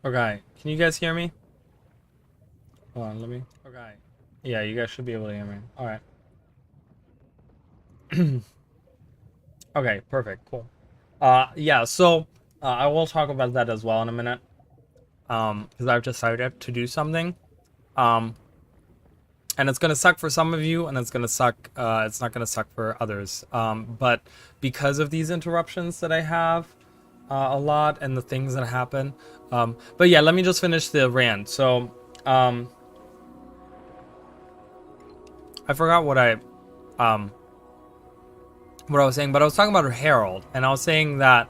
Okay, can you guys hear me? Hold on, let me. Okay. Yeah, you guys should be able to hear me. All right. Okay, perfect, cool. Yeah, so I will talk about that as well in a minute. Because I've decided to do something. Um, and it's gonna suck for some of you, and it's gonna suck. It's not gonna suck for others. But because of these interruptions that I have, a lot and the things that happen. But yeah, let me just finish the rant. So, I forgot um, what I was saying, but I was talking about Herald, and I was saying that,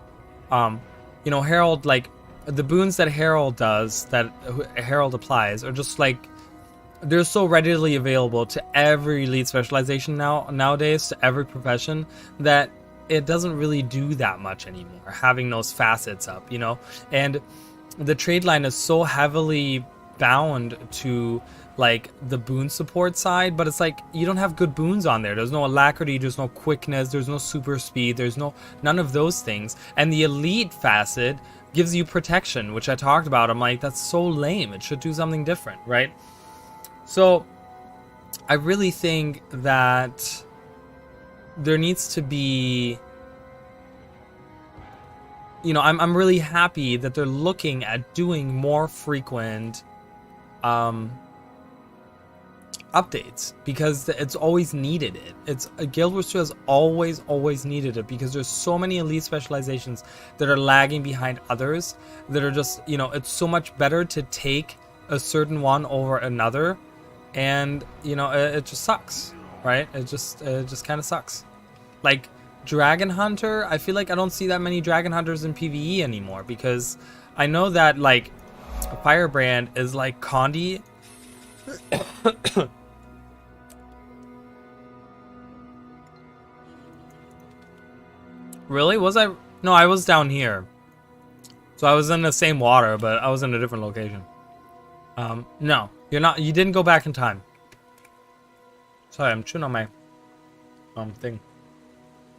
um, Herald, like the boons that Herald does, that Herald applies, are just like they're so readily available to every elite specialization nowadays, to every profession, that it doesn't really do that much anymore. Having those facets up, and the trade line is so heavily bound to like the boon support side, but it's like you don't have good boons on there. There's no alacrity, there's no quickness, there's no super speed, there's none of those things. And the elite facet gives you protection, which I talked about. I'm like, that's so lame. It should do something different, right? So I really think that there needs to be, I'm really happy that they're looking at doing more frequent updates, because it's always needed it. It's Guild Wars 2 has always needed it, because there's so many elite specializations that are lagging behind others, that are just, it's so much better to take a certain one over another, and it just sucks, right? It just kind of sucks. Like Dragon Hunter, I feel like I don't see that many Dragon Hunters in PvE anymore, because I know that like Firebrand is like Condi. Really? Was I? No, I was down here. So I was in the same water, but I was in a different location. No, you're not. You didn't go back in time. Sorry, I'm chewing on my thing.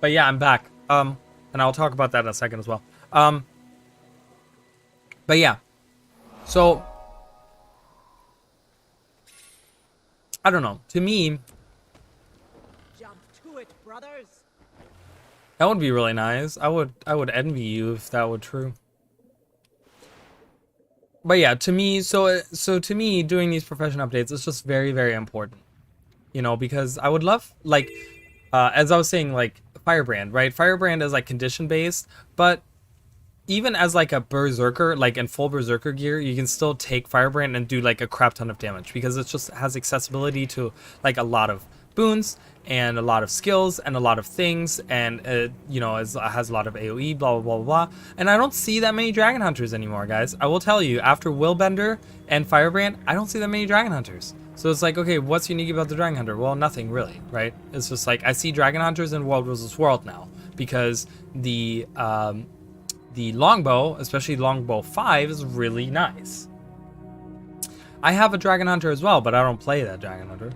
But yeah, I'm back. And I'll talk about that in a second as well. But yeah. So I don't know. To me, jump to it, brothers. That would be really nice. I would envy you if that were true. But yeah, to me, so to me, doing these profession updates is just very, very important. Because I would love, like, as I was saying, like Firebrand, right? Firebrand is like condition based, but even as like a berserker, like in full berserker gear, you can still take Firebrand and do like a crap ton of damage, because it just has accessibility to like a lot of boons and a lot of skills and a lot of things, and it, has a lot of AoE, blah blah blah blah. And I don't see that many Dragon Hunters anymore, guys. I will tell you, after Willbender and Firebrand, I don't see that many Dragon Hunters. So it's like, okay, what's unique about the Dragon Hunter? Well, nothing really, right? It's just like I see Dragon Hunters in World vs. World now, because the longbow, especially longbow 5, is really nice. I have a Dragon Hunter as well, but I don't play that Dragon Hunter.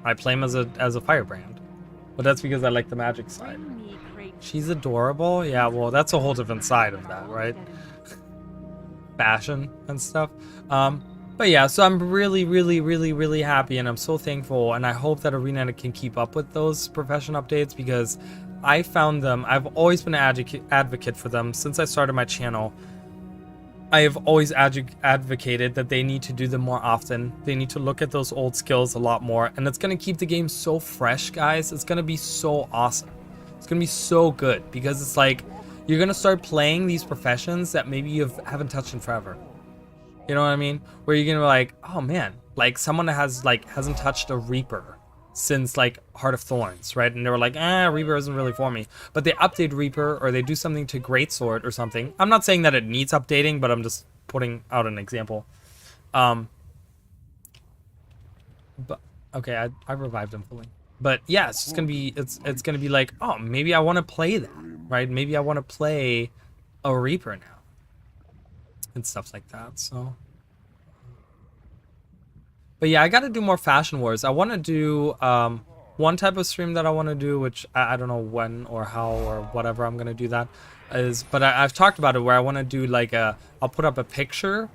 I play him as a Firebrand, but that's because I like the magic side. She's adorable. Yeah, well, that's a whole different side of that, right? Fashion and stuff. But yeah, so I'm really, really, really, really happy, and I'm so thankful, and I hope that Arena can keep up with those profession updates, because I found them. I've always been an advocate for them since I started my channel. I have always advocated that they need to do them more often. They need to look at those old skills a lot more, and it's going to keep the game so fresh, guys. It's going to be so awesome. It's going to be so good, because it's like you're going to start playing these professions that maybe you haven't touched in forever. You know what I mean? Where you're going to be like, oh man, like someone that hasn't touched a Reaper since like Heart of Thorns, right? And they were like, Reaper isn't really for me. But they update Reaper, or they do something to Greatsword or something. I'm not saying that it needs updating, but I'm just putting out an example. But okay, I revived him fully. But yeah, it's just gonna be it's gonna be like, oh, maybe I want to play that, right? Maybe I want to play a Reaper now, and stuff like that. So. But yeah, I gotta do more Fashion Wars. I want to do one type of stream that I want to do, which I don't know when or how or whatever I'm gonna do that, is, but I've talked about it where I want to do like I'll put up a picture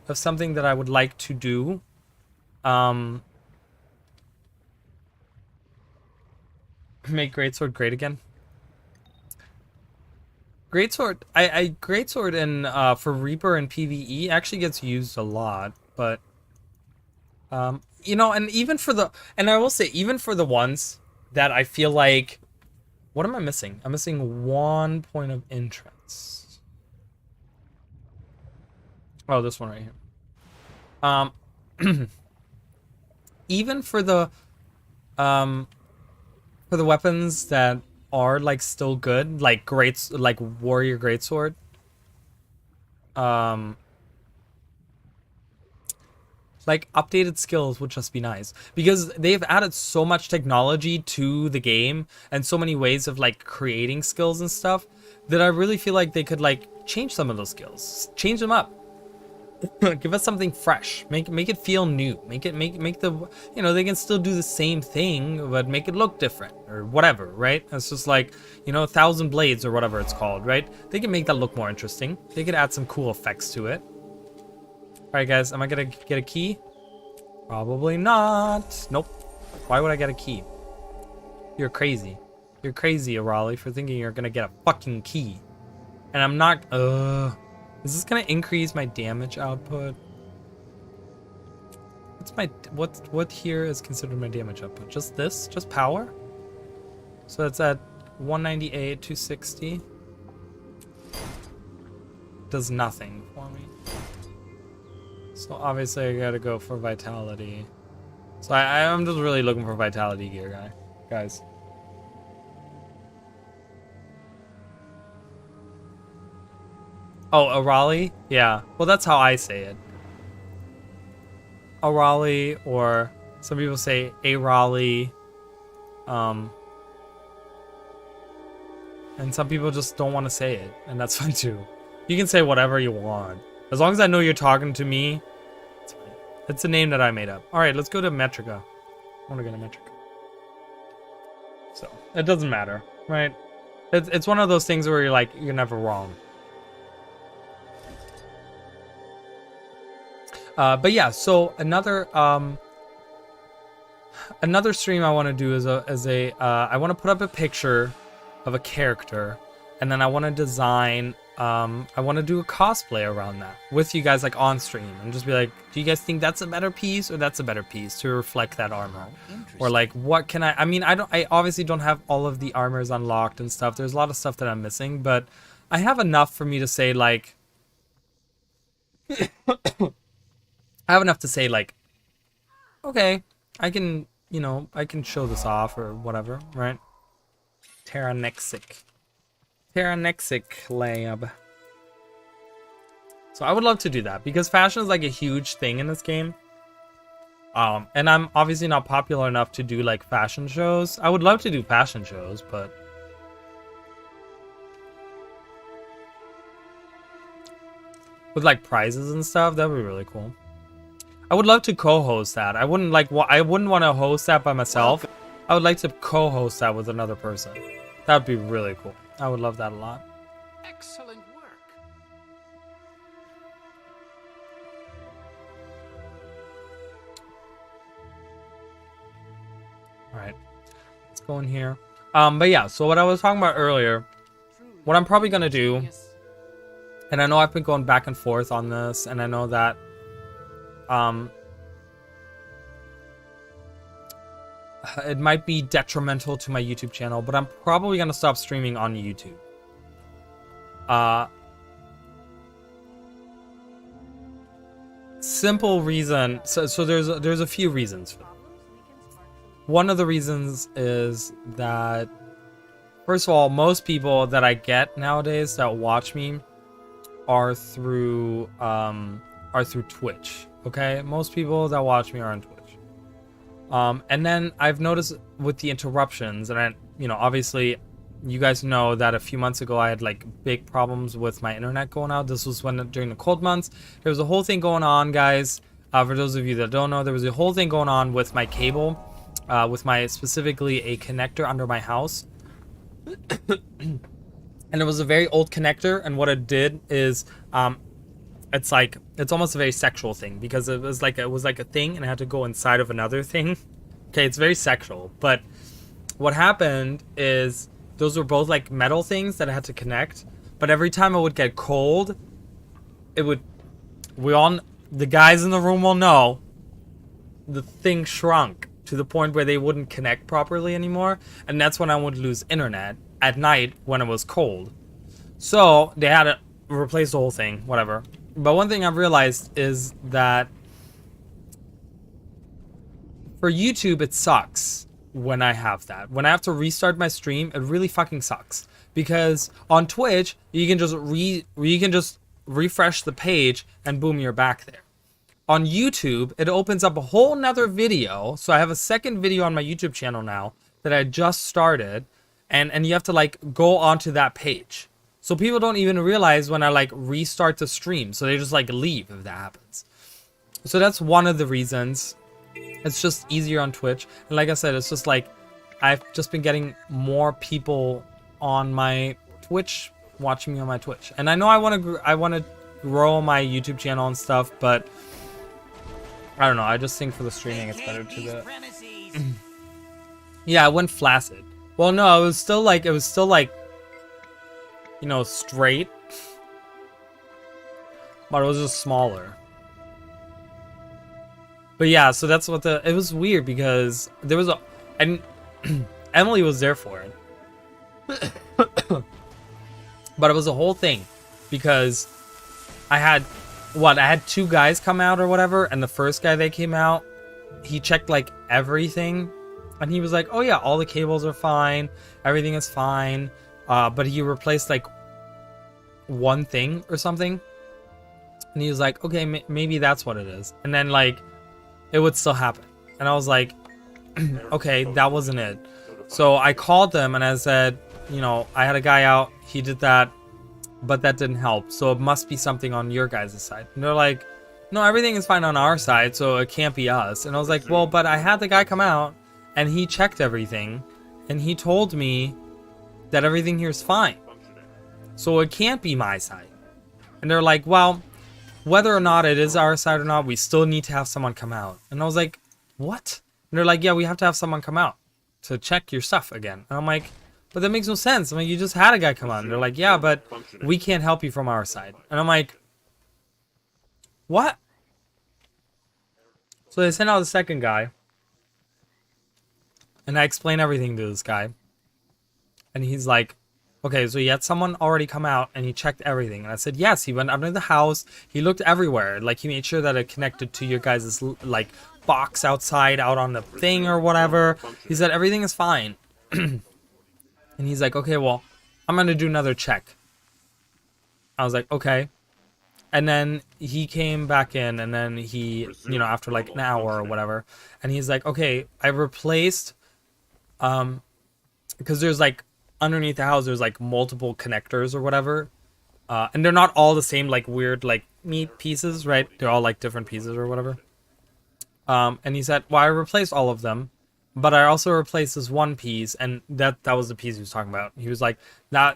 of something that I would like to do. Make greatsword great again. Greatsword, greatsword in for Reaper and PvE actually gets used a lot, but you know, and even for the, and I will say, even for the ones that I feel like, what am I missing? I'm missing 1 point of entrance. Oh, this one right here. Even for the weapons that are like still good, like like warrior greatsword, like updated skills would just be nice, because they've added so much technology to the game and so many ways of like creating skills and stuff that I really feel like they could like change some of those skills, change them up. Give us something fresh, make it feel new, make the, you know, they can still do the same thing but make it look different or whatever, right? It's just like, you know, 1,000 blades or whatever it's called, right? They can make that look more interesting, they could add some cool effects to it. All right guys, am I gonna get a key? Probably not. Nope. Why would I get a key? You're crazy, Raleigh, for thinking you're gonna get a fucking key. And I'm not. Is this gonna increase my damage output? What's my what here is considered my damage output? Just this? Just power? So it's at 198, 260. Does nothing for me. So obviously I gotta go for vitality. So I'm just really looking for vitality gear, guys. Oh, a Raleigh? Yeah. Well, that's how I say it. A Raleigh, or some people say a Raleigh. And some people just don't want to say it, and that's fine too. You can say whatever you want. As long as I know you're talking to me, it's fine. It's a name that I made up. Alright, let's go to Metrica. I want to go to Metrica. So, it doesn't matter, right? It's one of those things where you're like, you're never wrong. But yeah, so another stream I want to do is I want to put up a picture of a character, and then I want to design, I want to do a cosplay around that with you guys, like on stream, and just be like, do you guys think that's a better piece or that's a better piece to reflect that armor? Or like, what can I mean, I obviously don't have all of the armors unlocked and stuff. There's a lot of stuff that I'm missing, but I have enough for me to say like I have enough to say like, okay, I can, you know, I can show this off or whatever, right? Terranexic lab. So I would love to do that because fashion is like a huge thing in this game. And I'm obviously not popular enough to do like fashion shows. I would love to do fashion shows, but with like prizes and stuff, that would be really cool. I would love to co-host that. I wouldn't want to host that by myself. I would like to co-host that with another person. That would be really cool. I would love that a lot. Excellent work. All right, let's go in here. But yeah, so what I was talking about earlier, what I'm probably gonna do, and I know I've been going back and forth on this, and I know that it might be detrimental to my YouTube channel, but I'm probably gonna stop streaming on YouTube. Simple reason. So there's a few reasons for that. One of the reasons is that, first of all, most people that I get nowadays that watch me are through Twitch. Okay, most people that watch me are on Twitch. And then I've noticed with the interruptions, and obviously, you guys know that a few months ago I had like big problems with my internet going out. This was during the cold months. There was a whole thing going on, guys. For those of you that don't know, there was a whole thing going on with my cable. with my specifically a connector under my house. And it was a very old connector, and what it did is it's like it's almost a very sexual thing, because it was like a thing and it had to go inside of another thing. Okay, it's very sexual, but what happened is those were both like metal things that I had to connect, but every time it would get cold, it would, the guys in the room will know, the thing shrunk to the point where they wouldn't connect properly anymore, and that's when I would lose internet at night when it was cold. So they had to replace the whole thing, whatever. But one thing I've realized is that for YouTube, it sucks when I have that. When I have to restart my stream, it really fucking sucks. Because on Twitch, you can just refresh the page and boom, you're back there. On YouTube, it opens up a whole nother video. So I have a second video on my YouTube channel now that I just started, and you have to like go onto that page. So people don't even realize when I like restart the stream. So they just like leave if that happens. So that's one of the reasons. It's just easier on Twitch. And like I said, it's just like I've just been getting more people on my Twitch, watching me on my Twitch. And I know I want to grow my YouTube channel and stuff, but I don't know. I just think for the streaming, it's better to do it. Yeah, it went flaccid. Well, no, it was still like, you know, straight, but it was just smaller. But yeah, so that's what it was weird, because there was and Emily was there for it. But it was a whole thing, because I had two guys come out or whatever, and the first guy that came out, he checked like everything, and he was like, oh yeah, all the cables are fine, everything is fine, but he replaced like one thing or something, and he was like, okay, maybe that's what it is, and then like it would still happen, and I was like, okay, that wasn't it. So I called them and I said, you know, I had a guy out, he did that, but that didn't help, so it must be something on your guys' side. And they're like, no, everything is fine on our side, so it can't be us. And I was like, well, but I had the guy come out and he checked everything and he told me that everything here is fine, so it can't be my side. And they're like, well, whether or not it is our side or not, we still need to have someone come out. And I was like, what? And they're like, yeah, we have to have someone come out to check your stuff again. And I'm like, but that makes no sense. I mean, you just had a guy come on. And they're like, yeah, but we can't help you from our side. And I'm like, what? So they sent out the second guy, and I explained everything to this guy. And he's like, okay, so you had someone already come out and he checked everything. And I said, yes, he went under the house. He looked everywhere. Like, he made sure that it connected to your guys' like box outside, out on the thing or whatever. He said everything is fine. And he's like, okay, well, I'm going to do another check. I was like, okay. And then he came back in, and then he, you know, after like an hour or whatever, and he's like, okay, I replaced, because there's like, underneath the house, there's like multiple connectors or whatever. And they're not all the same, like weird, like meat pieces, right? They're all like different pieces or whatever. And he said, well, I replaced all of them, but I also replaced this one piece, and that was the piece he was talking about. He was like,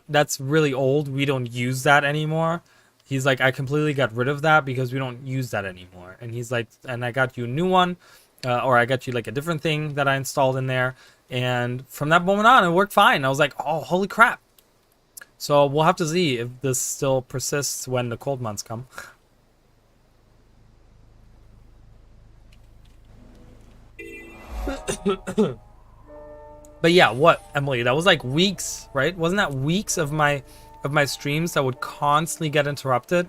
that's really old. We don't use that anymore. He's like, I completely got rid of that because we don't use that anymore. And he's like, and I got you a new one, or I got you like a different thing that I installed in there. And from that moment on, it worked fine. I was like, oh, holy crap. So we'll have to see if this still persists when the cold months come. But yeah, what, Emily? That was like weeks, right? Wasn't that weeks of my streams that would constantly get interrupted?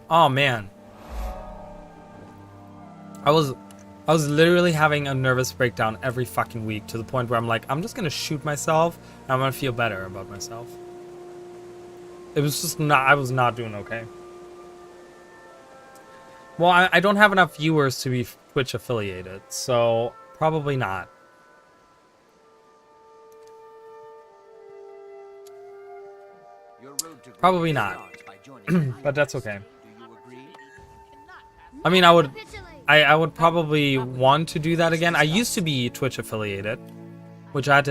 Oh man, I was literally having a nervous breakdown every fucking week, to the point where I'm like, I'm just gonna shoot myself and I'm gonna feel better about myself. It was just not, I was not doing okay. Well, I don't have enough viewers to be Twitch affiliated, so probably not. Probably not. But that's okay. I mean, I would I would probably want to do that again. I used to be Twitch affiliated, which I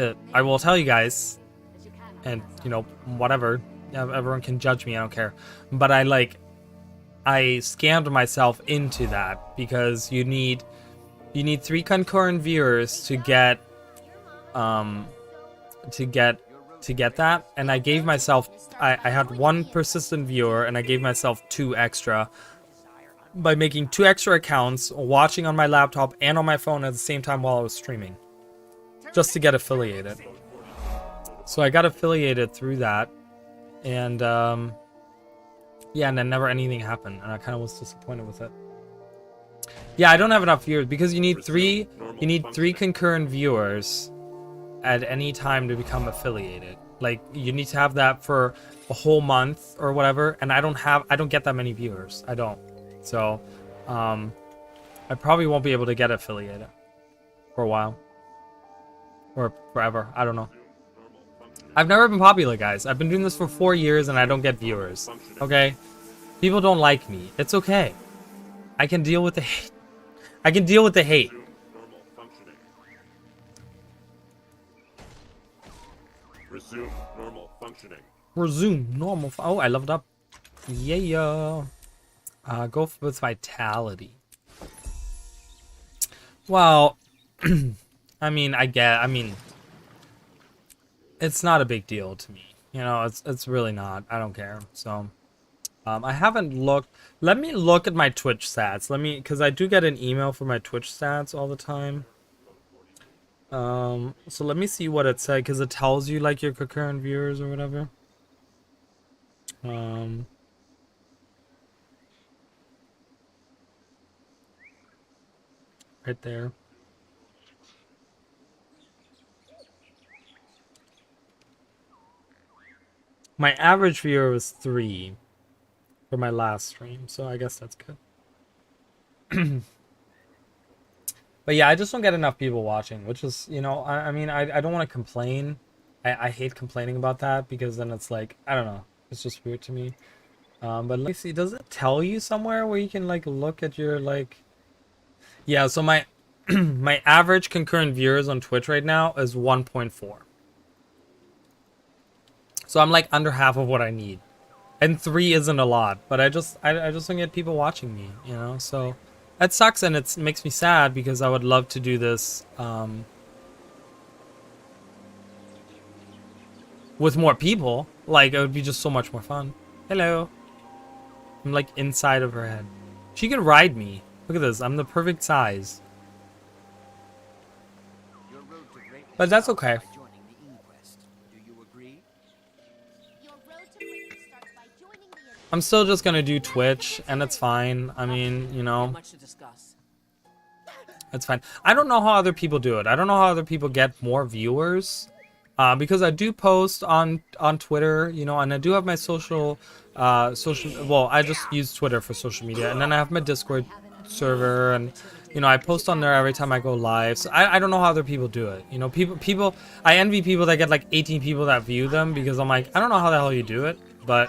will tell you guys, and you know, whatever. Yeah, everyone can judge me, I don't care. But I scammed myself into that because you need 3 concurrent viewers to get that, and I gave myself I had 1 persistent viewer, and I gave myself 2 extra by making 2 extra accounts, watching on my laptop and on my phone at the same time while I was streaming, just to get affiliated. So I got affiliated through that, and yeah, and then never anything happened, and I kind of was disappointed with it. Yeah, I don't have enough viewers because you need 3 concurrent viewers at any time to become affiliated. Like, you need to have that for a whole month or whatever, and I don't get that many viewers. I don't. So I probably won't be able to get affiliated for a while or forever. I don't know. I've never been popular, guys. I've been doing this for 4 years and I don't get viewers. Okay? People don't like me. It's okay. I can deal with the hate. I can deal with the hate. Resume normal functioning. Resume normal. Oh, I leveled up. Yeah. Go with vitality. Well, I mean, it's not a big deal to me. You know, it's really not. I don't care. So, I haven't looked. Let me look at my Twitch stats. Because I do get an email for my Twitch stats all the time. So let me see what it said, because it tells you like your concurrent viewers or whatever. Right there. My average viewer was 3 for my last stream, so I guess that's good. But yeah, I just don't get enough people watching, which is, you know, I mean, I don't want to complain. I hate complaining about that, because then it's like, I don't know, it's just weird to me. But let me see, does it tell you somewhere where you can like look at your like... Yeah, so my my average concurrent viewers on Twitch right now is 1.4. So I'm like under half of what I need. And 3 isn't a lot, but I just don't get people watching me, you know? So that sucks, and it makes me sad, because I would love to do this with more people. Like, it would be just so much more fun. Hello. I'm like inside of her head. She can ride me. Look at this. I'm the perfect size. But that's okay. I'm still just gonna do Twitch, and it's fine. I mean, you know, it's fine. I don't know how other people do it. I don't know how other people get more viewers, because I do post on Twitter, you know, and I do have my social. Well, I just use Twitter for social media, and then I have my Discord server, and you know, I post on there every time I go live. So I don't know how other people do it. You know, people. I envy people that get like 18 people that view them, because I'm like, I don't know how the hell you do it, but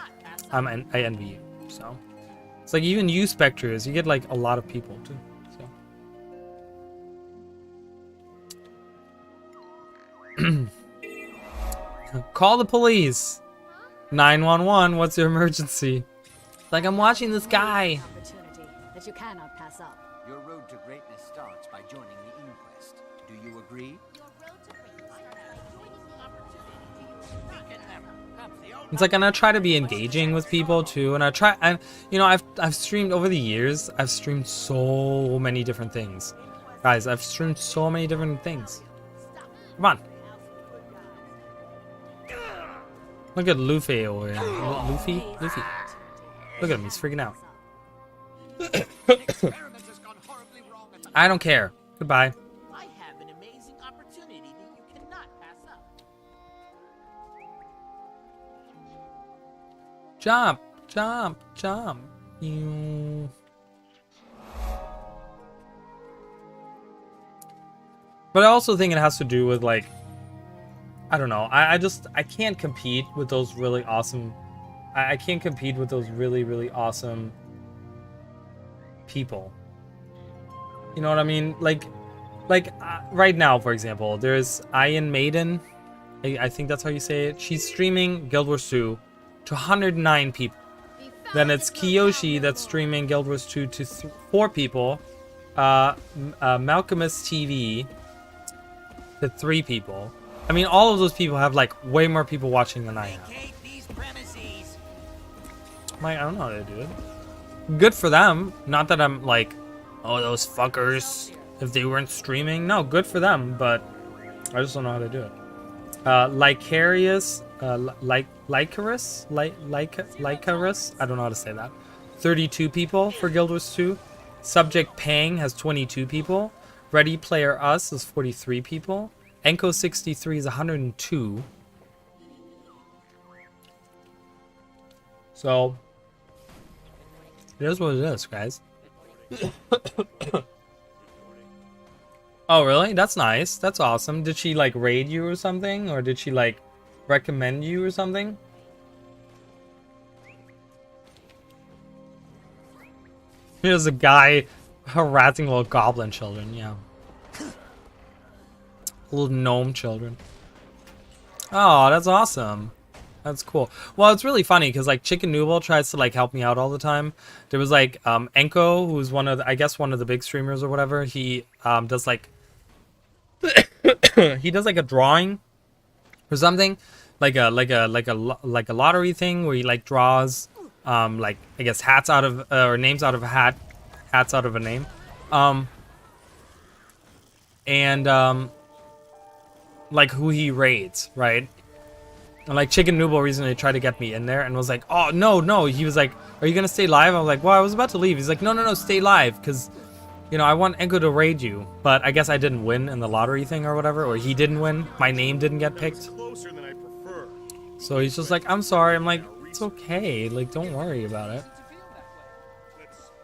I envy you. So it's like, even you Spectres, you get like a lot of people too. So call the police. 911. What's your emergency? Like, I'm watching this guy. That you cannot pass up. Your road to greatness starts by joining the inquest. Do you agree? It's like, and I try to be engaging with people too, and you know, I've streamed over the years. I've streamed so many different things, guys. I've streamed so many different things. Come on, look at Luffy over here. Luffy. Look at him. He's freaking out. I don't care. Goodbye. I have an amazing opportunity that you cannot pass up. Jump, jump, jump. You. But I also think it has to do with, like, I don't know. I can't compete with those really awesome. I can't compete with those really, really awesome people. You know what I mean? Like right now, for example, there's Iron Maiden. I think that's how you say it. She's streaming Guild Wars 2 to 109 people. Then it's Kiyoshi that's streaming Guild Wars 2 to 4 people. Malcolmus TV to 3 people. I mean, all of those people have like way more people watching than I have. Vacate these premises. Like, I don't know how to do it. Good for them. Not that I'm like, oh, those fuckers, if they weren't streaming. No, good for them, but I just don't know how to do it. Lycarius, Lycarus, I don't know how to say that. 32 people for Guild Wars 2. Subject Pang has 22 people. Ready Player Us is 43 people. Enko 63 is 102. So it is what it is, guys. Oh, really? That's nice. That's awesome. Did she like raid you or something? Or did she like recommend you or something? Here's a guy harassing little goblin children, yeah. Little gnome children. Oh, that's awesome. That's cool. Well, it's really funny because like Chicken Noodle tries to like help me out all the time. There was like Enko, who's one of the, I guess one of the big streamers or whatever. He does like he does like a drawing or something, like a lottery thing where he like draws like I guess hats out of or names out of a hat, hats out of a name, and like who he raids, right? And like Chicken Noodle recently tried to get me in there and was like, oh no, he was like, are you gonna stay live? I was like, well, I was about to leave. He's like, no, stay live because you know I want Enko to raid you, but I guess I didn't win in the lottery thing or whatever, or he didn't win, my name didn't get picked. Closer than I prefer. So he's just like, I'm sorry. I'm like, it's okay, like don't worry about it.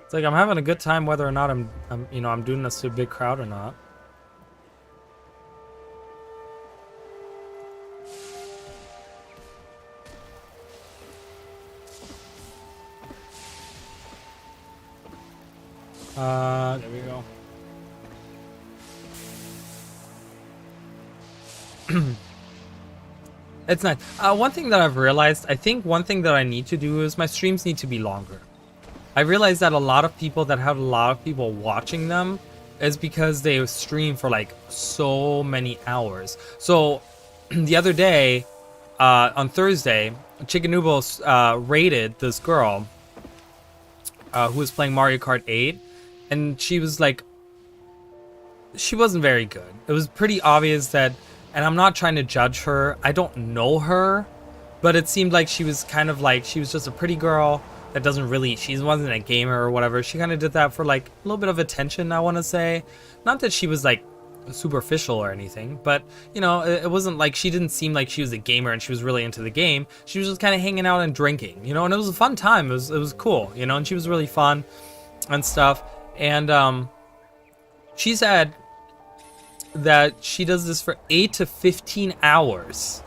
It's like I'm having a good time whether or not I'm you know I'm doing this to a big crowd or not. There we go. It's nice. One thing that I've realized, I think one thing that I need to do is my streams need to be longer. I realized that a lot of people that have a lot of people watching them is because they stream for like so many hours. So the other day, on Thursday, Chicken Noodles raided this girl who was playing Mario Kart 8. And she was like, she wasn't very good. It was pretty obvious that, and I'm not trying to judge her. I don't know her, but it seemed like she was kind of like, she was just a pretty girl that doesn't really, she wasn't a gamer or whatever. She kind of did that for like a little bit of attention, I want to say. Not that she was like superficial or anything, but you know, it wasn't like, she didn't seem like she was a gamer and she was really into the game. She was just kind of hanging out and drinking, you know, and it was a fun time. It was cool, you know, and she was really fun and stuff. And she said that she does this for 8 to 15 hours.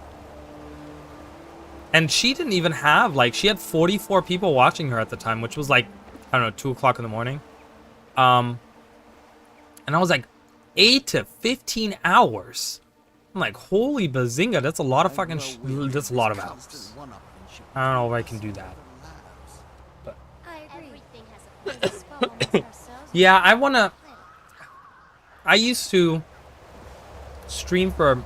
And she didn't even have, like, she had 44 people watching her at the time, which was like, I don't know, 2 o'clock in the morning. And I was like, 8 to 15 hours? I'm like, holy bazinga, that's a lot of fucking, that's a lot of hours. I don't know if I can do that. But I agree. Everything has a place to spawn. yeah, I used to stream for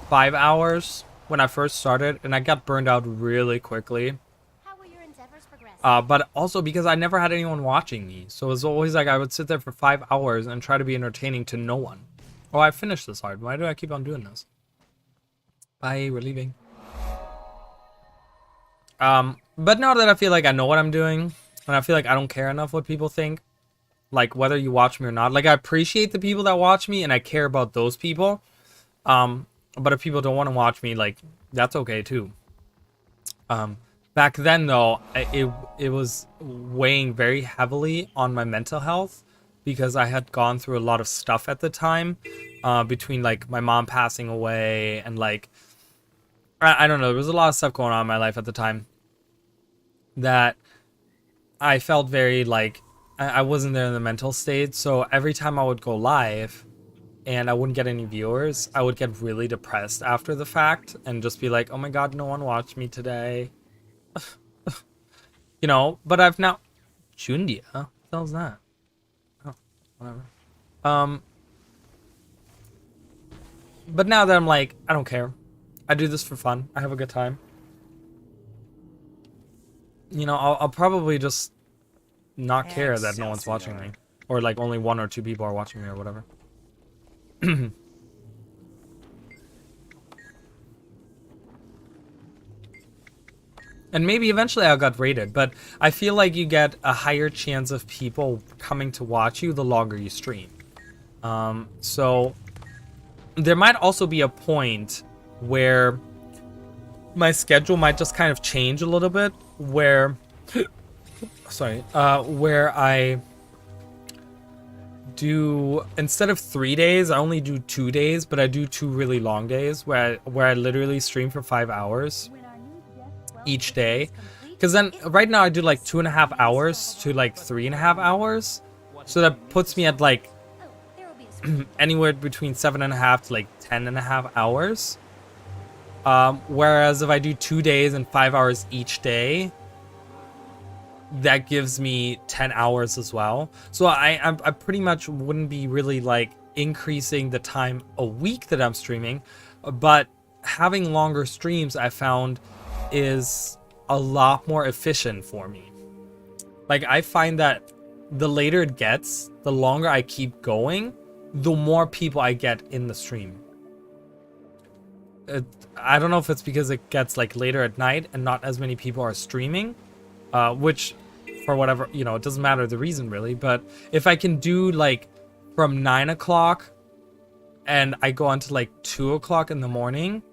5 hours when I first started, and I got burned out really quickly. How will your endeavors progress? But also because I never had anyone watching me. So it was always like I would sit there for 5 hours and try to be entertaining to no one. Oh, I finished this hard. Why do I keep on doing this? Bye, we're leaving. But now that I feel like I know what I'm doing, and I feel like I don't care enough what people think, like whether you watch me or not, like I appreciate the people that watch me and I care about those people. But if people don't want to watch me, like that's okay too. Back then though, it was weighing very heavily on my mental health because I had gone through a lot of stuff at the time, between like my mom passing away and like I don't know, there was a lot of stuff going on in my life at the time that I felt very like I wasn't there in the mental state. So every time I would go live and I wouldn't get any viewers, I would get really depressed after the fact and just be like, oh my god, no one watched me today. You know, but I've now... Jundia? What the hell's that? Oh, whatever. But now that I'm like, I don't care. I do this for fun. I have a good time. You know, I'll probably just not care that no one's watching me. Or like only 1 or 2 people are watching me or whatever. And maybe eventually I'll get rated, but I feel like you get a higher chance of people coming to watch you the longer you stream. So there might also be a point where my schedule might just kind of change a little bit, where where I do, instead of 3 days, I only do 2 days, but I do 2 really long days where I literally stream for 5 hours each day. Because then right now I do like 2.5 hours to like 3.5 hours, so that puts me at like anywhere between 7.5 to like 10.5 hours. Whereas if I do 2 days and 5 hours each day, that gives me 10 hours as well. So I pretty much wouldn't be really like increasing the time a week that I'm streaming, but having longer streams I found is a lot more efficient for me. Like, I find that the later it gets, the longer I keep going, the more people I get in the stream. I don't know if it's because it gets like later at night and not as many people are streaming, which for whatever, you know, it doesn't matter the reason really, but if I can do like from 9 o'clock and I go on to like 2 o'clock in the morning,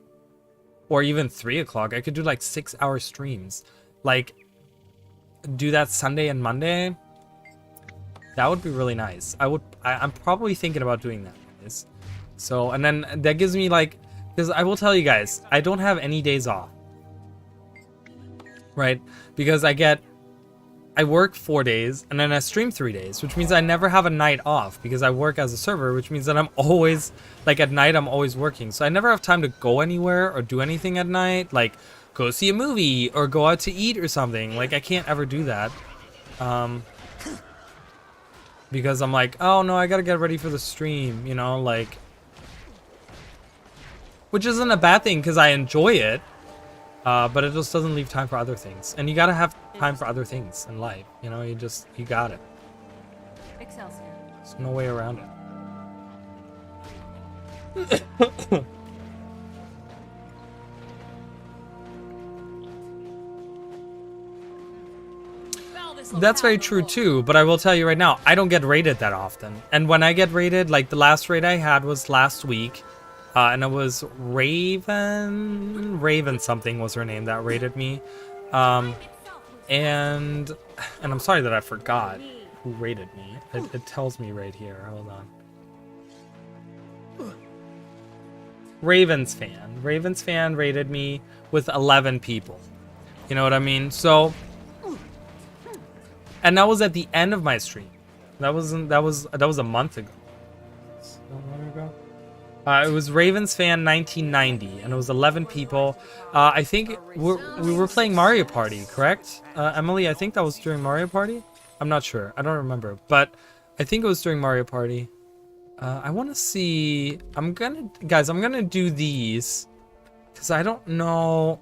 or even 3 o'clock, I could do like 6-hour streams. Like, do that Sunday and Monday. That would be really nice. I'm probably thinking about doing that, guys. So, and then that gives me like, because I will tell you guys, I don't have any days off. Right? Because I work 4 days and then I stream 3 days, which means I never have a night off because I work as a server, which means that I'm always, like at night, I'm always working. So I never have time to go anywhere or do anything at night, like go see a movie or go out to eat or something. Like, I can't ever do that. Because I'm like, oh no, I gotta get ready for the stream, you know, like, which isn't a bad thing because I enjoy it. But it just doesn't leave time for other things. And you gotta have time for other things in life. You know, you got it. Excelsior. There's no way around it. That's very true too, but I will tell you right now, I don't get rated that often. And when I get rated, like the last raid I had was last week. And it was Raven something was her name that rated me. And I'm sorry that I forgot who rated me. It tells me right here. Hold on. Ravens fan rated me with 11 people. You know what I mean? So, and that was at the end of my stream. That was a month ago. It was Ravens Fan 1990, and it was 11 people. I think we were playing Mario Party, correct? Emily, I think that was during Mario Party? I'm not sure. I don't remember. But I think it was during Mario Party. I want to see... Guys, I'm going to do these. Because I don't know...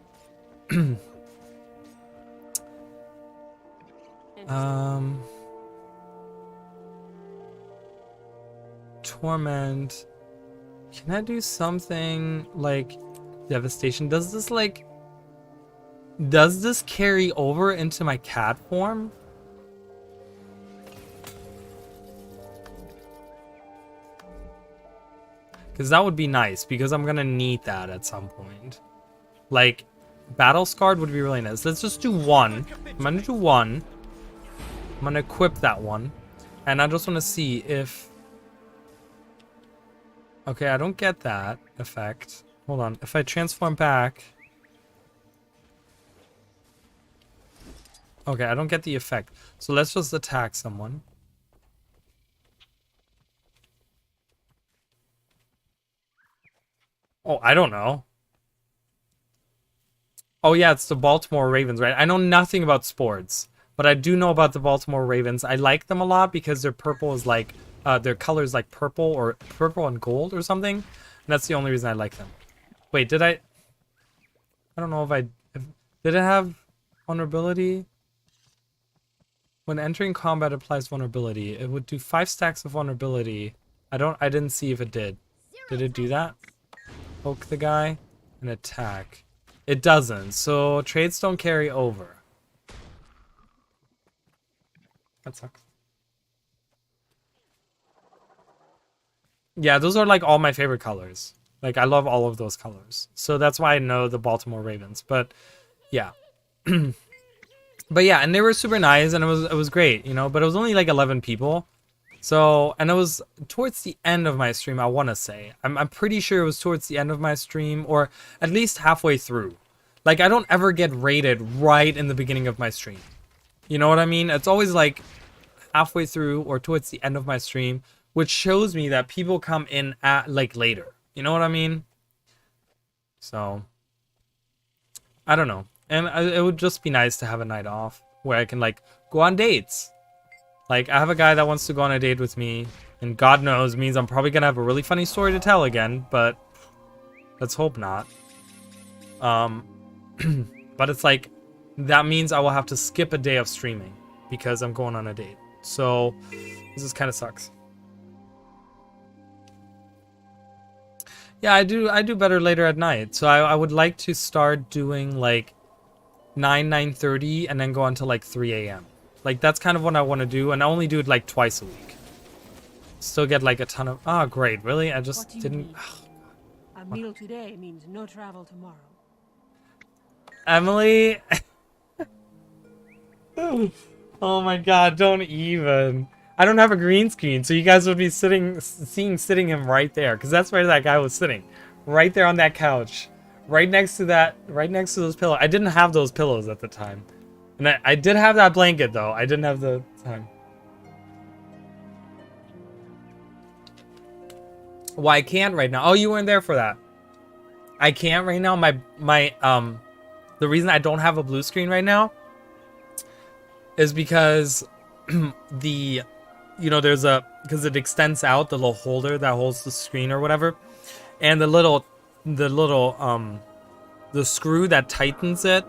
Torment... Can I do something like Devastation? Does this carry over into my cat form? Because that would be nice, because I'm gonna need that at some point. Like, Battle Scarred would be really nice. Let's just do one. I'm gonna do one. I'm gonna equip that one. And I just want to see if... Okay, I don't get that effect. Hold on. If I transform back... Okay, I don't get the effect. So let's just attack someone. Oh, I don't know. Oh yeah, it's the Baltimore Ravens, right? I know nothing about sports, but I do know about the Baltimore Ravens. I like them a lot because their purple is like, their color is like purple or purple and gold or something. And that's the only reason I like them. Wait, did I don't know did it have vulnerability? When entering combat applies vulnerability. It would do 5 stacks of vulnerability. I didn't see if it did. Did it do that? Poke the guy and attack. It doesn't, so trades don't carry over. That sucks. Yeah, those are like all my favorite colors. Like I love all of those colors. So that's why I know the Baltimore Ravens. But yeah. But yeah, and they were super nice and it was great, you know, but it was only like 11 people. So, and it was towards the end of my stream, I want to say. I'm pretty sure it was towards the end of my stream, or at least halfway through. Like, I don't ever get rated right in the beginning of my stream. You know what I mean? It's always like halfway through or towards the end of my stream, which shows me that people come in at like later. You know what I mean? So, I don't know. And it would just be nice to have a night off where I can like go on dates. Like, I have a guy that wants to go on a date with me, and God knows means I'm probably gonna have a really funny story to tell again, but let's hope not. But it's like, that means I will have to skip a day of streaming because I'm going on a date. So, this just kind of sucks. Yeah, I do better later at night. So I would like to start doing like 9:30 and then go until like 3 a.m. Like, that's kind of what I want to do, and I only do it like twice a week. Still get like a ton of... Ah, great. Really? I just didn't... A meal today means no travel tomorrow. Emily... Oh my god, don't even. I don't have a green screen, so you guys would be sitting him right there, because that's where that guy was sitting. Right there on that couch. Right next to those pillows. I didn't have those pillows at the time. And I did have that blanket, though. I didn't have the time. Well, I can't right now. Oh, you weren't there for that. I can't right now. The reason I don't have a blue screen right now is because because it extends out, the little holder that holds the screen or whatever, and the screw that tightens it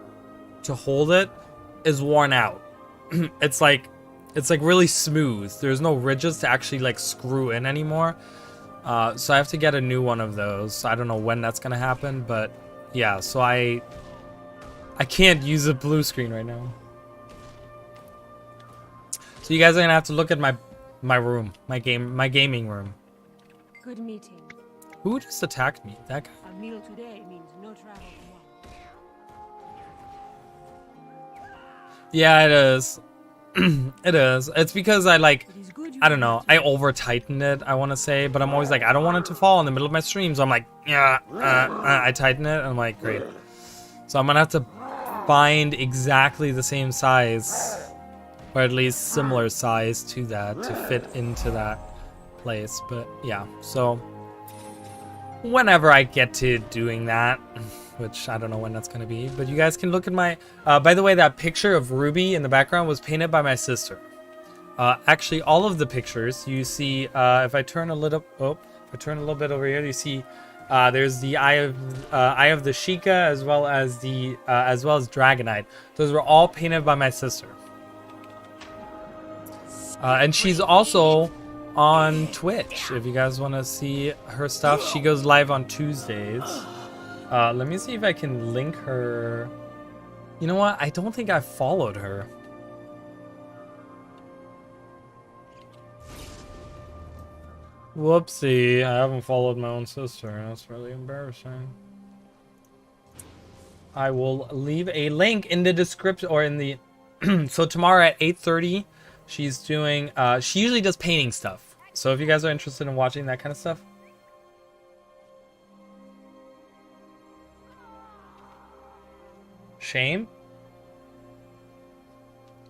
to hold it is worn out. It's like really smooth. There's no ridges to actually like screw in anymore. So I have to get a new one of those. I don't know when that's gonna happen, but yeah. So I can't use a blue screen right now. So you guys are gonna have to look at my room, my gaming room. Good meeting. Who just attacked me? That guy. A meal today means no travel tomorrow. Yeah, it is. It is. It's because I don't know. I over tighten it, I want to say, but I'm always like, I don't want it to fall in the middle of my stream. So I'm like, yeah, I tighten it. And I'm like, great. So I'm gonna have to find exactly the same size, or at least similar size to that, to fit into that place. But yeah, so whenever I get to doing that, which I don't know when that's going to be, but you guys can look at my... by the way, that picture of Ruby in the background was painted by my sister. Actually, all of the pictures, you see, if I turn a little... Oh, if I turn a little bit over here, you see there's the Eye of the Sheikah, as well as Dragonite. Those were all painted by my sister. And she's also on Twitch. If you guys want to see her stuff, she goes live on Tuesdays. Let me see if I can link her. You know what? I don't think I followed her. Whoopsie, I haven't followed my own sister. That's really embarrassing. I will leave a link in the description, or in the... So tomorrow at 8:30, she's doing... she usually does painting stuff. So if you guys are interested in watching that kind of stuff... Shame?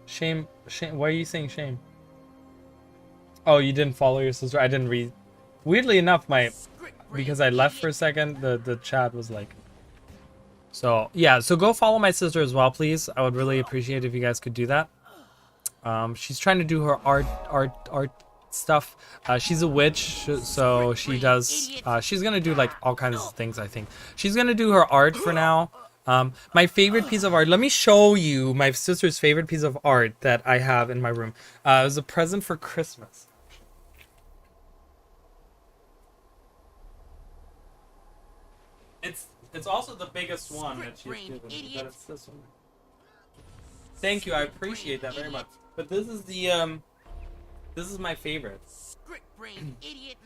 Shame? Why are you saying shame? Oh, you didn't follow your sister? I didn't read. Weirdly enough, because I left for a second, the chat was like. So yeah, so go follow my sister as well, please. I would really appreciate if you guys could do that. She's trying to do her art stuff. She's a witch, so she does. She's gonna do like all kinds of things. I think she's gonna do her art for now. My favorite piece of art. Let me show you my sister's favorite piece of art that I have in my room. It was a present for Christmas. It's also the biggest one that she's given. But it's this one. Thank you, I appreciate that very much. But this is the this is my favorite. Script brain idiot.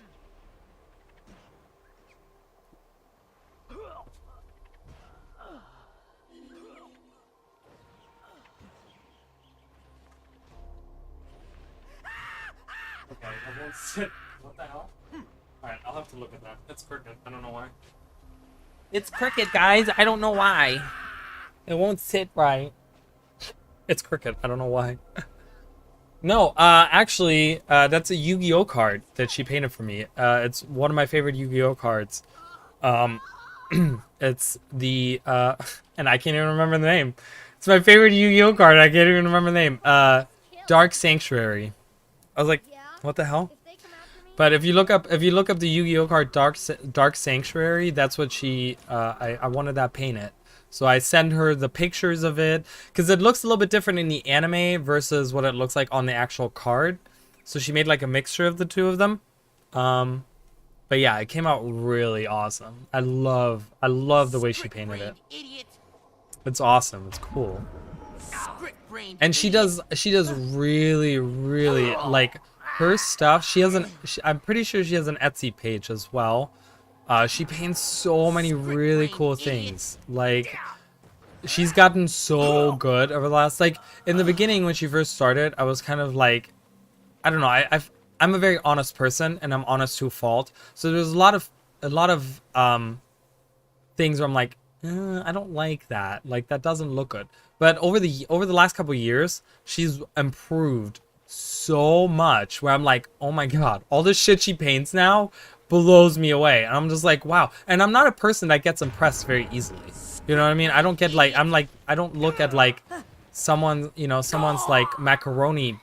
Okay, I won't sit. What the hell? Alright, I'll have to look at that. It's crooked. I don't know why. It's crooked, guys. I don't know why. It won't sit right. It's crooked. I don't know why. No, actually, that's a Yu-Gi-Oh card that she painted for me. It's one of my favorite Yu-Gi-Oh cards. It's the, and I can't even remember the name. It's my favorite Yu-Gi-Oh card. I can't even remember the name. Dark Sanctuary. I was like, what the hell? But if you look up the Yu-Gi-Oh card Dark Sanctuary, that's what she I wanted that painted. So I send her the pictures of it because it looks a little bit different in the anime versus what it looks like on the actual card. So she made like a mixture of the two of them. But yeah, it came out really awesome. I love the way she painted it. It's awesome. It's cool. And she does really like her stuff. She has I'm pretty sure she has an Etsy page as well. She paints so many really cool things. Like, she's gotten so good over the last, like, in the beginning when she first started, I was kind of like, I don't know, I'm a very honest person, and I'm honest to a fault. So there's a lot of things where I'm like, I don't like that. Like, that doesn't look good. But over the last couple of years, she's improved so much where I'm like, oh my god, all this shit she paints now blows me away. And I'm just like, wow. And I'm not a person that gets impressed very easily. You know what I mean? I don't get like, I don't look at like someone's like macaroni,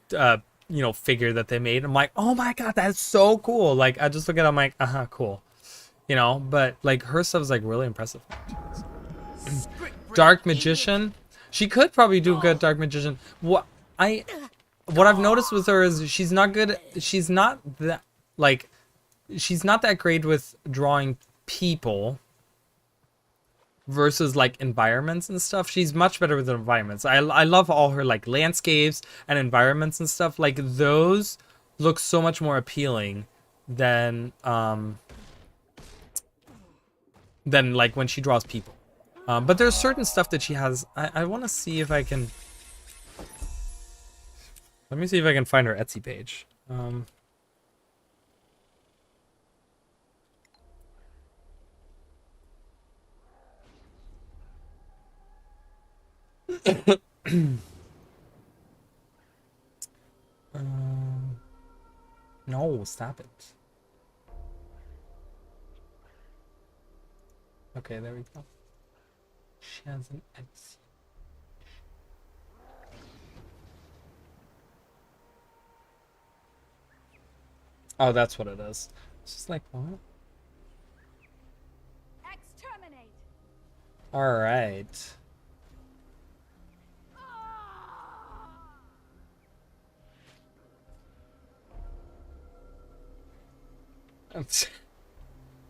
figure that they made. I'm like, oh my god, that's so cool. Like, I just look at it, I'm like, cool. You know, but like her stuff is like really impressive. Dark Magician. She could probably do good Dark Magician. What I've noticed with her is she's not good. She's not that great with drawing people versus like environments and stuff. She's much better with environments. I love all her like landscapes and environments and stuff. Like those look so much more appealing than like when she draws people. But there's certain stuff that she has. I want to see if I can. Let me see if I can find her Etsy page. No, stop it. Okay, there we go. She has an Etsy. Oh, that's what it is. It's just like, what? Exterminate. All right.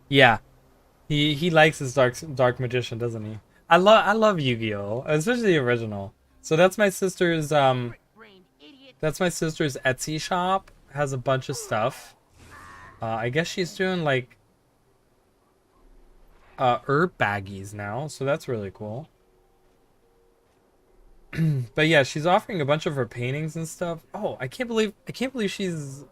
Yeah, he likes his dark magician, doesn't he? I love Yu-Gi-Oh, especially the original. So that's my sister's Etsy shop. Has a bunch of stuff. I guess she's doing like herb baggies now, so that's really cool. But yeah, she's offering a bunch of her paintings and stuff. Oh, I can't believe she's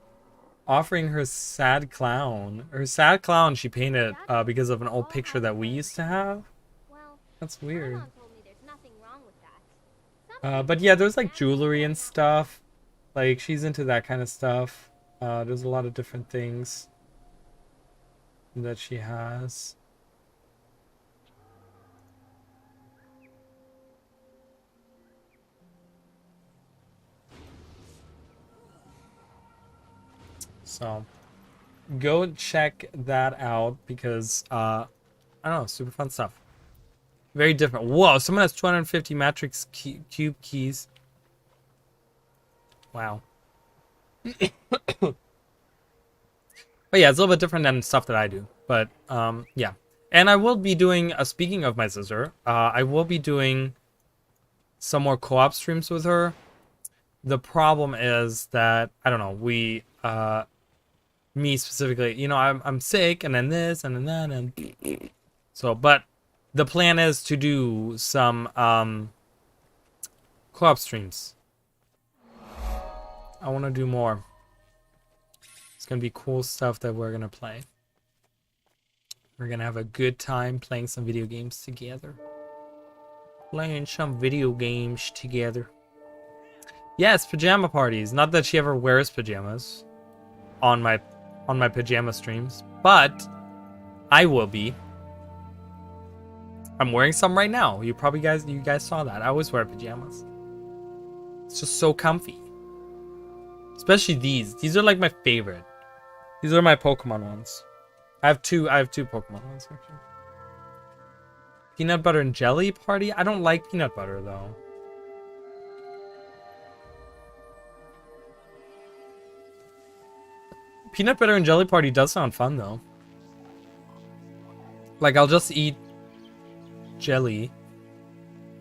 offering her sad clown. Her sad clown she painted because of an old picture that we used to have. Well, That's weird. Grandma told me there's nothing wrong with that. But yeah, there's like jewelry and stuff. Like she's into that kind of stuff. There's a lot of different things. that she has. So go check that out because I don't know, super fun stuff. Very different. Whoa, someone has 250 matrix cube keys. Wow. But yeah, it's a little bit different than stuff that I do. But yeah. And I will be doing, speaking of my sister, I will be doing some more co-op streams with her. The problem is that, I don't know, we, me specifically, you know, I'm sick, and then this, and then that, and so, but the plan is to do some co-op streams. I want to do more. It's gonna be cool stuff that we're gonna play. We're gonna have a good time playing some video games together. Playing some video games together. Yes, pajama parties. Not that she ever wears pajamas on my pajama streams, but I will be. I'm wearing some right now. You guys saw that. I always wear pajamas. It's just so comfy. Especially these. These are like my favorite. These are my Pokemon ones. I have two Pokemon ones actually. Peanut butter and jelly party? I don't like peanut butter though. Peanut butter and jelly party does sound fun though. Like I'll just eat jelly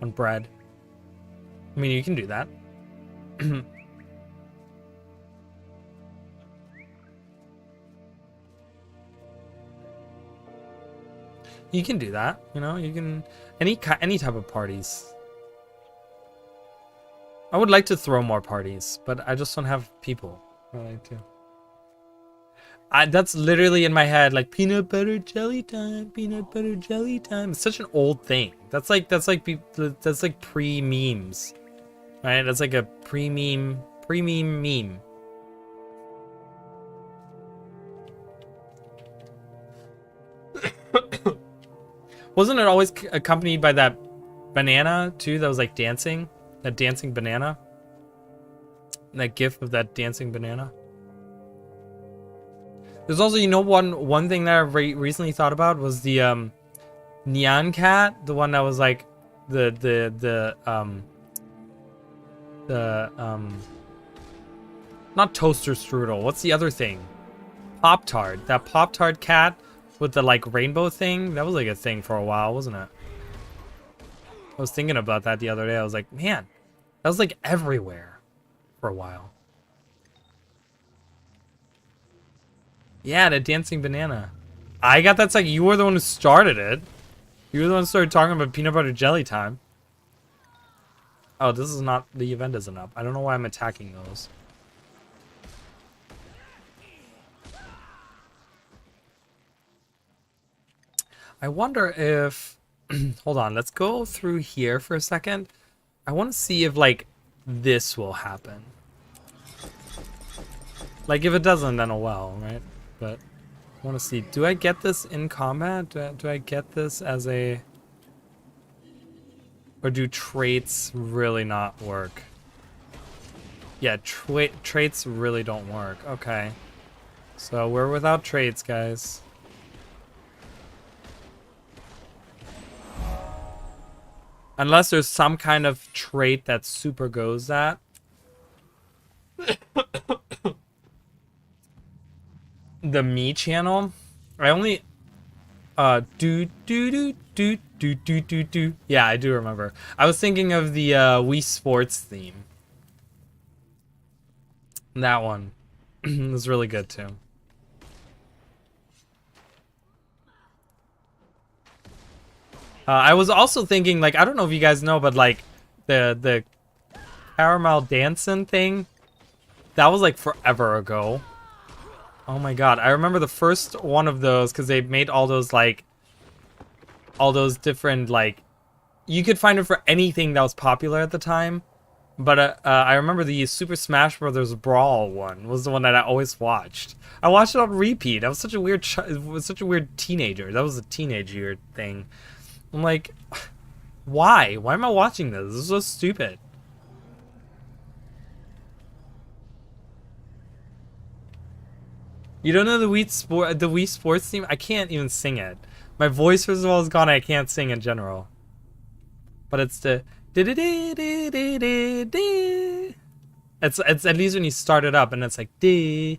on bread. I mean, you can do that. You can do that, you know. You can any type of parties. I would like to throw more parties, but I just don't have people really to. That's literally in my head, like peanut butter jelly time, peanut butter jelly time. It's such an old thing. That's like pre-memes, right? That's like a pre-meme meme. Wasn't it always accompanied by that banana too? That was like dancing, that dancing banana. That gif of that dancing banana. There's also, you know, one thing that I recently thought about was the Nyan Cat, the one that was like the not toaster strudel. What's the other thing? Pop-Tart. That Pop-Tart cat with the like rainbow thing. That was like a thing for a while, wasn't it? I was thinking about that the other day. I was like, man, that was like everywhere for a while. Yeah, the dancing banana. I got that's like you were the one who started it. You were the one who started talking about peanut butter jelly time. Oh, this is not, the event isn't up. I don't know why I'm attacking those. I wonder if, hold on, let's go through here for a second. I want to see if like this will happen. Like if it doesn't, then oh well, right? But I want to see, do I get this in combat? Do I get this as a, or do traits really not work? Yeah, traits really don't work. Okay. So we're without traits, guys. Unless there's some kind of trait that super goes that. The me channel, I only do. Yeah, I do remember. I was thinking of the Wii Sports theme. That one was really good too. I was also thinking, like, I don't know if you guys know, but like the caramel dancing thing, that was like forever ago. Oh my god, I remember the first one of those because they made all those like all those different, like, you could find it for anything that was popular at the time. But I remember the Super Smash Brothers Brawl one was the one that I always watched. I watched it on repeat. I was such a weird, was such a weird teenager. That was a teenage year thing. I'm like, why? Why am I watching this? This is so stupid. You don't know the Wii Sports theme? I can't even sing it. My voice, first of all, is gone. I can't sing in general. But it's the it's at least when you start it up and it's like I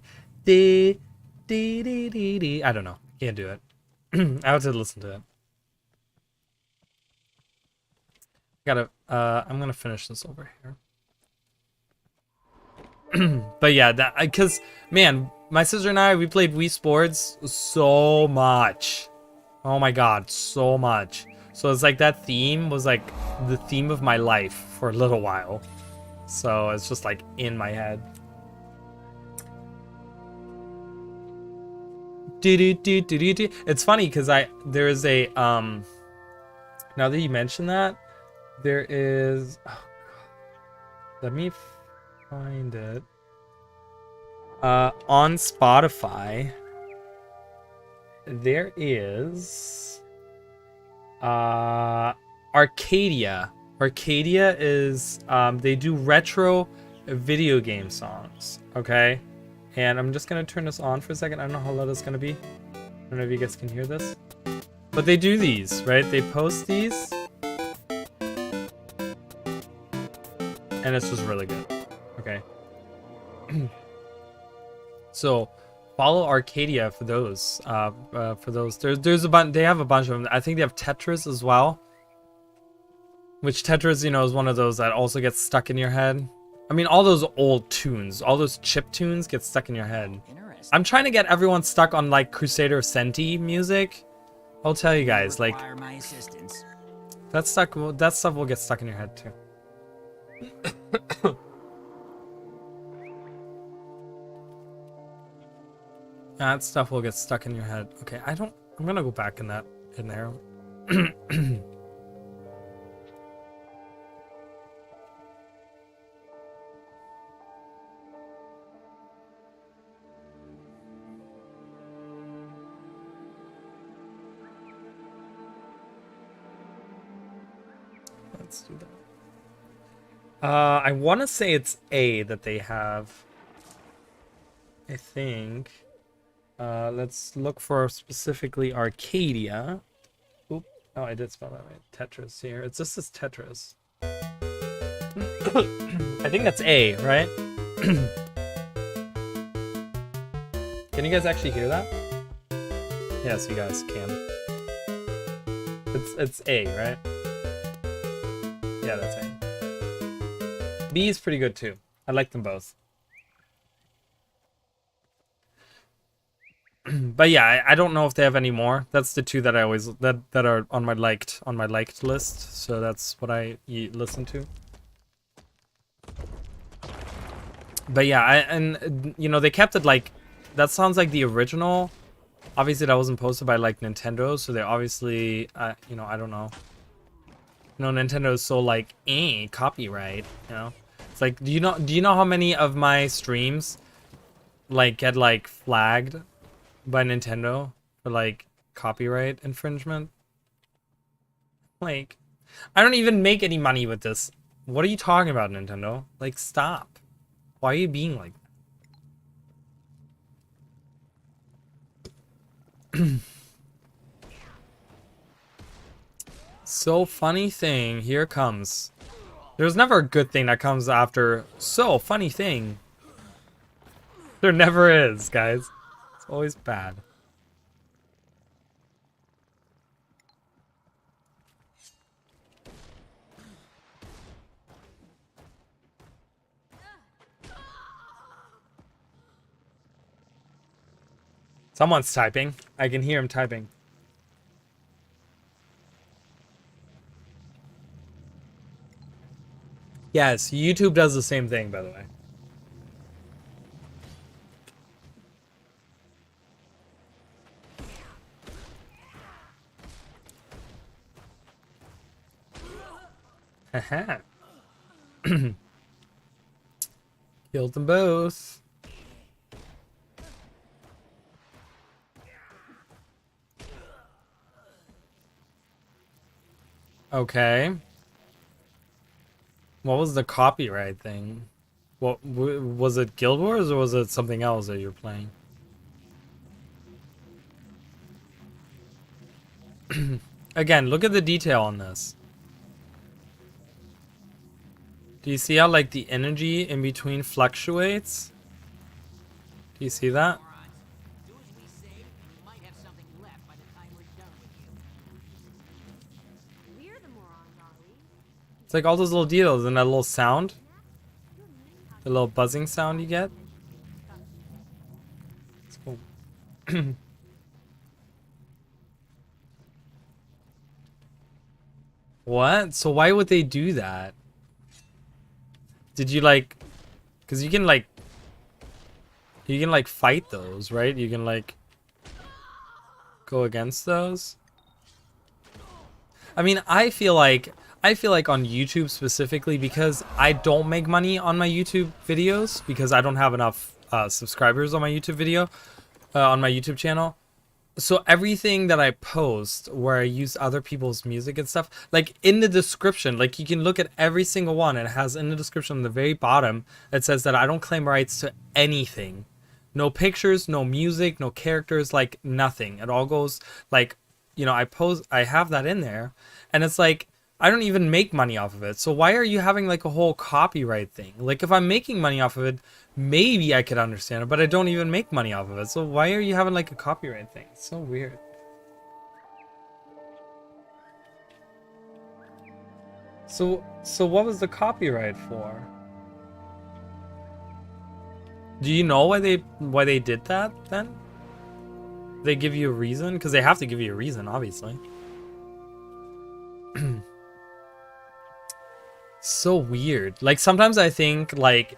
don't know. Can't do it. I have to listen to it. I'm gonna finish this over here. But yeah, that because man, my sister and I, we played Wii Sports so much. Oh my god, so much. So it's like that theme was like the theme of my life for a little while. So it's just like in my head. It's funny because there is a now that you mention that, there is, oh god, let me find it. On Spotify there is Arcadia. Arcadia is they do retro video game songs, okay? And I'm just gonna turn this on for a second. I don't know how loud it's gonna be. I don't know if you guys can hear this. But they do these, right? They post these. And it's just really good. Okay. So follow Arcadia for those. There's a bunch. They have a bunch of them. I think they have Tetris as well. Which Tetris, you know, is one of those that also gets stuck in your head. I mean, all those old tunes, all those chip tunes get stuck in your head. I'm trying to get everyone stuck on like Crusader Senti music. I'll tell you guys, like that stuff will get stuck in your head too. That stuff will get stuck in your head. Okay, I'm gonna go back in there. Let's do that. I want to say it's A that they have. I think. Let's look for specifically Arcadia. Oop. Oh, I did spell that right. Tetris here. It's just this Tetris. I think that's A, right? Can you guys actually hear that? Yes, you guys can. It's A, right? Yeah, that's A. B is pretty good too. I like them both. But yeah, I don't know if they have any more. That's the two that I always that are on my liked list. So that's what I listen to. But yeah, and you know, they kept it like that sounds like the original. Obviously that wasn't posted by like Nintendo, so they obviously you know, I don't know. You know, Nintendo is so like copyright, you know. It's like do you know how many of my streams like get like flagged by Nintendo for like copyright infringement? Like, I don't even make any money with this. What are you talking about, Nintendo? Like, stop. Why are you being like that? So funny thing, here it comes. There's never a good thing that comes after so funny thing. There never is, guys. It's always bad. Someone's typing. I can hear him typing. Yes, YouTube does the same thing, by the way. Haha. Killed them both. Okay. What was the copyright thing? What was it? Guild Wars, or was it something else that you're playing? Again, look at the detail on this. Do you see how like the energy in between fluctuates? Do you see that? Do as we say, and we might have something left by the time we're done with you. We're the morons, are we? It's like all those little details and that little sound. The little buzzing sound you get. It's cool. What? So why would they do that? Did you like... Because you can like fight those, right? You can like go against those. I mean, I feel like on YouTube specifically, because I don't make money on my YouTube videos because I don't have enough subscribers on my YouTube video, on my YouTube channel. So everything that I post where I use other people's music and stuff, like in the description, like you can look at every single one, and it has in the description on the very bottom, it says that I don't claim rights to anything. No pictures, no music, no characters, like nothing. It all goes like, you know, I have that in there, and it's like, I don't even make money off of it. So why are you having like a whole copyright thing? Like if I'm making money off of it, maybe I could understand it, but I don't even make money off of it. So why are you having like a copyright thing? It's so weird. So what was the copyright for? Do you know why they did that then? They give you a reason? Because they have to give you a reason, obviously. So weird. Like sometimes I think like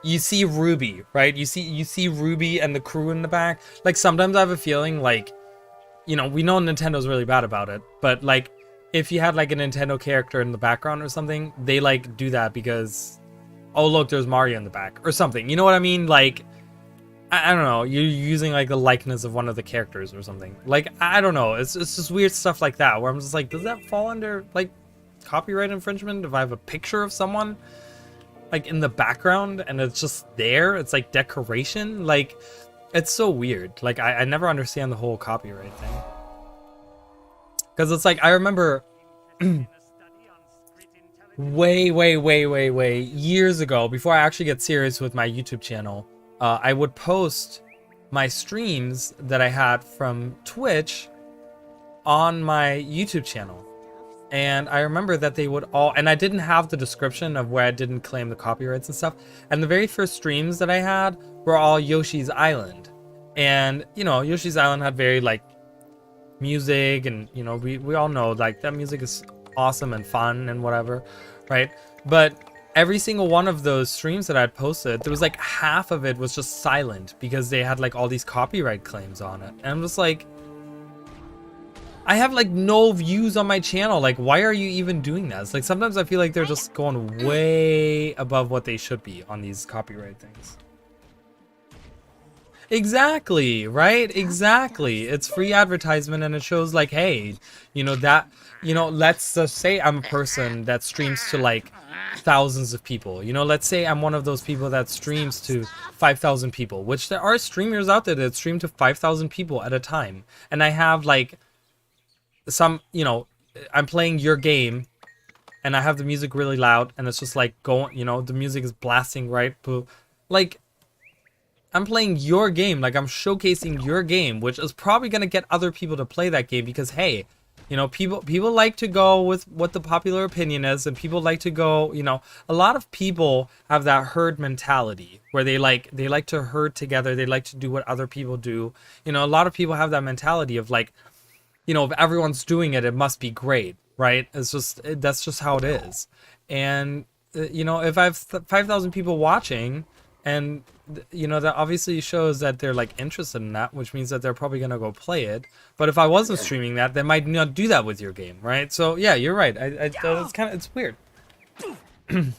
you see Ruby, right? You see Ruby and the crew in the back. Like sometimes I have a feeling like, you know, we know Nintendo's really bad about it, but like if you had like a Nintendo character in the background or something, they like do that because, oh look, there's Mario in the back or something. You know what I mean? Like I don't know, you're using like the likeness of one of the characters or something. Like I don't know, it's just weird stuff like that where I'm just like, does that fall under like copyright infringement if I have a picture of someone like in the background and it's just there? It's like decoration. Like it's so weird. Like I never understand the whole copyright thing, because it's like I remember way years ago, before I actually get serious with my YouTube channel, I would post my streams that I had from Twitch on my YouTube channel. And I remember that they would all, and I didn't have the description of where I didn't claim the copyrights and stuff. And the very first streams that I had were all Yoshi's Island. And, you know, Yoshi's Island had very like music, and, you know, we all know like that music is awesome and fun and whatever, right? But every single one of those streams that I'd posted, there was like half of it was just silent because they had like all these copyright claims on it. And I'm just like, I have like no views on my channel. Like, why are you even doing that? It's like sometimes I feel like they're just going way above what they should be on these copyright things. Exactly, right? Exactly. It's free advertisement, and it shows like, hey, you know, that, you know, let's just say I'm a person that streams to like thousands of people. You know, let's say I'm one of those people that streams to 5,000 people, which there are streamers out there that stream to 5,000 people at a time. And I have like some, you know, I'm playing your game and I have the music really loud and it's just like going, you know, the music is blasting, right? Like, I'm playing your game, like I'm showcasing your game, which is probably going to get other people to play that game because, hey, you know, people like to go with what the popular opinion is, and people like to go, you know, a lot of people have that herd mentality where they like to herd together, they like to do what other people do. You know, a lot of people have that mentality of like, you know, if everyone's doing it, it must be great, right? It's just, that's just how it is. And, you know, if I have 5,000 people watching, and, you know, that obviously shows that they're like interested in that, which means that they're probably going to go play it. But if I wasn't streaming that, they might not do that with your game, right? So yeah, you're right. It's kind of, it's weird.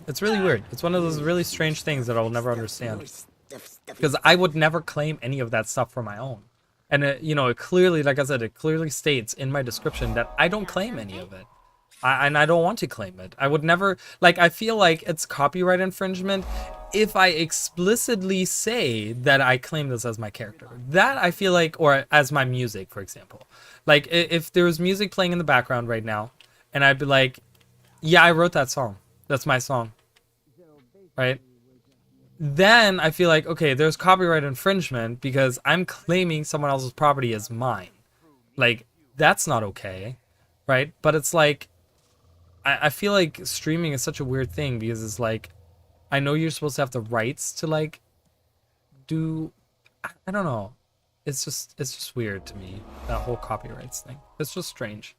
It's really weird. It's one of those really strange things that I'll never understand. Because I would never claim any of that stuff for my own. And it clearly, like I said, it clearly states in my description that I don't claim any of it. And I don't want to claim it. I would never, like, I feel like it's copyright infringement if I explicitly say that I claim this as my character. That I feel like, or as my music, for example. Like, if there was music playing in the background right now, and I'd be like, yeah, I wrote that song. That's my song. Right? Then I feel like, okay, there's copyright infringement because I'm claiming someone else's property as mine. Like, that's not okay. Right? But it's like, I feel like streaming is such a weird thing because it's like, I know you're supposed to have the rights to like do, I don't know. It's just weird to me, that whole copyrights thing. It's just strange.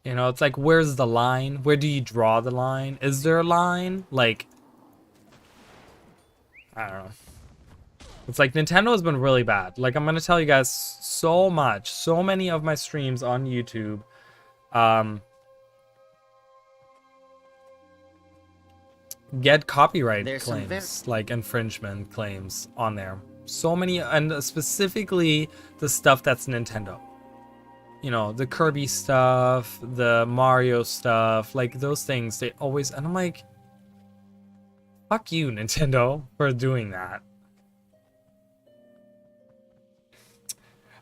You know, it's like, where's the line? Where do you draw the line? Is there a line? Like, I don't know. It's like Nintendo has been really bad. Like, I'm going to tell you guys so much. So many of my streams on YouTube. Get copyright claims, like infringement claims on there. So many, and specifically the stuff that's Nintendo. You know, the Kirby stuff, the Mario stuff, like those things, they always, and I'm like, fuck you, Nintendo, for doing that.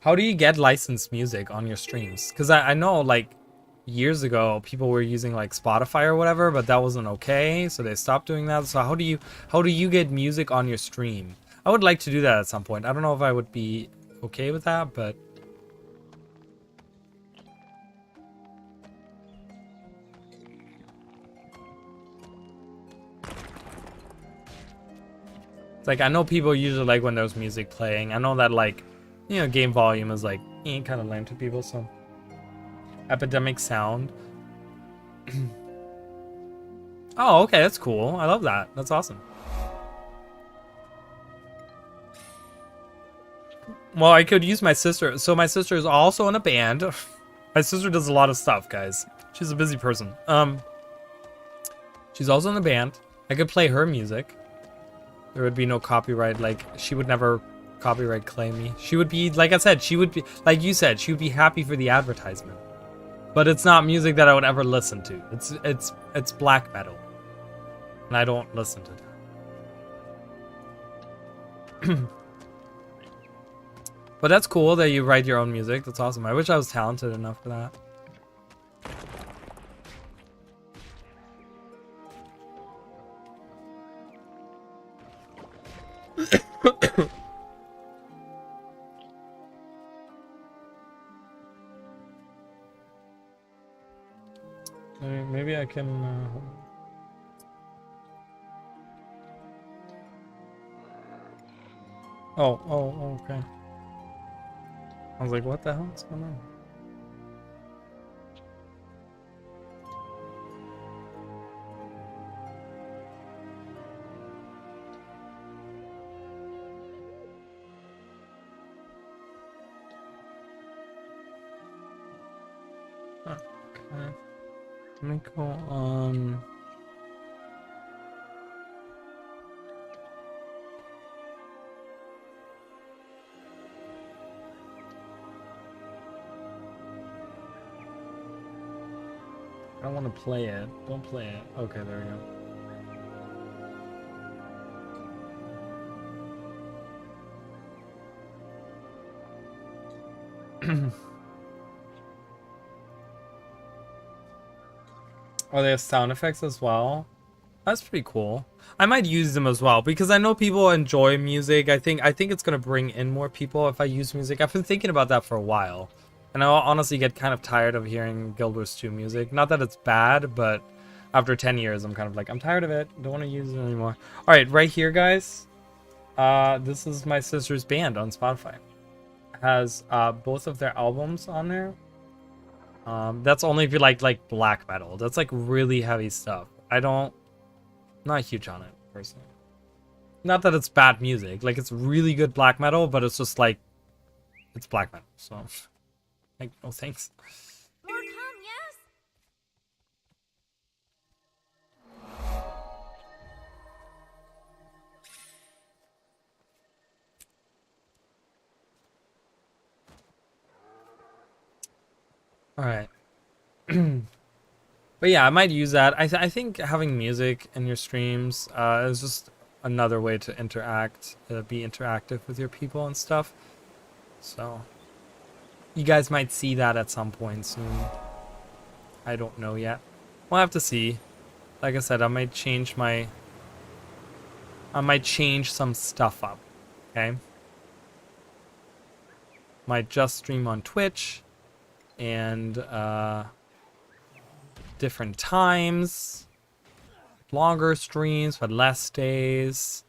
How do you get licensed music on your streams? Because I know, like, years ago, people were using, like, Spotify or whatever, but that wasn't okay, so they stopped doing that. So how do you get music on your stream? I would like to do that at some point. I don't know if I would be okay with that, but... It's like, I know people usually like when there's music playing. I know that, like, you know, game volume is like kind of lame to people, so epidemic sound. Oh, okay, that's cool. I love that. That's awesome. Well, I could use my sister. So my sister is also in a band. My sister does a lot of stuff, guys. She's a busy person. She's also in a band. I could play her music. There would be no copyright. Like, she would never copyright claim me. She would be, like I said, she would be, like you said, she would be happy for the advertisement. But it's not music that I would ever listen to. It's black metal. And I don't listen to that. But that's cool that you write your own music. That's awesome. I wish I was talented enough for that. Maybe I can... Oh, okay. I was like, what the hell is going on? Okay. Let me go on. I don't want to play it. Don't play it. Okay, there we go. Oh, they have sound effects as well. That's pretty cool. I might use them as well because I know people enjoy music. I think it's gonna bring in more people if I use music. I've been thinking about that for a while, and I honestly get kind of tired of hearing Guild Wars 2 music. Not that it's bad, but after 10 years, I'm kind of like, I'm tired of it. Don't want to use it anymore. All right, right here, guys. This is my sister's band on Spotify. It has both of their albums on there. That's only if you like black metal. That's like really heavy stuff. Not huge on it personally. Not that it's bad music. Like, it's really good black metal, but it's just like, it's black metal. So, like, no thanks. More come All right. But yeah, I might use that. I think having music in your streams is just another way to interact, be interactive with your people and stuff. So you guys might see that at some point soon. I don't know yet. We'll have to see. Like I said, I might change some stuff up. Okay. Might just stream on Twitch and different times, longer streams but less days,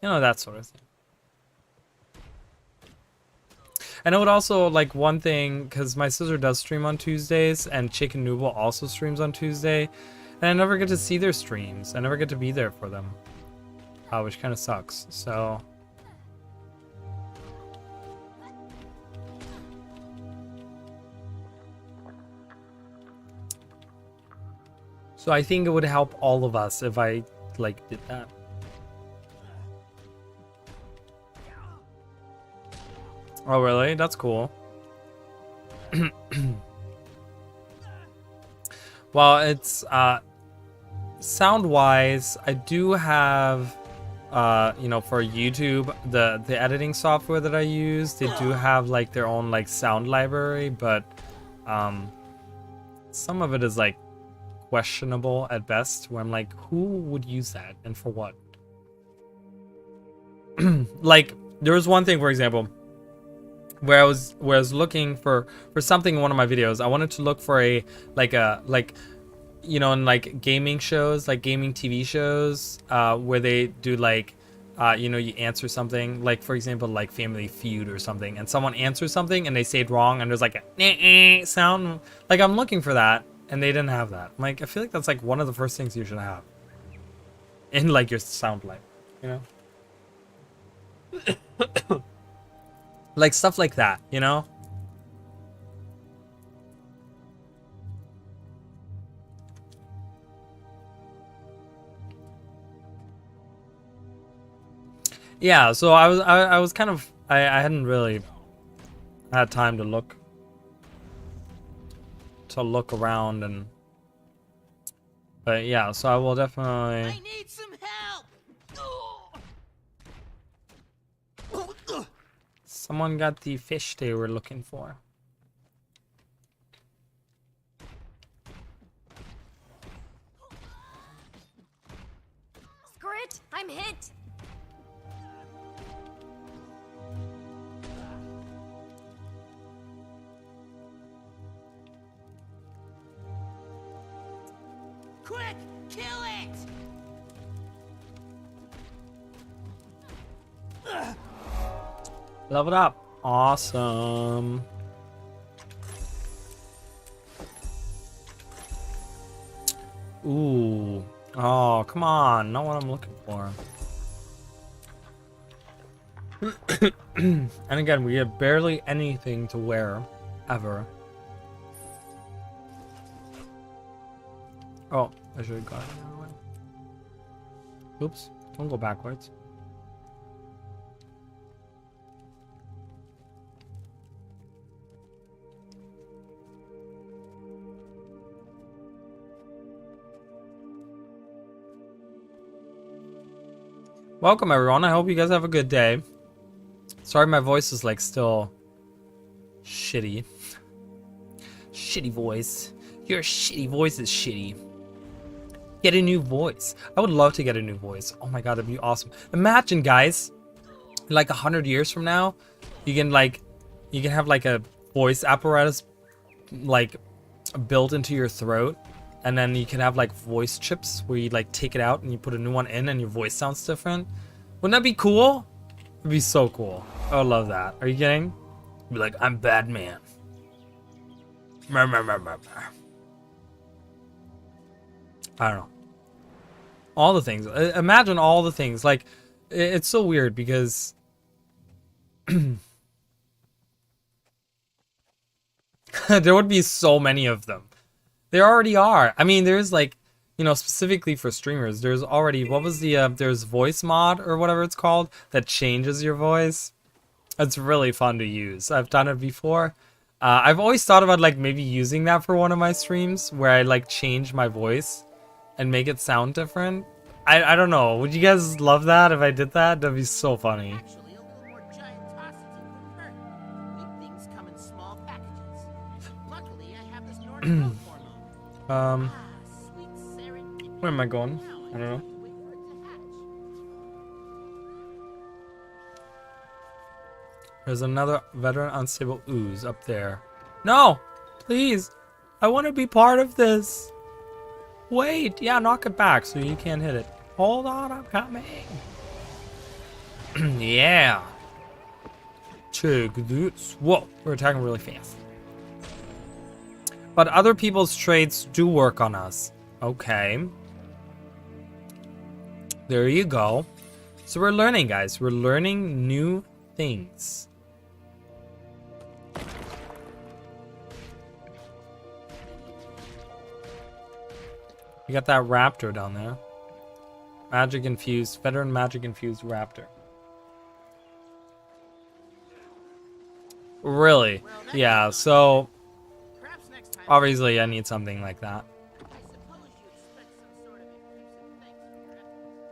you know, that sort of thing. And I would also like one thing, because my sister does stream on Tuesdays and Chicken Noodle also streams on Tuesday, and I never get to see their streams. I never get to be there for them, which kind of sucks. So I think it would help all of us if I like did that. Oh really? That's cool. Well, it's sound wise, I do have you know, for YouTube, the editing software that I use, they do have like their own like sound library, but some of it is like questionable at best, where I'm like, who would use that and for what? Like there was one thing, for example, where I was looking for something in one of my videos. I wanted to look for a like you know, in like gaming shows, like gaming TV shows, where they do like you know, you answer something, like for example like Family Feud or something, and someone answers something and they say it wrong and there's like a sound. Like I'm looking for that and they didn't have that. I'm like, I feel like that's like one of the first things you should have in like your sound life, you know. Like stuff like that, you know? Yeah, so I was kind of I hadn't really had time to look around, and but yeah, so I will definitely. I need some help. Someone got the fish they were looking for. Screw it! I'm hit! Quick, kill it! Leveled up. Awesome. Ooh. Oh, come on. Not what I'm looking for. And again, we have barely anything to wear. Ever. Oh, I should have gone the other way. Oops. Don't go backwards. Welcome everyone, I hope you guys have a good day. Sorry my voice is like still shitty. Shitty voice. Your shitty voice is shitty. Get a new voice. I would love to get a new voice. Oh my god, that'd be awesome. Imagine guys, like 100 years from now, you can have like a voice apparatus like built into your throat. And then you can have like voice chips where you like take it out and you put a new one in and your voice sounds different. Wouldn't that be cool? It'd be so cool. I would love that. Are you kidding? Be like, I'm Batman. I don't know. All the things. Imagine all the things. Like, it's so weird because there would be so many of them. There already are. I mean, there's like, you know, specifically for streamers, there's already, what was the, there's voice mod or whatever it's called that changes your voice. It's really fun to use. I've done it before. I've always thought about like maybe using that for one of my streams where I like change my voice and make it sound different. I don't know. Would you guys love that if I did that? That'd be so funny. Actually, a little more giant toxins wouldn't hurt. Big things come in small packages. Luckily, I have this Nordic growth hormone. Sweet serendipity. Where am I going? Now I don't know. have to wait for it to hatch. There's another veteran unstable ooze up there. No! Please! I want to be part of this! Wait! Yeah, knock it back so you can't hit it. Hold on, I'm coming! Yeah! Check this. Whoa! We're attacking really fast. But other people's traits do work on us. Okay. There you go. So we're learning, guys. We're learning new things. You got that raptor down there. Magic infused, veteran magic infused raptor. Really? Well, next Yeah, time. so Perhaps next time. obviously I need something like that. I suppose you expect some sort of effusive thanks for your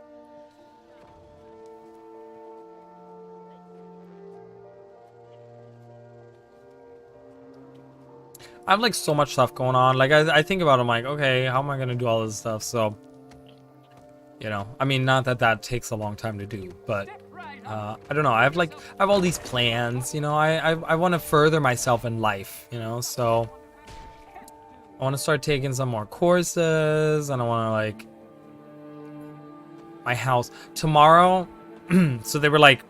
efforts. I have like so much stuff going on. Like I think about it, I'm like, okay, how am I gonna do all this stuff? So, you know, I mean, not that that takes a long time to do, but I don't know. I have all these plans. You know, I want to further myself in life. You know, so I want to start taking some more courses, and I want to like my house tomorrow. So they were like,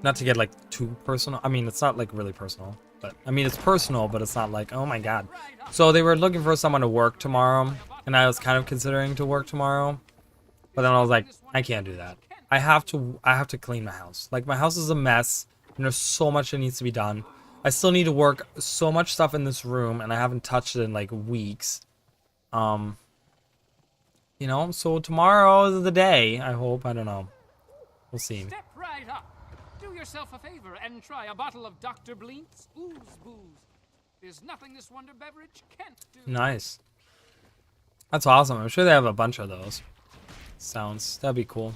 not to get like too personal. I mean, it's not like really personal. But I mean, it's personal, but it's not like, oh my god. So they were looking for someone to work tomorrow, and I was kind of considering to work tomorrow. But then I was like, I can't do that. I have to clean my house. Like my house is a mess, and there's so much that needs to be done. I still need to work so much stuff in this room, and I haven't touched it in like weeks. You know, so tomorrow is the day. I hope. I don't know. We'll see. Step right up. Do yourself a favor and try a bottle of Dr. Blink's Ooze Booze. There's nothing this wonder beverage can't do. Nice. That's awesome. I'm sure they have a bunch of those. Sounds. That'd be cool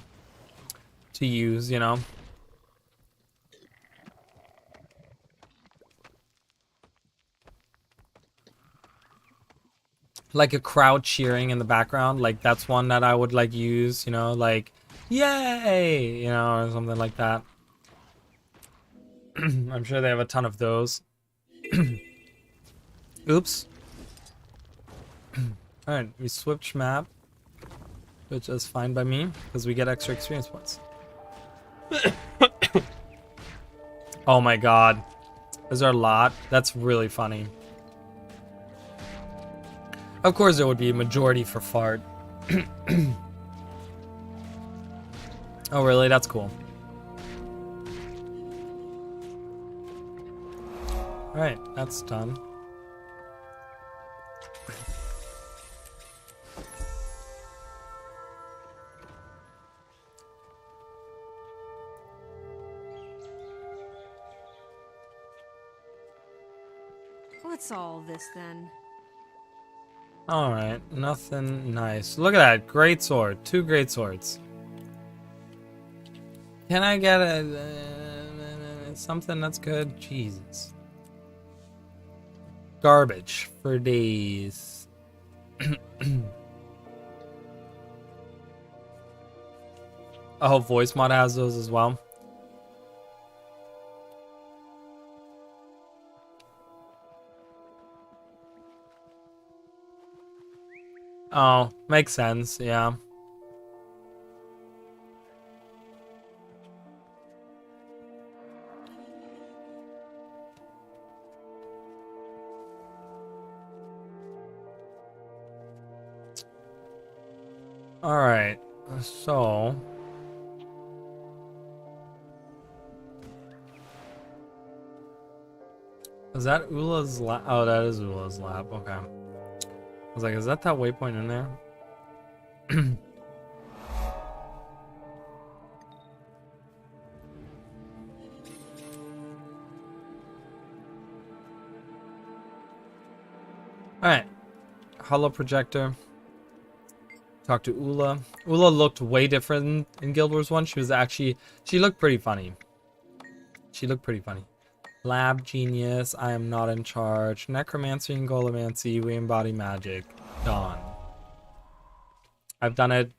to use, you know. Like a crowd cheering in the background. Like that's one that I would like use, you know, like yay, you know, or something like that. I'm sure they have a ton of those. Oops. Alright, we switch map, which is fine by me, because we get extra experience points. Oh my god. Is there a lot? That's really funny. Of course there would be a majority for fart. Oh really? That's cool. Alright, that's done. What's all this then? Alright, nothing nice. Look at that, great sword. 2 great swords. Can I get something that's good? Jesus. Garbage for days. Oh, voice mod has those as well. Oh, makes sense, yeah. Alright, so... Is that Ula's lab? Oh, that is Ula's lab, okay. I was like, is that waypoint in there? Alright. Hollow projector. Talk to Ula. Ula looked way different in Guild Wars 1. She looked pretty funny. She looked pretty funny. Lab genius. I am not in charge. Necromancy and Golomancy. We embody magic. Done. I've done it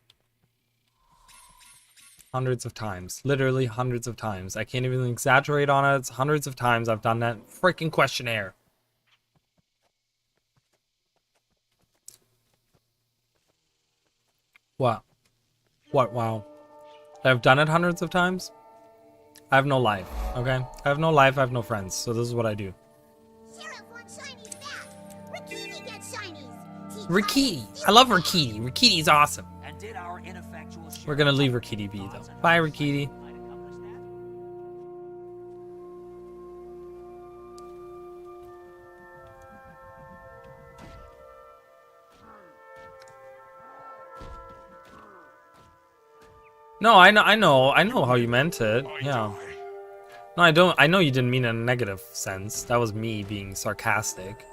hundreds of times. Literally hundreds of times. I can't even exaggerate on it. It's hundreds of times I've done that freaking questionnaire. What? What? Wow. I've done it hundreds of times? I have no life, okay? I have no life, I have no friends, so this is what I do. Sheriff wants shinies back. Rikini gets shinies. Rikiti! I love Rikiti. Rikiti's awesome. And did our ineffectual We're gonna leave Rikiti be, though. Bye, Rikiti. No, I know how you meant it. Yeah. No, I don't. I know you didn't mean it in a negative sense. That was me being sarcastic.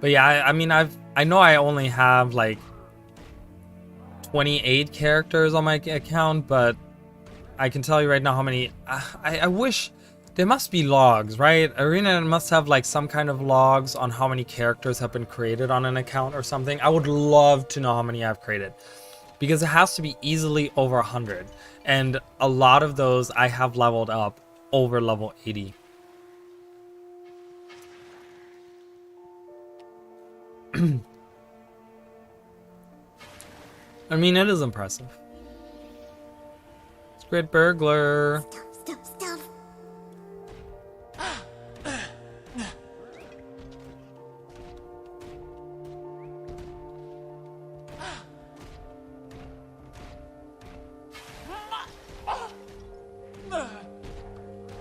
But yeah, I mean, I know I only have like 28 characters on my account, but I can tell you right now how many. I wish there must be logs, right? Arena must have like some kind of logs on how many characters have been created on an account or something. I would love to know how many I've created, because it has to be easily over 100, and a lot of those I have leveled up over level 80. I mean, it is impressive. Squid burglar. Stuff.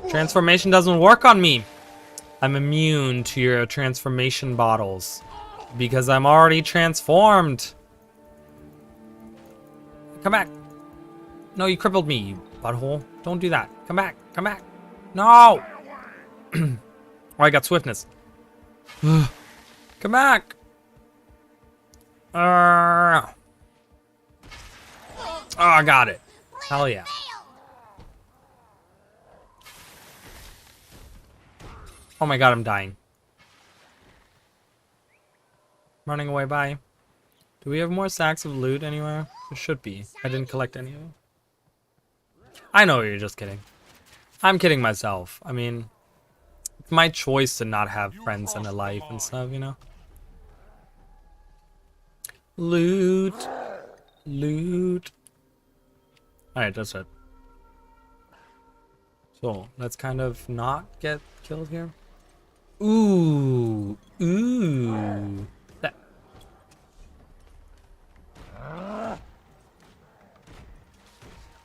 Transformation doesn't work on me. I'm immune to your transformation bottles because I'm already transformed. Come back. No, you crippled me, you butthole. Don't do that. Come back. Come back. No. Oh, I got swiftness. Come back. Oh, I got it. Hell yeah. Oh my god, I'm dying. Running away, bye. Do we have more sacks of loot anywhere? There should be. I didn't collect any of them. I know you're just kidding. I'm kidding myself. I mean, it's my choice to not have friends and a life and stuff, you know? Loot. Loot. Alright, that's it. So, let's kind of not get killed here. Ooh. Ooh. That.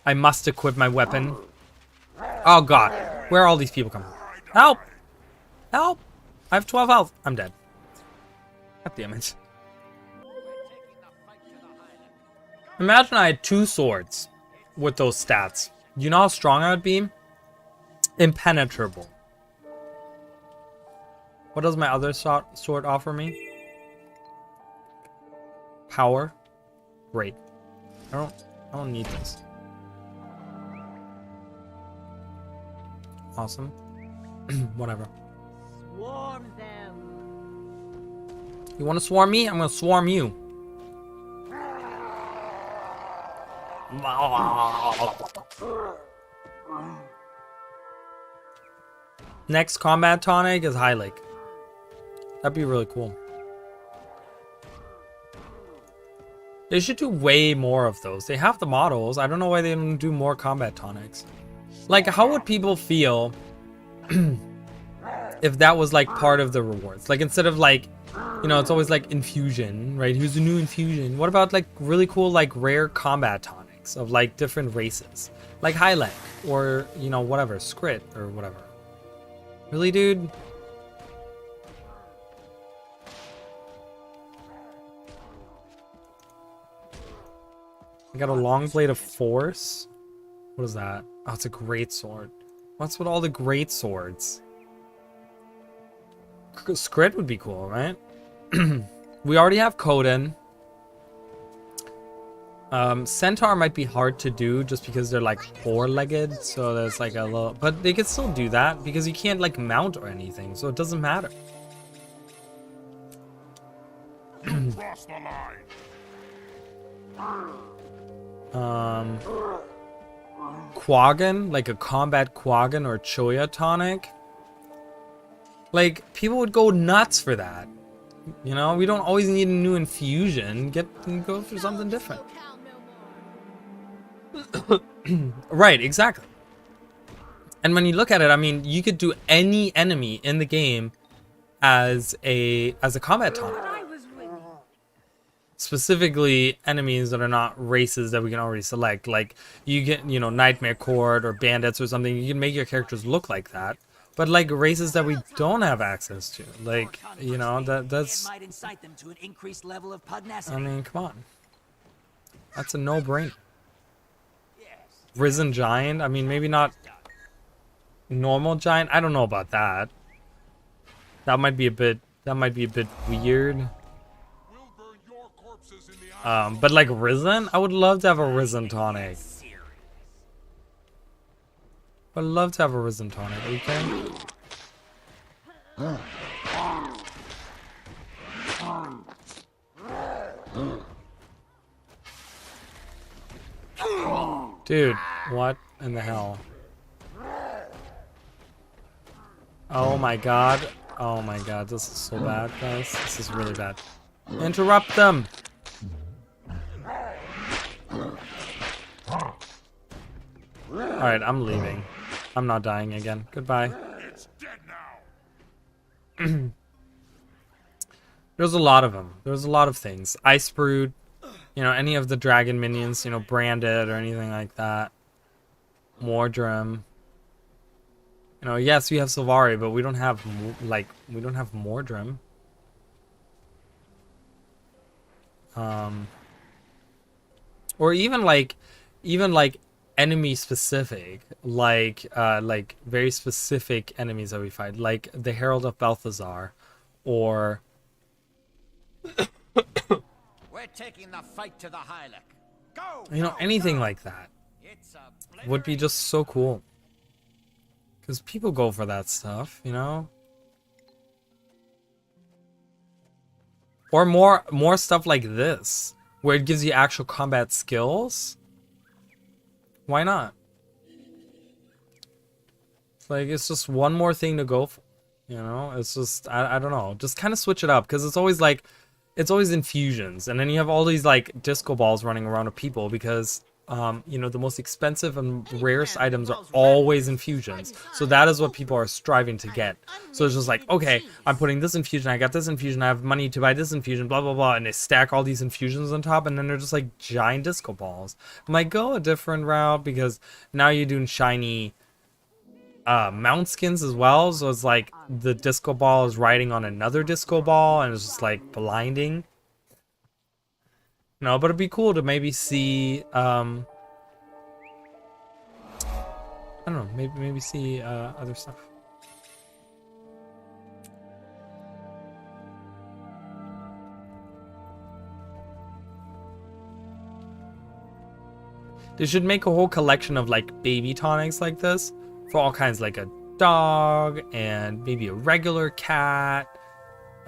I must equip my weapon. Oh god. Where are all these people coming from? Help! Help! I have 12 health. I'm dead. God damn it. Imagine I had 2 swords with those stats. You know how strong I would be? Impenetrable. What does my other sword offer me? Power. Great. I don't need this. Awesome. Whatever. Swarm them. You want to swarm me? I'm gonna swarm you. Next combat tonic is High Lake. That'd be really cool. They should do way more of those. They have the models. I don't know why they don't do more combat tonics. Like, how would people feel if that was like part of the rewards? Like, instead of like, you know, it's always like infusion, right? Here's a new infusion. What about like really cool like rare combat tonics of like different races? Like High Lake or, you know, whatever, Skrit or whatever. Really, dude? I got a long blade of force. What is that? Oh, it's a great sword. What's with all the great swords? Skrid would be cool, right? We already have Coden. Centaur might be hard to do just because they're like four-legged, so there's like a little, but they could still do that because you can't like mount or anything, so it doesn't matter. Cross the line. Quaggan, like a combat Quaggan or Choya tonic. Like, people would go nuts for that. You know, we don't always need a new infusion. Go for something different. Right, exactly. And when you look at it, I mean, you could do any enemy in the game as a combat tonic. Specifically enemies that are not races that we can already select. Like, you get, you know, Nightmare Court or bandits or something. You can make your characters look like that. But like races that we don't have access to, like, you know, that's. Might incite them to an increased level of I pugnacity. mean, come on. That's a no-brainer. Risen Giant. I mean, maybe not normal giant. I don't know about that. That might be a bit. That might be a bit weird. But like Risen, I would love to have a Risen tonic. I'd love to have a Risen tonic. Are you kidding? Dude, what in the hell? Oh my god. Oh my god, this is so bad, guys. This is really bad. Interrupt them! Alright, I'm leaving. I'm not dying again. Goodbye. It's dead now. There's a lot of them. There's a lot of things. Ice Brood, you know, any of the dragon minions, you know, branded or anything like that. Mordrim. You know, yes, we have Sylvari, but we don't have, like, we don't have Mordrim. Or even like enemy specific, like very specific enemies that we fight, like the Herald of Balthazar, or We're taking the fight to the Heilig. Go! you know, anything like that It's a would be just so cool. Because people go for that stuff, you know. Or more stuff like this, where it gives you actual combat skills. Why not? It's like, it's just one more thing to go for, you know. It's just, I don't know, just kind of switch it up, because it's always like, it's always infusions, and then you have all these like disco balls running around with people, because you know, the most expensive and rarest items are always infusions. So that is what people are striving to get. So it's just like, okay, I'm putting this infusion, I got this infusion, I have money to buy this infusion, blah, blah, blah. And they stack all these infusions on top, and then they're just like giant disco balls. I'm like, go a different route, because now you're doing shiny mount skins as well. So it's like the disco ball is riding on another disco ball, and it's just like blinding. No, but it'd be cool to maybe see, I don't know, maybe see other stuff. They should make a whole collection of like baby tonics like this for all kinds, like a dog and maybe a regular cat.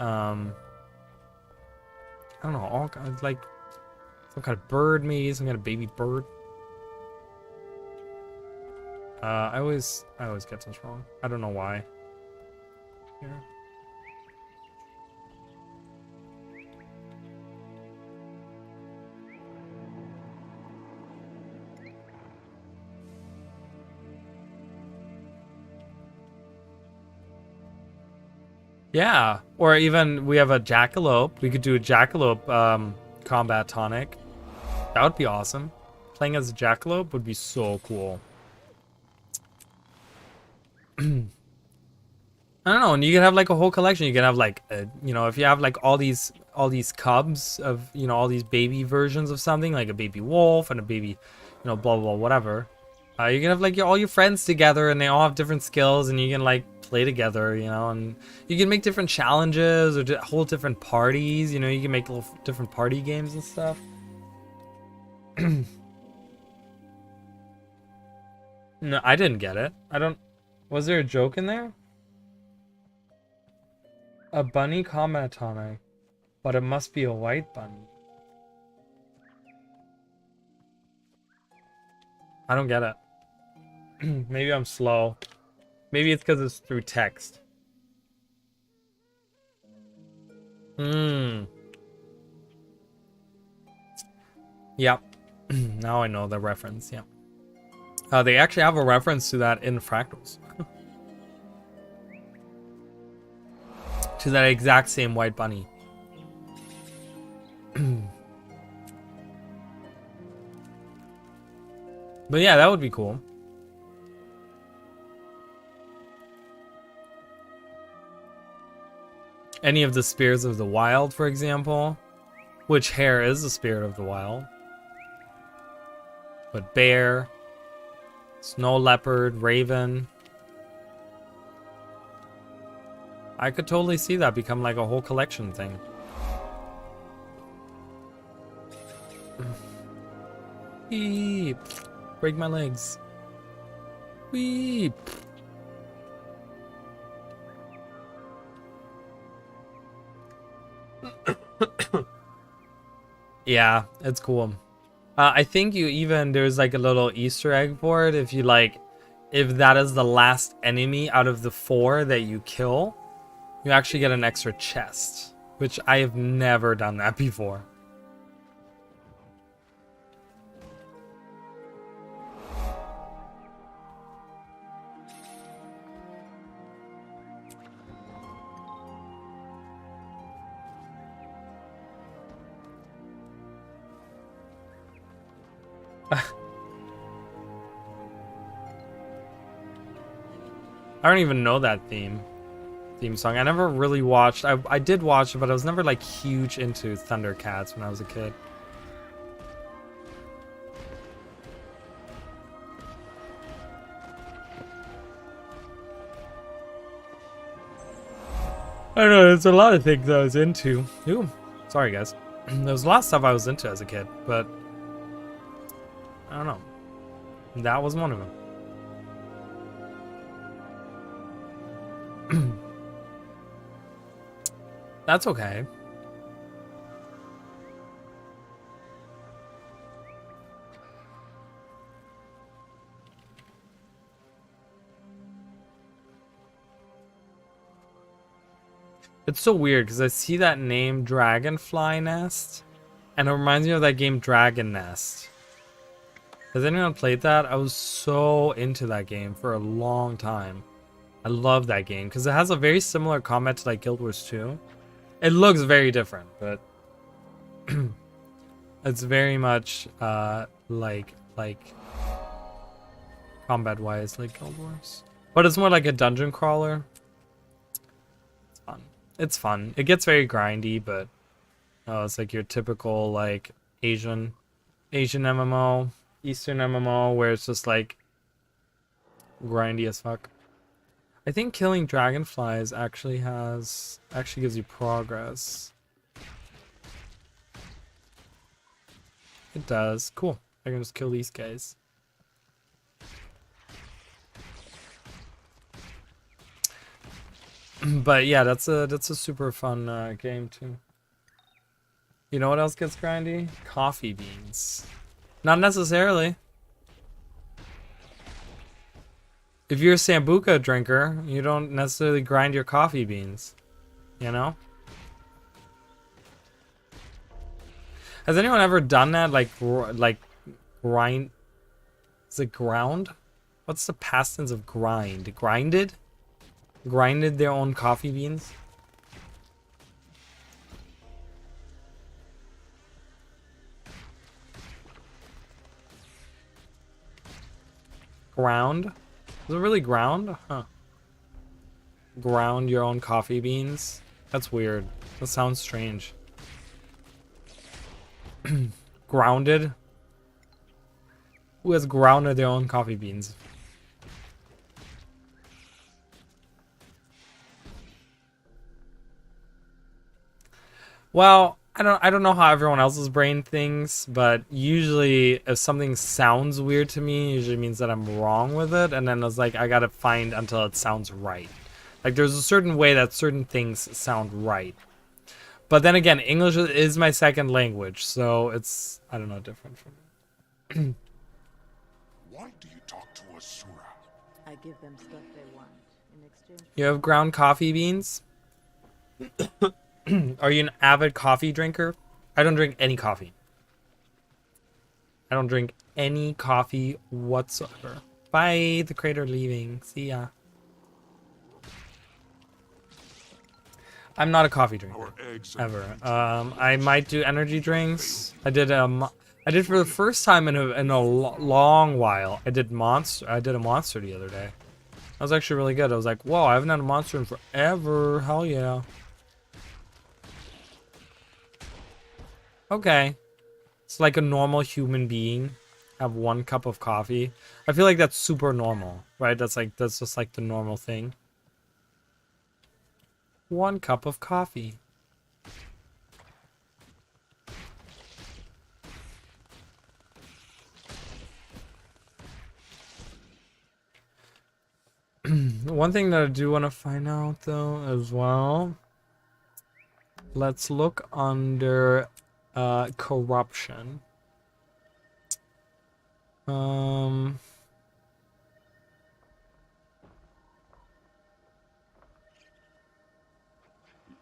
I don't know, all kinds, like some kind of bird, maybe some kind of baby bird. I always get this wrong. I don't know why. Here. Yeah, or even we have a jackalope. We could do a jackalope combat tonic. That would be awesome. Playing as a jackalope would be so cool. I don't know, and you can have like a whole collection. You can have like, you know, if you have like all these cubs of, you know, all these baby versions of something, like a baby wolf and a baby, you know, blah blah, whatever. You can have like all your friends together, and they all have different skills, and you can like play together, you know, and you can make different challenges or hold different parties. You know, you can make little different party games and stuff. No, I didn't get it. I don't. Was there a joke in there? A bunny comment on it, but it must be a white bunny. I don't get it. Maybe I'm slow. Maybe it's because it's through text. Yep. Now I know the reference. Yep. They actually have a reference to that in Fractals. To that exact same white bunny. But yeah, that would be cool. Any of the spirits of the wild, for example. Which hare is the spirit of the wild. But bear, snow leopard, raven. I could totally see that become like a whole collection thing. Weep. Break my legs. Weep. Yeah, it's cool. I think you even, there's like a little Easter egg for it. If you like, if that is the last enemy out of the 4 that you kill, you actually get an extra chest, which I have never done that before. I don't even know that theme song. I never really watched. I did watch it, but I was never like huge into Thundercats when I was a kid. I don't know, there's a lot of things I was into. Ooh, sorry guys. There was a lot of stuff I was into as a kid, but I don't know. That was one of them. That's okay. It's so weird because I see that name Dragonfly Nest and it reminds me of that game Dragon Nest. Has anyone played that? I was so into that game for a long time. I love that game because it has a very similar combat to like Guild Wars 2. It looks very different, but it's very much like combat wise like Guild Wars. But it's more like a dungeon crawler. It's fun. It's fun. It gets very grindy, but it's like your typical like Asian MMO, Eastern MMO where it's just like grindy as fuck. I think killing dragonflies actually gives you progress. It does. Cool. I can just kill these guys. But yeah, that's a super fun game too. You know what else gets grindy? Coffee beans. Not necessarily. If you're a Sambuca drinker, you don't necessarily grind your coffee beans, you know? Has anyone ever done that? Like grind? Is it ground? What's the past tense of grind? Grinded? Grinded their own coffee beans? Ground? Is it really ground? Huh. Ground your own coffee beans? That's weird. That sounds strange. Grounded? Who has grounded their own coffee beans? Well, I don't know how everyone else's brain thinks, but usually if something sounds weird to me, it usually means that I'm wrong with it, and then it's like I gotta find until it sounds right. Like there's a certain way that certain things sound right. But then again, English is my second language, so it's, I don't know, different from me. Why do you talk to Asura? I give them stuff they want in exchange. You have ground coffee beans? Are you an avid coffee drinker? I don't drink any coffee. I don't drink any coffee whatsoever. Bye, the crater leaving. See ya. I'm not a coffee drinker Our eggs are ever. I might do energy drinks. I did for the first time in a long while. I did a monster the other day. That was actually really good. I was like, whoa, I haven't had a monster in forever. Hell yeah. Okay. It's like a normal human being. Have 1 cup of coffee. I feel like that's super normal, right? That's just like the normal thing. 1 cup of coffee. One thing that I do want to find out though as well. Let's look under corruption. The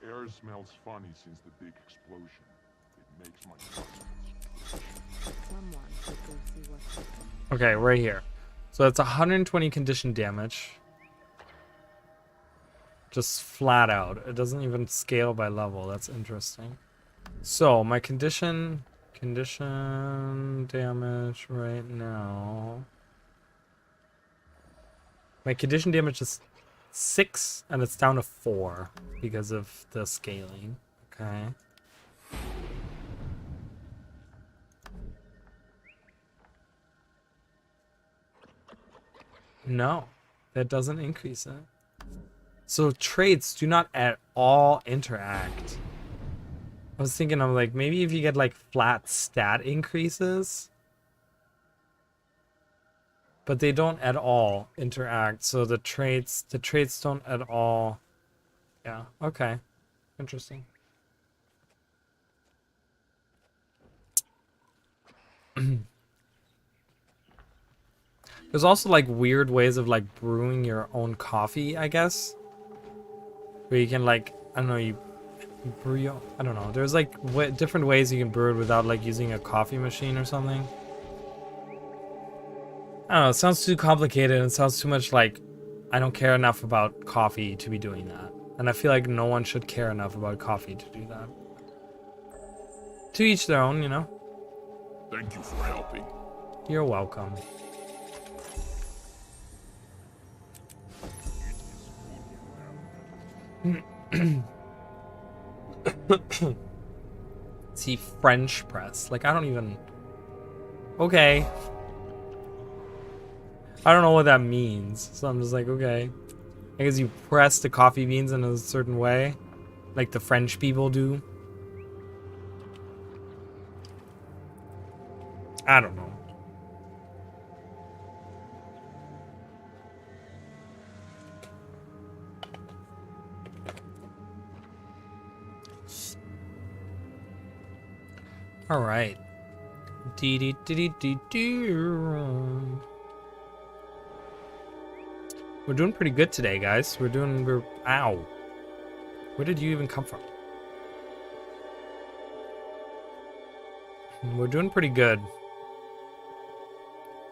air smells funny since the big explosion. It makes my stomach. Someone should go see what's happening. Okay, right here. So that's 120 condition damage. Just flat out. It doesn't even scale by level. That's interesting. So my condition damage right now. My condition damage is 6 and it's down to 4 because of the scaling. Okay. No, that doesn't increase it. So traits do not at all interact. I was thinking, I'm like, maybe if you get like flat stat increases, but they don't at all interact. So the traits don't at all. Yeah. Okay. Interesting. There's also like weird ways of like brewing your own coffee, I guess. Where you can like, I don't know, you brew your, I don't know. There's like different ways you can brew it without like using a coffee machine or something. I don't know, it sounds too complicated. It sounds too much like I don't care enough about coffee to be doing that. And I feel like no one should care enough about coffee to do that. To each their own, you know? Thank you for helping. You're welcome. See, French press. Like, I don't even... Okay. I don't know what that means. So I'm just like, okay. I guess you press the coffee beans in a certain way. Like the French people do. I don't know. All right. We're doing pretty good today, guys. Ow. Where did you even come from? We're doing pretty good.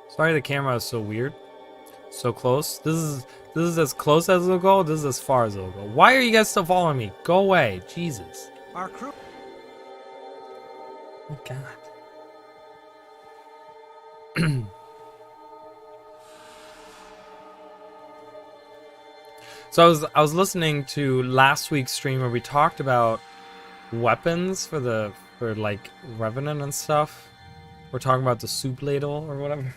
Sorry the camera is so weird. So close. This is as close as it'll go. This is as far as it'll go. Why are you guys still following me? Go away. Jesus. Our crew. Oh God. So I was listening to last week's stream where we talked about weapons for like Revenant and stuff. We're talking about the soup ladle or whatever.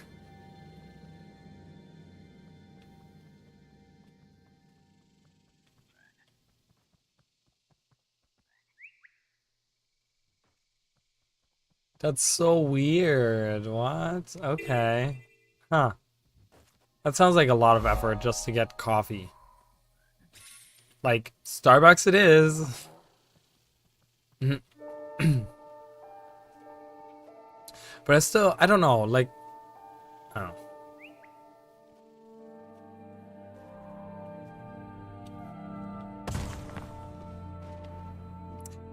That's so weird. What? Okay. Huh. That sounds like a lot of effort just to get coffee. Like, Starbucks it is. But I don't know, like, I don't know.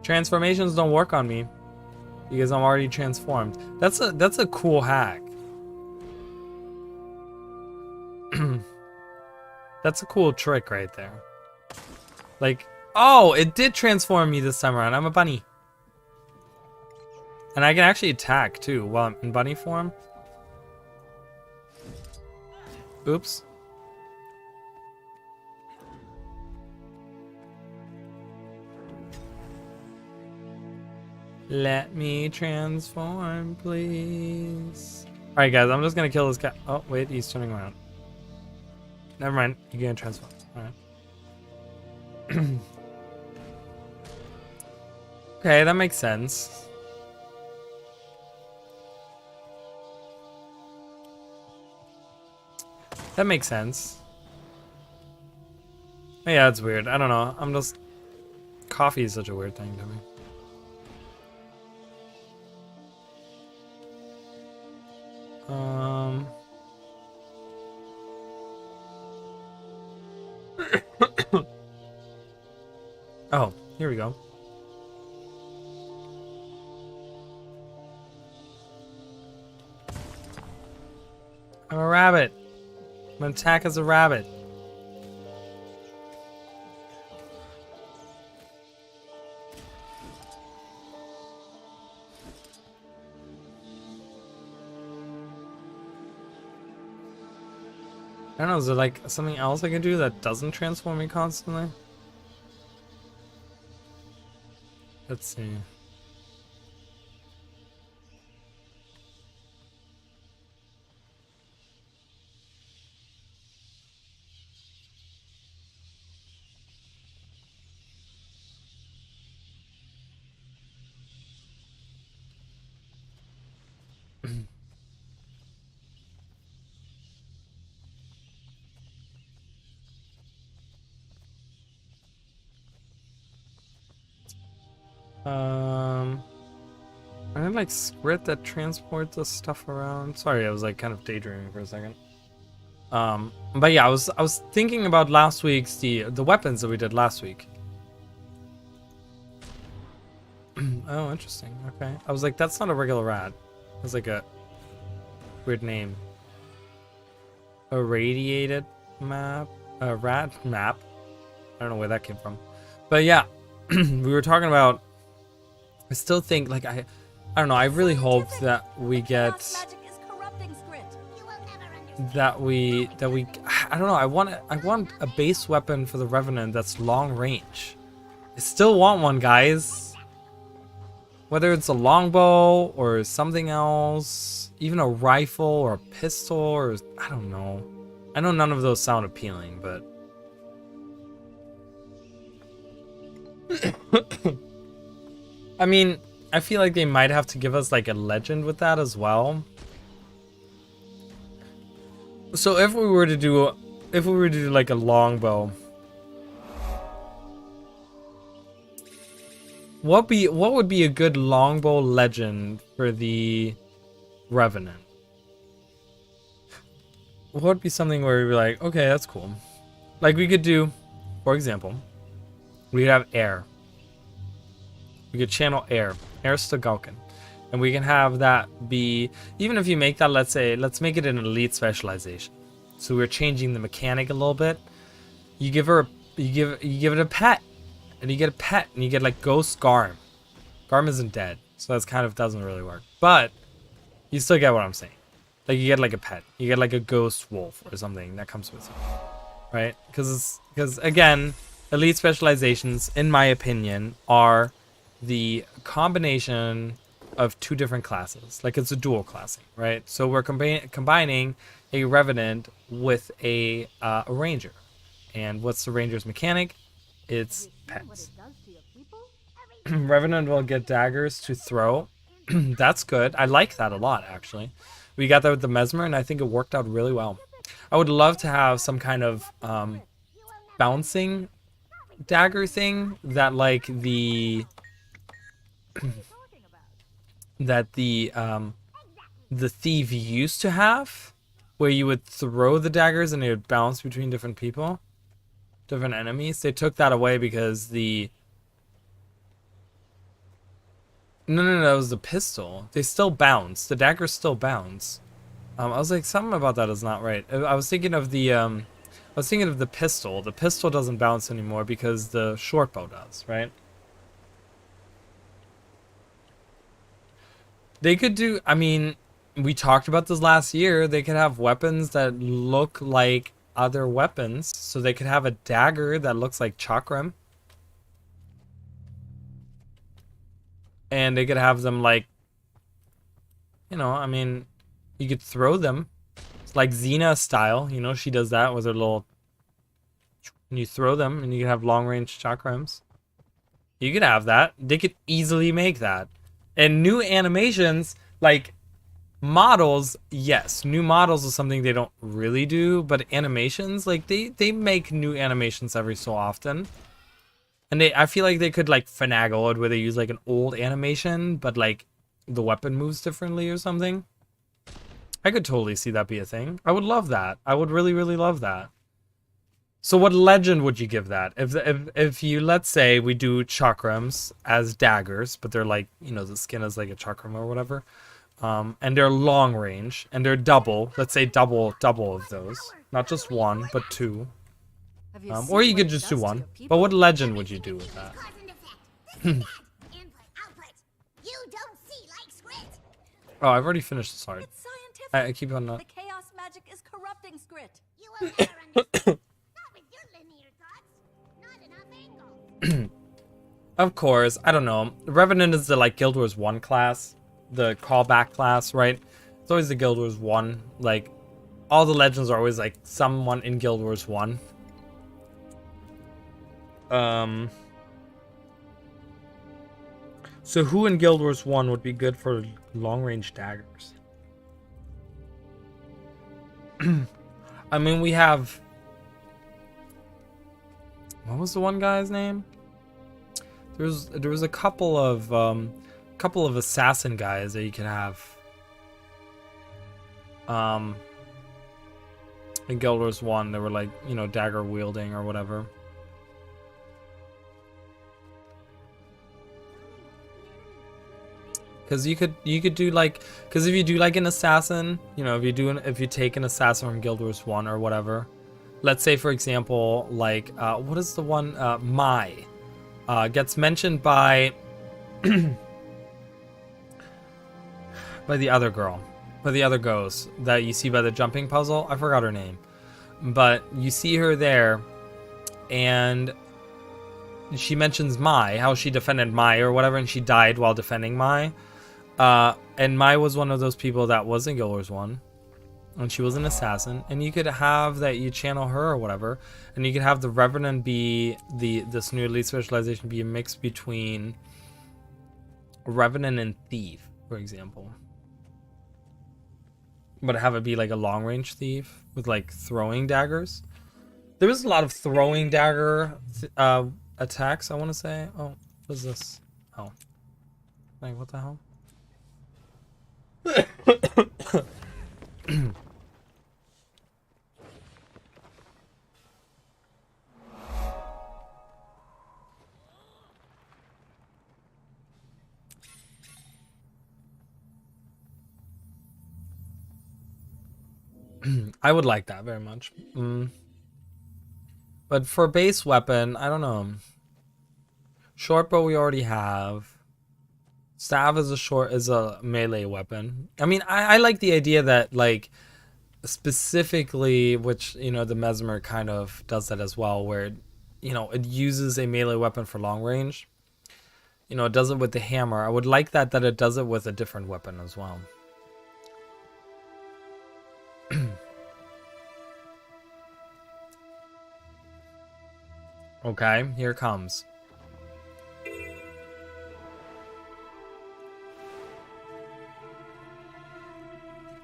Transformations don't work on me because I'm already transformed. That's a cool hack. That's a cool trick right there. Like, oh, it did transform me this time around. I'm a bunny. And I can actually attack too while I'm in bunny form. Oops. Let me transform, please. Alright, guys, I'm just gonna kill this guy. Oh, wait, he's turning around. Never mind, you're gonna transform. Alright. Okay, that makes sense. That makes sense. Yeah, it's weird. I don't know. I'm just... Coffee is such a weird thing to me. Oh, here we go. I'm a rabbit. I'm gonna attack as a rabbit. I don't know, is there like something else I can do that doesn't transform me constantly? Let's see. I have like script that transports the stuff around. Sorry, I was like kind of daydreaming for a second. But yeah, I was thinking about last week's the weapons that we did last week. Oh, interesting. Okay, I was like, that's not a regular rat. It's like a weird name. A radiated map, a rat map. I don't know where that came from, but yeah, we were talking about. I still think like I don't know. I really hope that we get that we I don't know. I want a base weapon for the Revenant that's long range. I still want one, guys. Whether it's a longbow or something else, even a rifle or a pistol or I don't know. I know none of those sound appealing, but I mean, I feel like they might have to give us like a legend with that as well. So if we were to do like a longbow, what would be a good longbow legend for the Revenant? What would be something where we'd be like, okay, that's cool. Like we could do, for example, we could have air. We could channel air Stogalkin. And we can have that be, even if you make that, let's make it an elite specialization. So we're changing the mechanic a little bit. You give it a pet. And you get a pet and you get like Ghost Garm. Garm isn't dead, so that's kind of doesn't really work. But you still get what I'm saying. Like you get like a pet. You get like a ghost wolf or something that comes with you. Right? Because again, elite specializations, in my opinion, are the combination of two different classes. Like it's a dual classing, right? So we're combining a Revenant with a Ranger. And what's the Ranger's mechanic? It's pets. Revenant will get daggers to throw That's good. I like that a lot, actually. We got that with the Mesmer, and I think it worked out really well. I would love to have some kind of bouncing dagger thing that, like, the thief used to have, where you would throw the daggers and it would bounce between different people, different enemies. They took that away because the... No, that was the pistol. They still bounce. The daggers still bounce. I was like, something about that is not right. I was thinking of the, pistol. The pistol doesn't bounce anymore because the short bow does, right? They could do, I mean, we talked about this last year. They could have weapons that look like other weapons. So they could have a dagger that looks like chakram. And they could have them like, you know, I mean, you could throw them. It's like Xena style, you know, she does that with her little... And you throw them and you can have long-range chakrams. You could have that. They could easily make that. And new animations, like models, yes, new models is something they don't really do, but animations, like they make new animations every so often. And I feel like they could like finagle it where they use like an old animation, but like the weapon moves differently or something. I could totally see that be a thing. I would love that. I would really, really love that. So what legend would you give that? If you, let's say we do chakrams as daggers, but they're like, you know, the skin is like a chakram or whatever. And they're long range and they're double. Let's say double of those. Not just one, but two. Or you could just do one. But what legend would you do with that? Oh, I've already finished this art. It's scientific. I keep on The chaos magic is corrupting Skrit. You will never understand. Not with your linear thoughts. Not enough angles. Of course, I don't know. Revenant is the like Guild Wars 1 class, the callback class, right? It's always the Guild Wars 1. Like, all the legends are always like someone in Guild Wars 1. So who in Guild Wars 1 would be good for long-range daggers? I mean, we have... What was the one guy's name? There was a couple of assassin guys that you can have. In Guild Wars 1, they were like, you know, dagger wielding or whatever. Because you could do like, because if you do like an assassin, you know, if you take an assassin from Guild Wars 1 or whatever, let's say for example, like what is the one Mai gets mentioned by by the other girl, by the other ghost that you see by the jumping puzzle. I forgot her name, but you see her there, and she mentions Mai, how she defended Mai or whatever, and she died while defending Mai. And Mai was one of those people that was in Guild Wars 1, and she was an assassin, and you could have that you channel her or whatever, and you could have the Revenant be this new elite specialization be a mix between Revenant and Thief, for example, but have it be like a long range thief with like throwing daggers. There was a lot of throwing dagger attacks, I want to say. Oh, what is this? Oh, like what the hell? I would like that very much. But for base weapon, I don't know. Short bow we already have. Staff is a melee weapon. I mean, I like the idea that like specifically, which you know the Mesmer kind of does that as well, where you know it uses a melee weapon for long range. You know, it does it with the hammer. I would like that it does it with a different weapon as well. Okay, here it comes.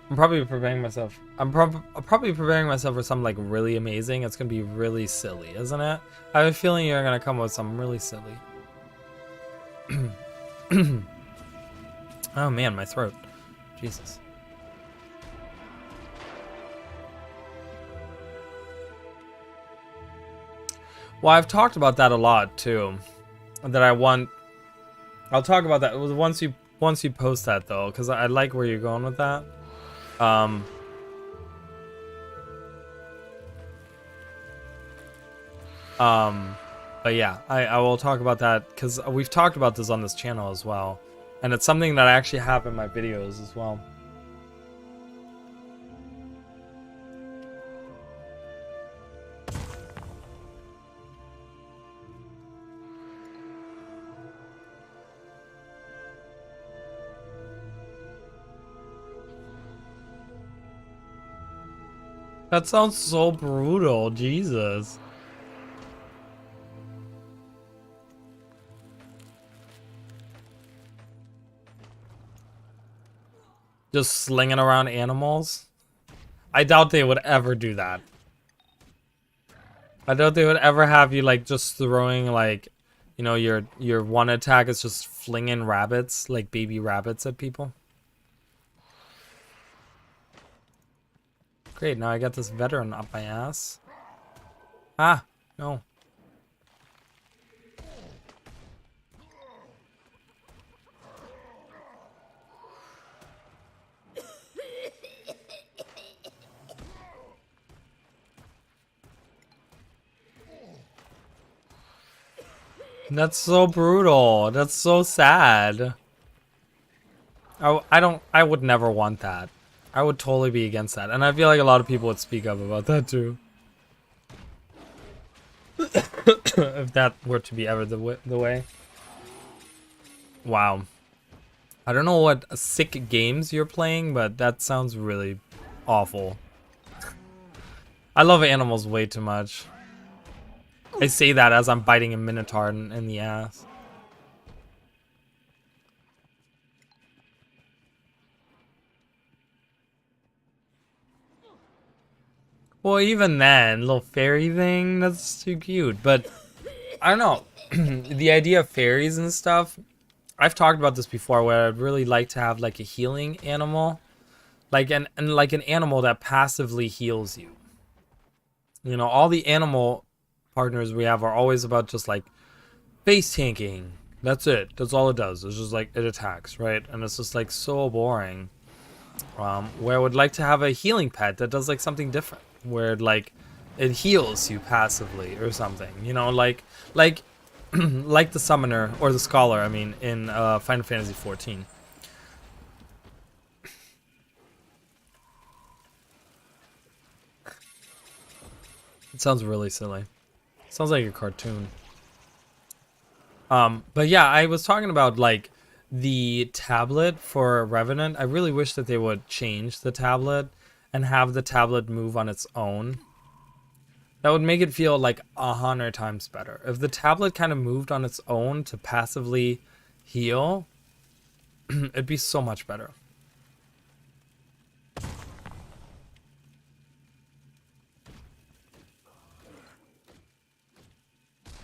I'm probably preparing myself. I'm probably preparing myself for something like really amazing. It's gonna be really silly, isn't it? I have a feeling you're gonna come up with something really silly. Oh man, my throat. Jesus. Well, I've talked about that a lot too. That I'll talk about that once you post that though, because I like where you're going with that. But yeah, I will talk about that because we've talked about this on this channel as well, and it's something that I actually have in my videos as well. That sounds so brutal, Jesus. Just slinging around animals? I doubt they would ever do that. I doubt they would ever have you like just throwing like, you know, your one attack is just flinging rabbits, like baby rabbits at people. Great, now I got this veteran up my ass. Ah, no. That's so brutal. That's so sad. I would never want that. I would totally be against that. And I feel like a lot of people would speak up about that too. If that were to be ever the way. Wow. I don't know what sick games you're playing, but that sounds really awful. I love animals way too much. I say that as I'm biting a minotaur in the ass. Well, even then, little fairy thing, that's too cute. But, I don't know. The idea of fairies and stuff, I've talked about this before, where I'd really like to have like a healing animal. Like an animal that passively heals you. You know, all the animal partners we have are always about just like face tanking. That's it. That's all it does. It's just like it attacks, right? And it's just like so boring. Where I would like to have a healing pet that does like something different, where like it heals you passively or something. You know, like like the summoner or the scholar. I mean, in Final Fantasy 14. It sounds really silly. Sounds like a cartoon. But yeah, I was talking about like the tablet for Revenant. I really wish that they would change the tablet and have the tablet move on its own. That would make it feel like 100 times better. If the tablet kind of moved on its own to passively heal, it'd be so much better.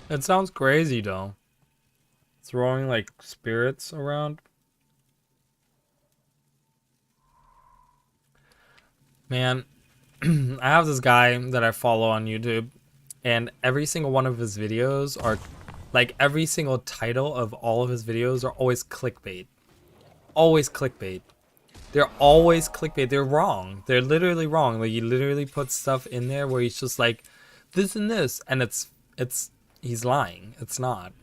It sounds crazy though. Throwing like spirits around. Man, I have this guy that I follow on YouTube, and every single one of his videos are like every single title of all of his videos are always clickbait. Always clickbait. They're always clickbait. They're wrong. They're literally wrong. Like he literally puts stuff in there where he's just like this and this, and it's he's lying. It's not.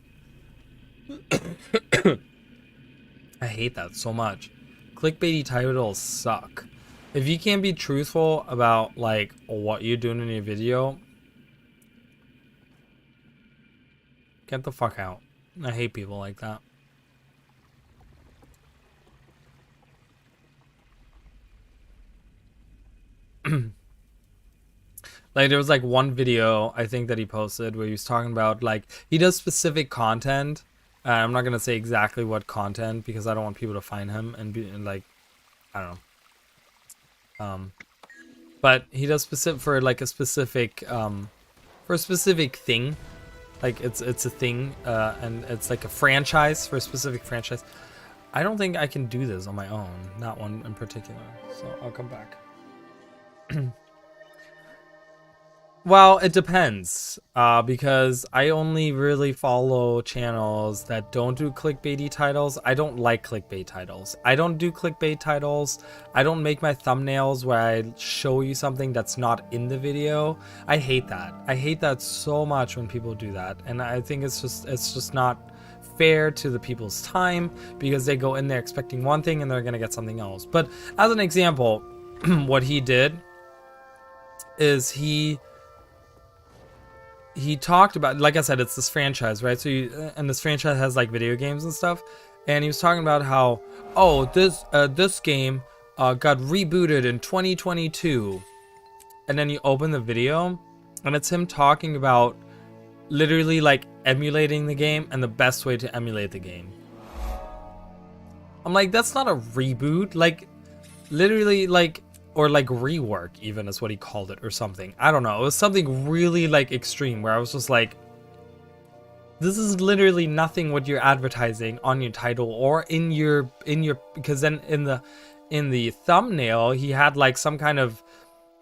I hate that so much. Clickbaity titles suck. If you can't be truthful about like what you're doing in your video, get the fuck out. I hate people like that. Like there was like one video I think that he posted where he was talking about like he does specific content. I'm not gonna say exactly what content because I don't want people to find him and be and like I don't know. But he does specific for like a specific for a specific thing. Like it's a thing, and it's like a franchise for a specific franchise. I don't think I can do this on my own, not one in particular. So I'll come back. Well, it depends, because I only really follow channels that don't do clickbaity titles. I don't like clickbait titles. I don't do clickbait titles. I don't make my thumbnails where I show you something that's not in the video. I hate that. I hate that so much when people do that, and I think it's just not fair to the people's time, because they go in there expecting one thing and they're gonna get something else. But as an example, what he did is he talked about, like I said, it's this franchise, right? So and this franchise has like video games and stuff, and he was talking about how, oh, this game got rebooted in 2022, and then you open the video and it's him talking about literally like emulating the game and the best way to emulate the game. I'm like, that's not a reboot, like literally, like, or like rework even is what he called it, or something. I don't know, it was something really like extreme where I was just like, this is literally nothing what you're advertising on your title or in your because then in the thumbnail he had like some kind of,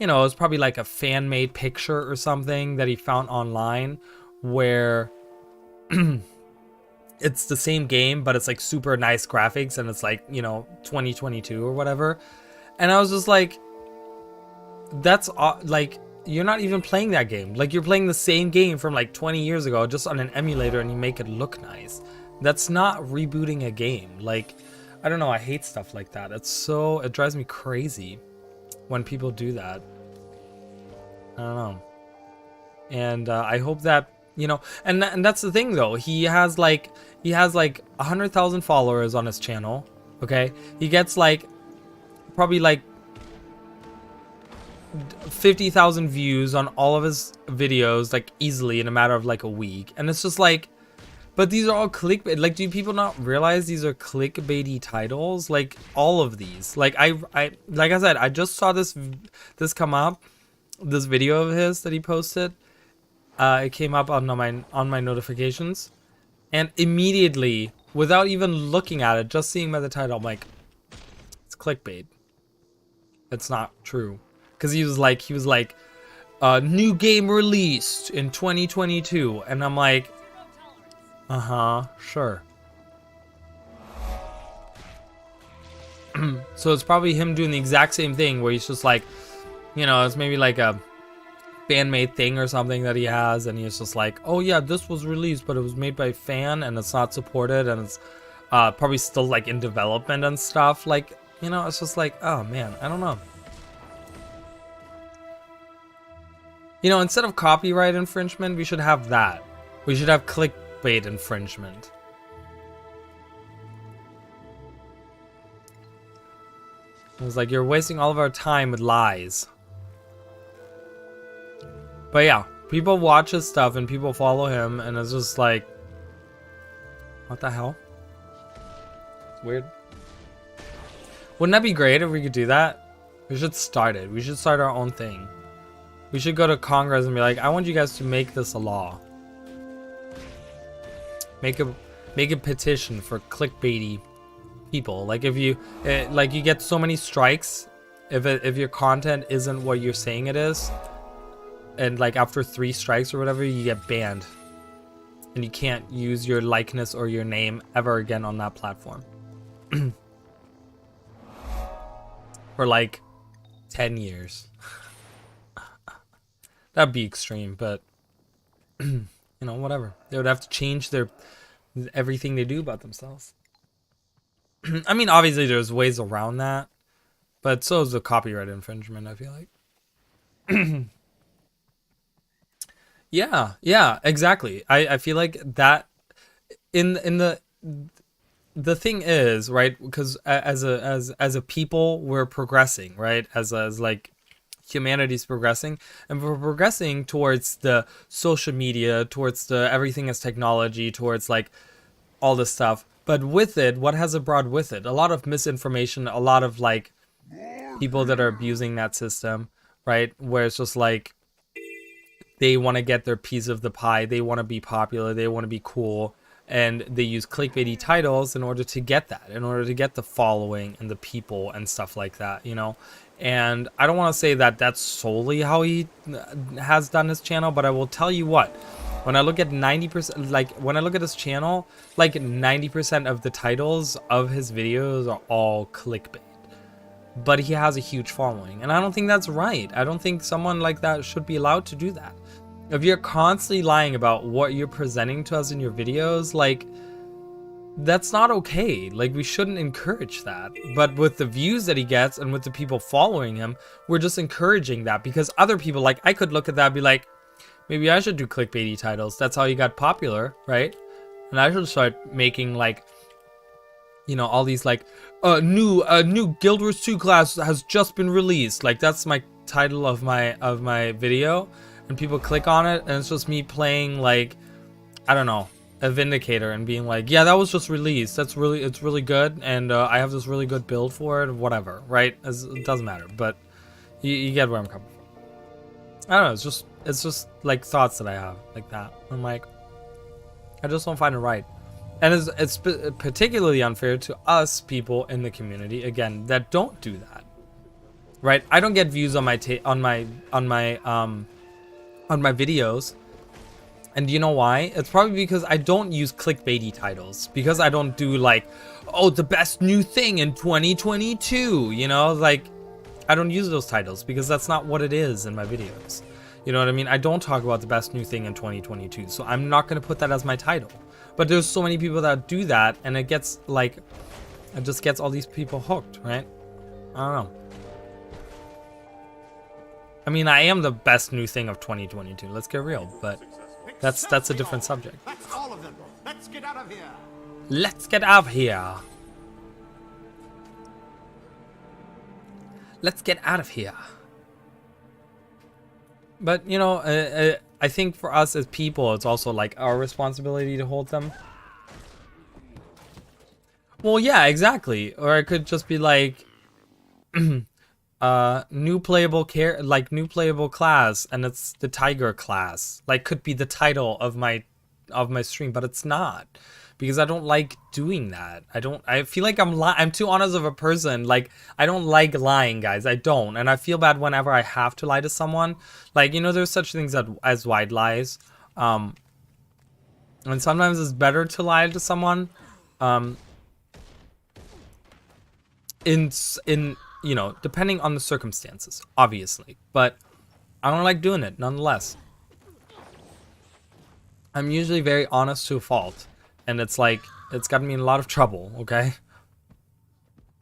you know, it was probably like a fan-made picture or something that he found online where it's the same game but it's like super nice graphics and it's like, you know, 2022 or whatever. And I was just like, that's like, you're not even playing that game. Like, you're playing the same game from like 20 years ago just on an emulator and you make it look nice. That's not rebooting a game. Like, I don't know, I hate stuff like that. It drives me crazy when people do that. I don't know. And I hope that, you know, and that's the thing though. He has like 100,000 followers on his channel. Okay, he gets like probably like 50,000 views on all of his videos, like easily in a matter of like a week. And it's just like, but these are all clickbait. Like, do people not realize these are clickbaity titles? Like, all of these. Like, I like I said, I just saw this come up, this video of his that he posted. It came up on my notifications, and immediately, without even looking at it, just seeing by the title, I'm like, it's clickbait. It's not true. Because he was like, new game released in 2022, and I'm like, sure. So it's probably him doing the exact same thing where he's just like, you know, it's maybe like a fan-made thing or something that he has, and he's just like, oh yeah, this was released but it was made by a fan and it's not supported and it's probably still like in development and stuff. Like, you know, it's just like, oh man, I don't know. You know, instead of copyright infringement, we should have that. We should have clickbait infringement. It was like, you're wasting all of our time with lies. But yeah, people watch his stuff and people follow him, and it's just like, what the hell? It's weird. Wouldn't that be great if we could do that? We should start it. We should start our own thing. We should go to Congress and be like, I want you guys to make this a law. Make a petition for clickbaity people. Like, if you like, you get so many strikes if your content isn't what you're saying it is, and like after 3 strikes or whatever, you get banned, and you can't use your likeness or your name ever again on that platform. For like 10 years. That'd be extreme, but you know, whatever. They would have to change everything they do about themselves. I mean, obviously there's ways around that, but so is the copyright infringement, I feel like. Yeah, exactly. I feel like that in the thing is, right, because as a people, we're progressing, right? As like humanity's progressing, and we're progressing towards the social media, towards the everything is technology, towards like all this stuff. But with it, what has it brought with it? A lot of misinformation, a lot of like people that are abusing that system, right? Where it's just like they want to get their piece of the pie, they want to be popular, they want to be cool, and they use clickbaity titles in order to get that, in order to get the following and the people and stuff like that, you know? And I don't want to say that that's solely how he has done his channel, but I will tell you what, when I look at 90%, like when I look at his channel, like 90% of the titles of his videos are all clickbait. But he has a huge following, and I don't think that's right. I don't think someone like that should be allowed to do that. If you're constantly lying about what you're presenting to us in your videos, like, that's not okay. Like, we shouldn't encourage that. But with the views that he gets and with the people following him, we're just encouraging that, because other people, like, I could look at that and be like, maybe I should do clickbaity titles. That's how he got popular, right? And I should start making, like, you know, all these like new Guild Wars 2 class has just been released. Like, that's my title of my video, and people click on it and it's just me playing, like, I don't know, a Vindicator, and being like, yeah, that was just released. It's really good, and I have this really good build for it, whatever, right? It doesn't matter, but you get where I'm coming from. I don't know, it's just like thoughts that I have like that. I'm like, I just don't find it right. And it's particularly unfair to us people in the community, again, that don't do that, right? I don't get views on my videos, and do you know why? It's probably because I don't use clickbaity titles, because I don't do like, oh, the best new thing in 2022, you know, like, I don't use those titles because that's not what it is in my videos. You know what I mean? I don't talk about the best new thing in 2022, so I'm not going to put that as my title. But there's so many people that do that, and it gets like, it just gets all these people hooked, right? I don't know. I mean, I am the best new thing of 2022. Let's get real, but that's a different subject. That's all of them. Let's get out of here. Let's get out of here. Let's get out of here. But, you know, I think for us as people, it's also like our responsibility to hold them. Well, yeah, exactly. Or it could just be like, new playable class, and it's the tiger class. Like, could be the title of my stream, but it's not, because I don't like doing that. I feel like I'm too honest of a person. Like, I don't like lying, guys. I don't. And I feel bad whenever I have to lie to someone. Like, you know, there's such things as white lies. And sometimes it's better to lie to someone. In you know, depending on the circumstances, obviously. But I don't like doing it, nonetheless. I'm usually very honest to a fault. And it's like, it's gotten me in a lot of trouble, okay?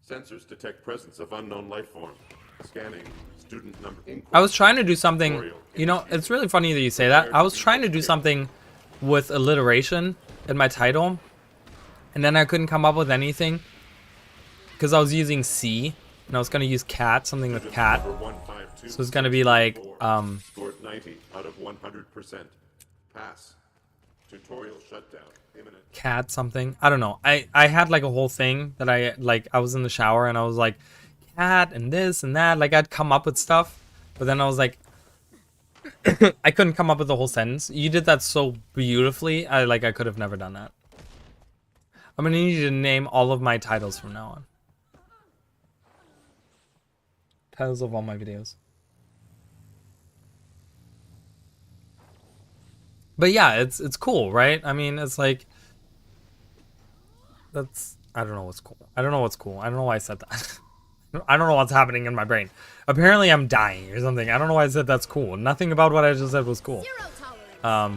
Sensors detect presence of unknown life form. Scanning student number. I was trying to do something, you know, it's really funny that you say that. I was trying to do something with alliteration in my title, and then I couldn't come up with anything because I was using C, and I was going to use cat, something with cat. So it's going to be like, scored 90 out of 100%. Pass. Tutorial shutdown. Imminent. Cat something. I don't know. I had like a whole thing that I was in the shower and I was like, cat and this and that. Like, I'd come up with stuff, but then I was like, I couldn't come up with the whole sentence. You did that so beautifully. I could have never done that. I'm gonna need you to name all of my titles from now on. Titles of all my videos. But yeah, it's cool, right? I mean, it's like, I don't know what's cool. I don't know what's cool. I don't know why I said that. I don't know what's happening in my brain. Apparently I'm dying or something. I don't know why I said that's cool. Nothing about what I just said was cool. But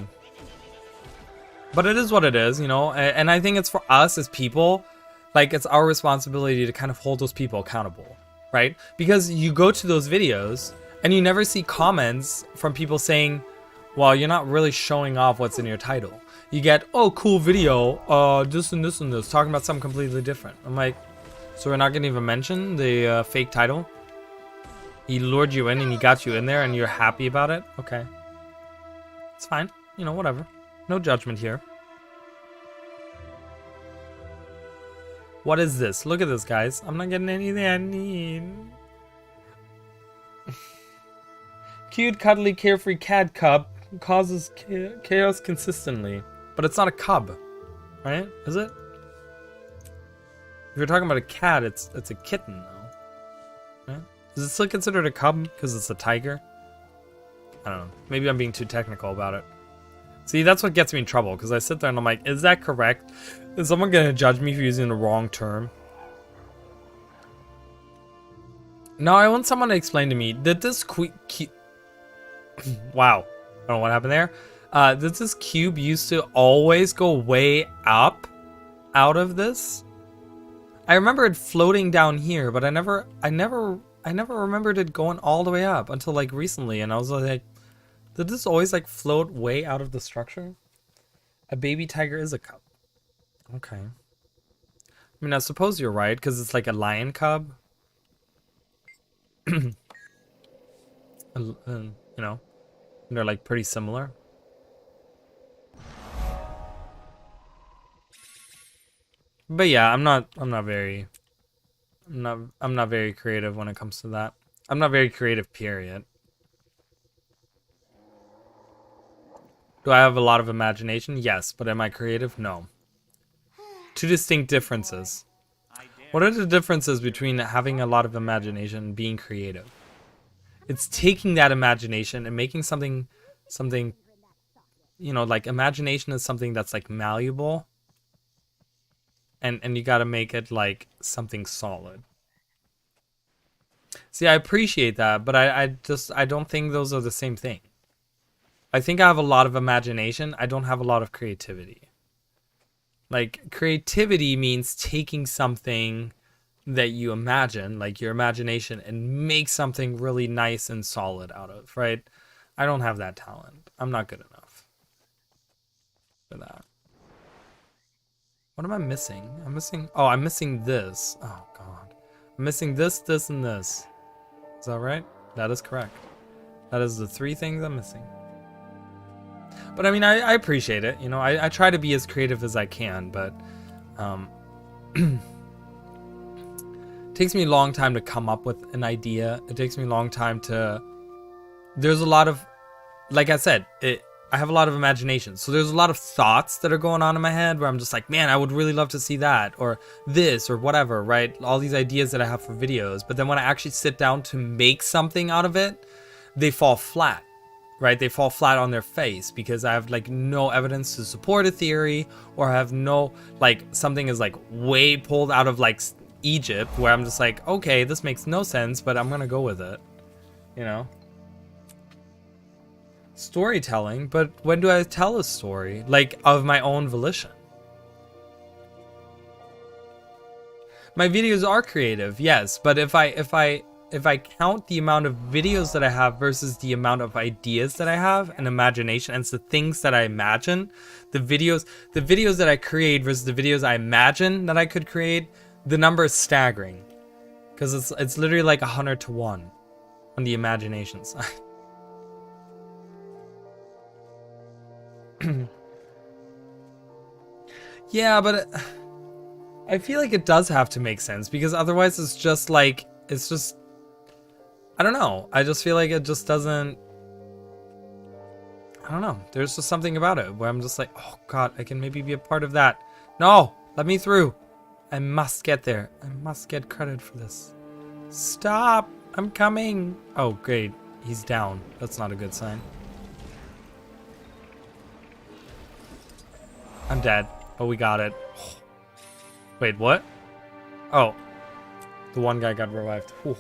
it is what it is, you know? And I think it's for us as people, like, it's our responsibility to kind of hold those people accountable, right? Because you go to those videos and you never see comments from people saying, well, you're not really showing off what's in your title. You get, oh, cool video, this and this and this, talking about something completely different. I'm like, so we're not going to even mention the fake title? He lured you in and he got you in there and you're happy about it? Okay. It's fine. You know, whatever. No judgment here. What is this? Look at this, guys. I'm not getting anything I need. Cute, cuddly, carefree cat cub causes chaos consistently. But it's not a cub, right? Is it? If you're talking about a cat, it's a kitten, though. Right? Is it still considered a cub because it's a tiger? I don't know. Maybe I'm being too technical about it. See, that's what gets me in trouble, because I sit there and I'm like, is that correct? Is someone going to judge me for using the wrong term? No, I want someone to explain to me, did this wow. I don't know what happened there. Did this cube used to always go way up out of this? I remember it floating down here, but I never remembered it going all the way up until like recently, and I was like, did this always like float way out of the structure? A baby tiger is a cub. Okay. I mean, I suppose you're right, because it's like a lion cub. You know, they're like pretty similar. But yeah, I'm not very creative when it comes to that. I'm not very creative, period. Do I have a lot of imagination? Yes, but am I creative? No. Two distinct differences. What are the differences between having a lot of imagination and being creative? It's taking that imagination and making something, you know, like imagination is something that's like malleable. And you gotta make it like something solid. See, I appreciate that, but I don't think those are the same thing. I think I have a lot of imagination. I don't have a lot of creativity. Like, creativity means taking something that you imagine, like your imagination, and make something really nice and solid out of, right? I don't have that talent. I'm not good enough for that. What am I missing? I'm missing this. Oh, God. I'm missing this, this, and this. Is that right? That is correct. That is the 3 things I'm missing. But I mean, I appreciate it. You know, I try to be as creative as I can, but it takes me a long time to come up with an idea. It takes me a long time to... There's a lot of... Like I said, I have a lot of imagination. So there's a lot of thoughts that are going on in my head where I'm just like, man, I would really love to see that, or this, or whatever, right? All these ideas that I have for videos. But then when I actually sit down to make something out of it, they fall flat. Right, they fall flat on their face because I have like no evidence to support a theory, or I have no, like, something is like way pulled out of like Egypt where I'm just like, okay, this makes no sense, but I'm gonna go with it, you know? Storytelling, but when do I tell a story? Like, of my own volition? My videos are creative, yes, but if I count the amount of videos that I have versus the amount of ideas that I have and imagination, and it's the things that I imagine, the videos that I create versus the videos I imagine that I could create, the number is staggering. Because it's literally like 100 to 1 on the imagination side. Yeah, but I feel like it does have to make sense, because otherwise it's just like, I don't know. I just feel like it just doesn't... I don't know. There's just something about it where I'm just like, oh God, I can maybe be a part of that. No! Let me through. I must get there. I must get credit for this. Stop! I'm coming! Oh, great. He's down. That's not a good sign. I'm dead. Oh, we got it. Wait, what? Oh. The one guy got revived. Whew.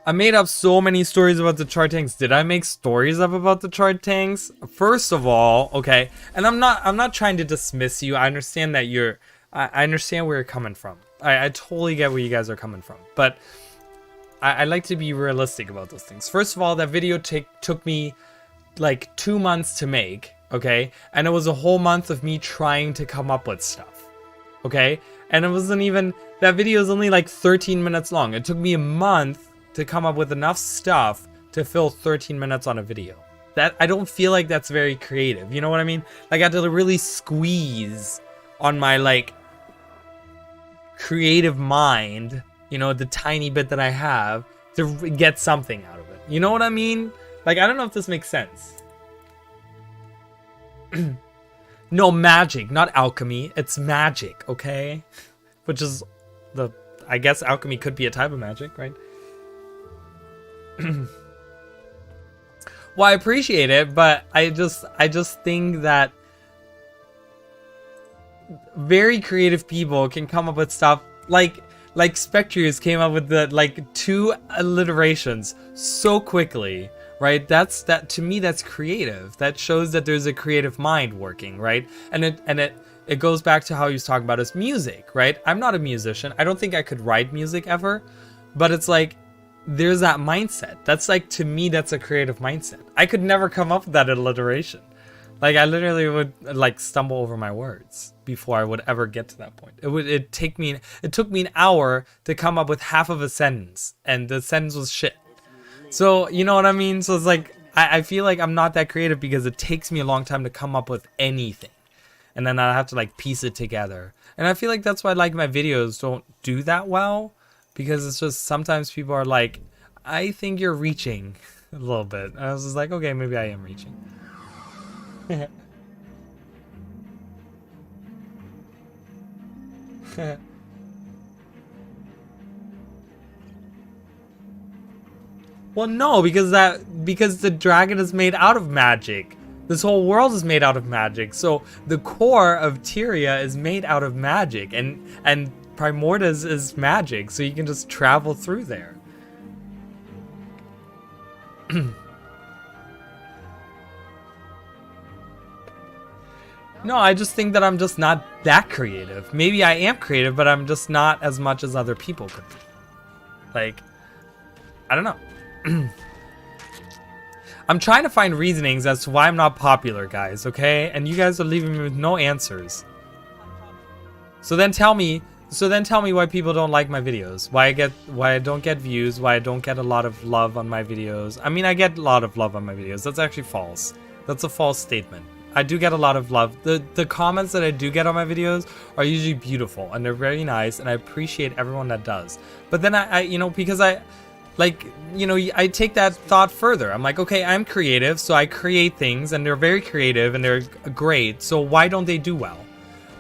I made up so many stories about the char tanks. Did I make stories up about the char tanks? First of all, okay, and I'm not trying to dismiss you. I understand that I understand where you're coming from. I totally get where you guys are coming from. But I like to be realistic about those things. First of all, that video took me like 2 months to make, okay? And it was a whole month of me trying to come up with stuff, okay? And it wasn't even... That video is only like 13 minutes long. It took me a month to come up with enough stuff to fill 13 minutes on a video. That, I don't feel like that's very creative. You know what I mean? Like, I had to really squeeze on my, like, creative mind, you know, the tiny bit that I have, to get something out of it. You know what I mean? Like, I don't know if this makes sense. No, magic, not alchemy. It's magic, okay? Which is the... I guess alchemy could be a type of magic, right? Well, I appreciate it, but I just think that very creative people can come up with stuff like Spectreus came up with the like 2 alliterations so quickly, right? That to me, that's creative. That shows that there's a creative mind working, right? And it goes back to how he was talking about his music, right? I'm not a musician. I don't think I could write music ever, but it's like there's that mindset. That's like, to me, that's a creative mindset. I could never come up with that alliteration. Like, I literally would like stumble over my words before I would ever get to that point. It took me an hour to come up with half of a sentence, and the sentence was shit. So, you know what I mean? So it's like, I feel like I'm not that creative because it takes me a long time to come up with anything. And then I have to like piece it together. And I feel like that's why like my videos don't do that well. Because it's just sometimes people are like, I think you're reaching a little bit. And I was just like, okay, maybe I am reaching. Well, no, because the dragon is made out of magic. This whole world is made out of magic. So the core of Tyria is made out of magic, and Primordius is magic, so you can just travel through there. No, I just think that I'm just not that creative. Maybe I am creative, but I'm just not as much as other people could be. Like, I don't know. I'm trying to find reasonings as to why I'm not popular, guys, okay? And you guys are leaving me with no answers. So then tell me why people don't like my videos. Why I don't get views, why I don't get a lot of love on my videos. I mean, I get a lot of love on my videos. That's actually false. That's a false statement. I do get a lot of love. The comments that I do get on my videos are usually beautiful and they're very nice, and I appreciate everyone that does. But then I you know, because I take that thought further. I'm like, okay, I'm creative, so I create things, and they're very creative, and they're great, so why don't they do well?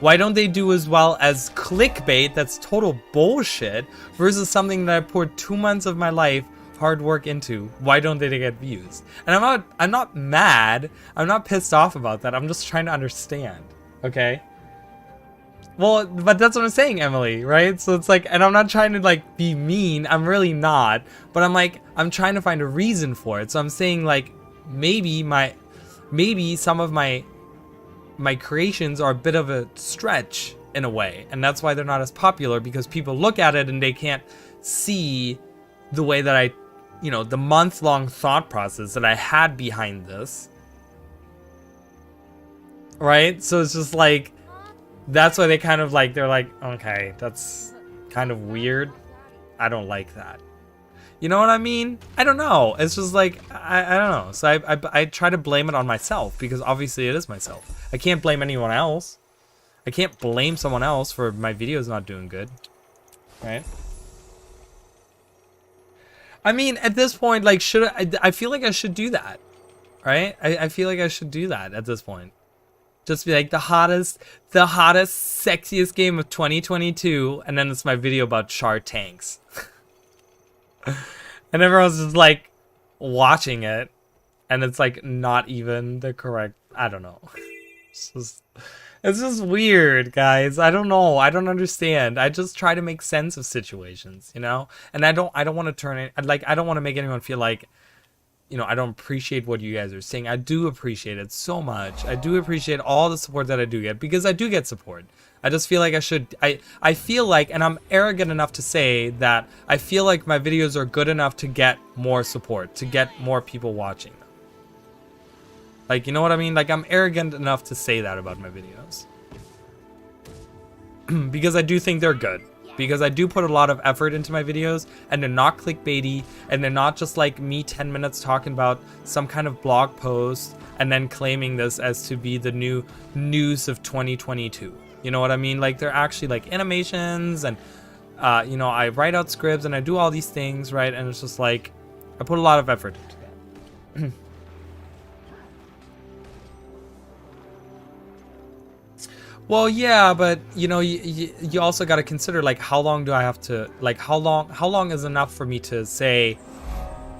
Why don't they do as well as clickbait that's total bullshit versus something that I poured 2 months of my life hard work into? Why don't they get views? And I'm not mad. I'm not pissed off about that. I'm just trying to understand, okay? Well, but that's what I'm saying, Emily, right? So it's like, and I'm not trying to like be mean. I'm really not. But I'm like, I'm trying to find a reason for it. So I'm saying like, maybe some of my creations are a bit of a stretch in a way. And that's why they're not as popular, because people look at it and they can't see the way that I, you know, the month-long thought process that I had behind this. Right? So it's just like, that's why they kind of like, they're like, okay, that's kind of weird. I don't like that. You know what I mean? I don't know. It's just like, I don't know. So I try to blame it on myself, because obviously it is myself. I can't blame anyone else. I can't blame someone else for my videos not doing good. Right? I mean, at this point, like, I feel like I should do that. Right? I feel like I should do that at this point. Just be like the hottest, sexiest game of 2022, and then it's my video about Char tanks. And everyone's just like watching it, and it's like not even the correct, I don't know. It's just weird, guys. I don't know. I don't understand. I just try to make sense of situations, you know? And I don't want to turn it, like, I don't want to make anyone feel like, you know, I don't appreciate what you guys are saying. I do appreciate it so much. I do appreciate all the support that I do get, because I do get support. I just feel like I should, I feel like, and I'm arrogant enough to say that I feel like my videos are good enough to get more support, to get more people watching them. Like, you know what I mean? Like, I'm arrogant enough to say that about my videos. Because I do think they're good. Because I do put a lot of effort into my videos, and they're not clickbaity, and they're not just like me 10 minutes talking about some kind of blog post and then claiming this as to be the new news of 2022. You know what I mean? Like, they're actually like animations and you know, I write out scripts and I do all these things, right? And it's just like, I put a lot of effort into that. Well, yeah, but you know, you also got to consider like how long do I have to, like how long is enough for me to say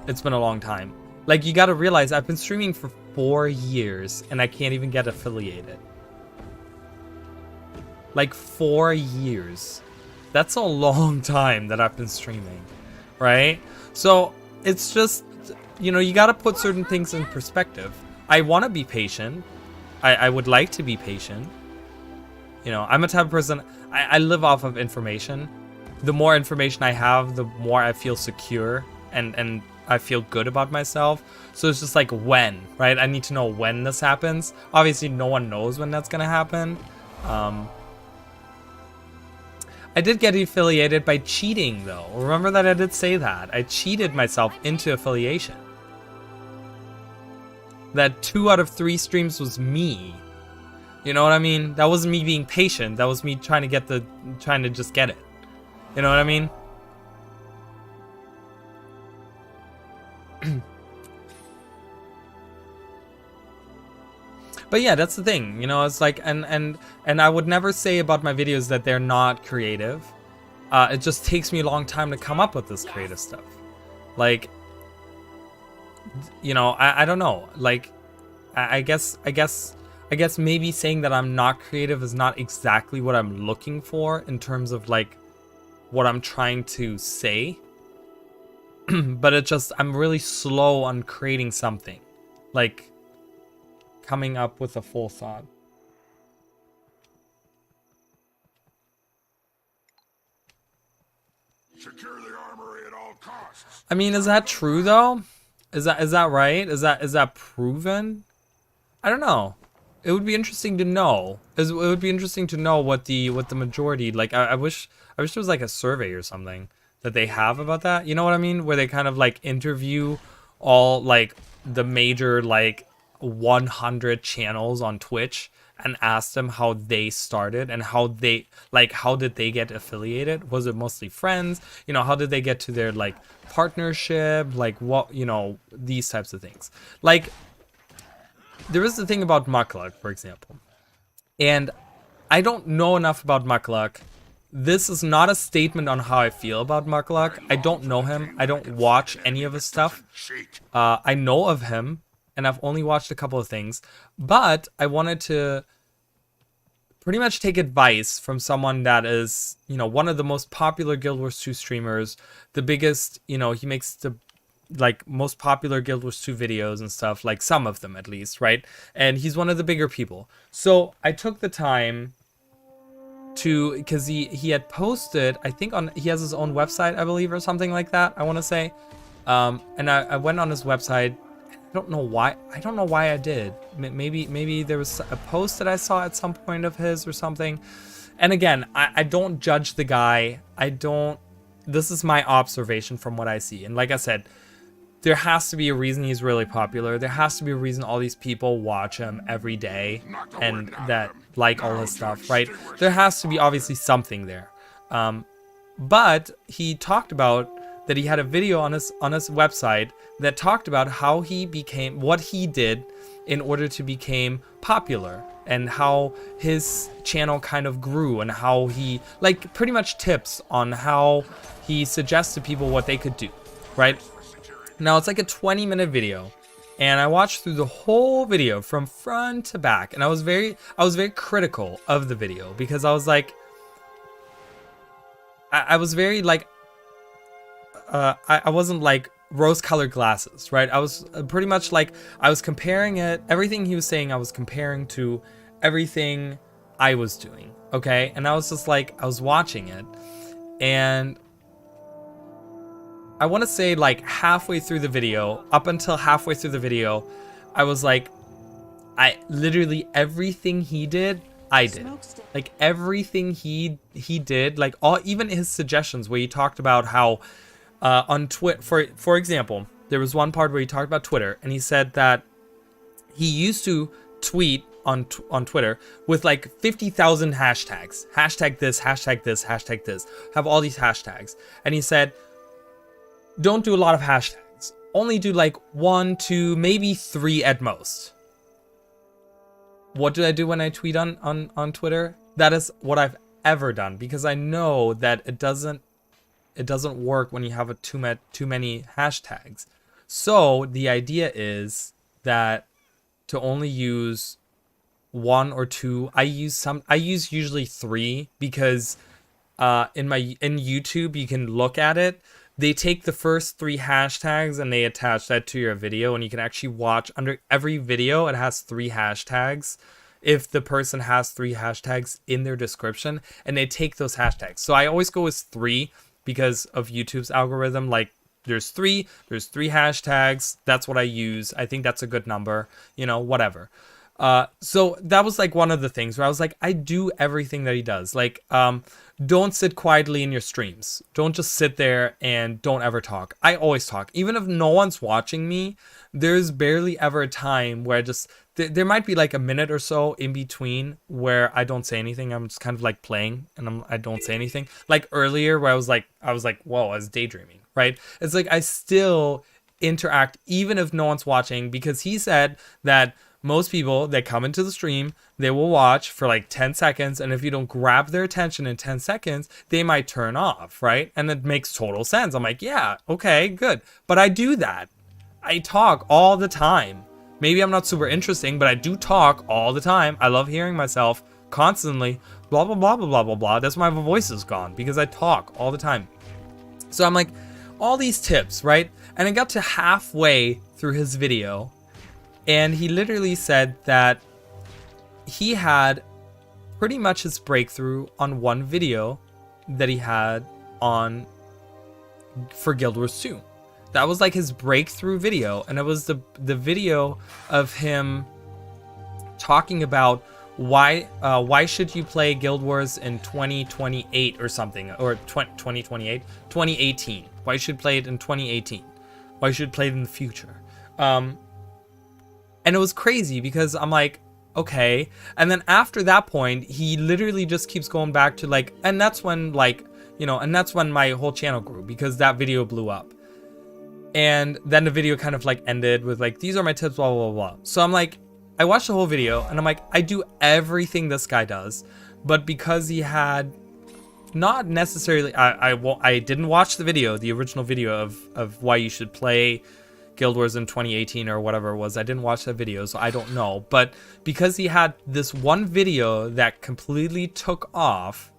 it's been a long time? Like you got to realize I've been streaming for 4 years and I can't even get affiliated. Like 4 years. That's a long time that I've been streaming, right? So it's just, you know, you got to put certain things in perspective. I want to be patient. I would like to be patient. You know, I'm a type of person, I live off of information. The more information I have, the more I feel secure and I feel good about myself. So it's just like when, right? I need to know when this happens. Obviously, no one knows when that's going to happen. I did get affiliated by cheating, though. Remember that I did say that. I cheated myself into affiliation. That 2 out of 3 streams was me. You know what I mean? That wasn't me being patient. That was me trying to just get it. You know what I mean? But yeah, that's the thing. You know, it's like, and I would never say about my videos that they're not creative. It just takes me a long time to come up with this creative stuff. Like, you know, I don't know. Like, I guess maybe saying that I'm not creative is not exactly what I'm looking for in terms of like what I'm trying to say. But it just, I'm really slow on creating something. Like coming up with a full thought. Secure the armory at all costs. I mean, is that true though? Is that right? Is that proven? I don't know. It would be interesting to know. It would be interesting to know what the majority, like I wish there was like a survey or something that they have about that. You know what I mean? Where they kind of like interview all like the major like 100 channels on Twitch and ask them how they started and how did they get affiliated? Was it mostly friends? You know, how did they get to their like partnership? Like what, you know, these types of things. Like there is the thing about Mukluk, for example. And I don't know enough about Mukluk. This is not a statement on how I feel about Mukluk. I don't know him. I don't watch any of his stuff. I know of him, and I've only watched a couple of things. But I wanted to pretty much take advice from someone that is, you know, one of the most popular Guild Wars 2 streamers. The biggest, you know, he makes the like most popular Guild Wars 2 videos and stuff, like some of them at least, right? And he's one of the bigger people. So I took the time to, because he had posted, I think he has his own website, I believe, or something like that, I want to say. And I went on his website. I don't know why I did. Maybe there was a post that I saw at some point of his or something. And again, I don't judge the guy. This is my observation from what I see. And like I said, there has to be a reason he's really popular. There has to be a reason all these people watch him every day and that like all his stuff, right? There has to be obviously something there. But he talked about that he had a video on his website that talked about how he became, what he did in order to become popular and how his channel kind of grew and how he, like pretty much tips on how he suggests to people what they could do, right? Now it's like a 20-minute video, and I watched through the whole video from front to back, and I was very critical of the video because I was like, I was very like, I wasn't like rose-colored glasses, right? I was pretty much like, I was comparing it, everything he was saying, I was comparing to everything I was doing, okay? And I was just like, I was watching it, and I want to say like halfway through the video, up until halfway through the video, I was like, literally everything he did, I did. Like everything he did, like even his suggestions where he talked about how on Twitter, for example, there was one part where he talked about Twitter and he said that he used to tweet on Twitter with like 50,000 hashtags. Hashtag this, hashtag this, hashtag this. Have all these hashtags. And he said, don't do a lot of hashtags. Only do like 1, 2, maybe 3 at most. What do I do when I tweet on Twitter? That is what I've ever done, because I know that it doesn't work when you have too many hashtags. So the idea is that to only use 1 or 2. I use usually 3, because in YouTube you can look at it. They take the first 3 hashtags and they attach that to your video, and you can actually watch under every video. It has 3 hashtags if the person has 3 hashtags in their description, and they take those hashtags. So I always go with 3 because of YouTube's algorithm. Like there's 3 hashtags. That's what I use. I think that's a good number, you know, whatever. So that was like one of the things where I was like, I do everything that he does. Like, don't sit quietly in your streams. Don't just sit there and don't ever talk. I always talk. Even if no one's watching me, there's barely ever a time where I just, there might be like a minute or so in between where I don't say anything. I'm just kind of like playing and I don't say anything. Like earlier where I was like, whoa, I was daydreaming, right? It's like, I still interact even if no one's watching, because he said that most people that come into the stream, they will watch for like 10 seconds. And if you don't grab their attention in 10 seconds, they might turn off, right? And it makes total sense. I'm like, yeah, okay, good. But I do that. I talk all the time. Maybe I'm not super interesting, but I do talk all the time. I love hearing myself constantly. Blah, blah, blah, blah, blah, blah, blah. That's why my voice is gone, because I talk all the time. So I'm like, all these tips, right? And I got to halfway through his video, and he literally said that he had pretty much his breakthrough on one video that he had for Guild Wars 2. That was like his breakthrough video, and it was the video of him talking about why should you play Guild Wars in 2028 or something, or 2018. Why you should play it in 2018? Why you should play it in the future? And it was crazy because I'm like, okay. And then after that point, he literally just keeps going back to like, and that's when like, you know, and that's when my whole channel grew, because that video blew up. And then the video kind of like ended with like, these are my tips, blah, blah, blah. So I'm like, I watched the whole video and I'm like, I do everything this guy does, but because he had not necessarily, I didn't watch the video, the original video of why you should play Guild Wars in 2018 or whatever it was. I didn't watch that video, so I don't know. But because he had this one video that completely took off,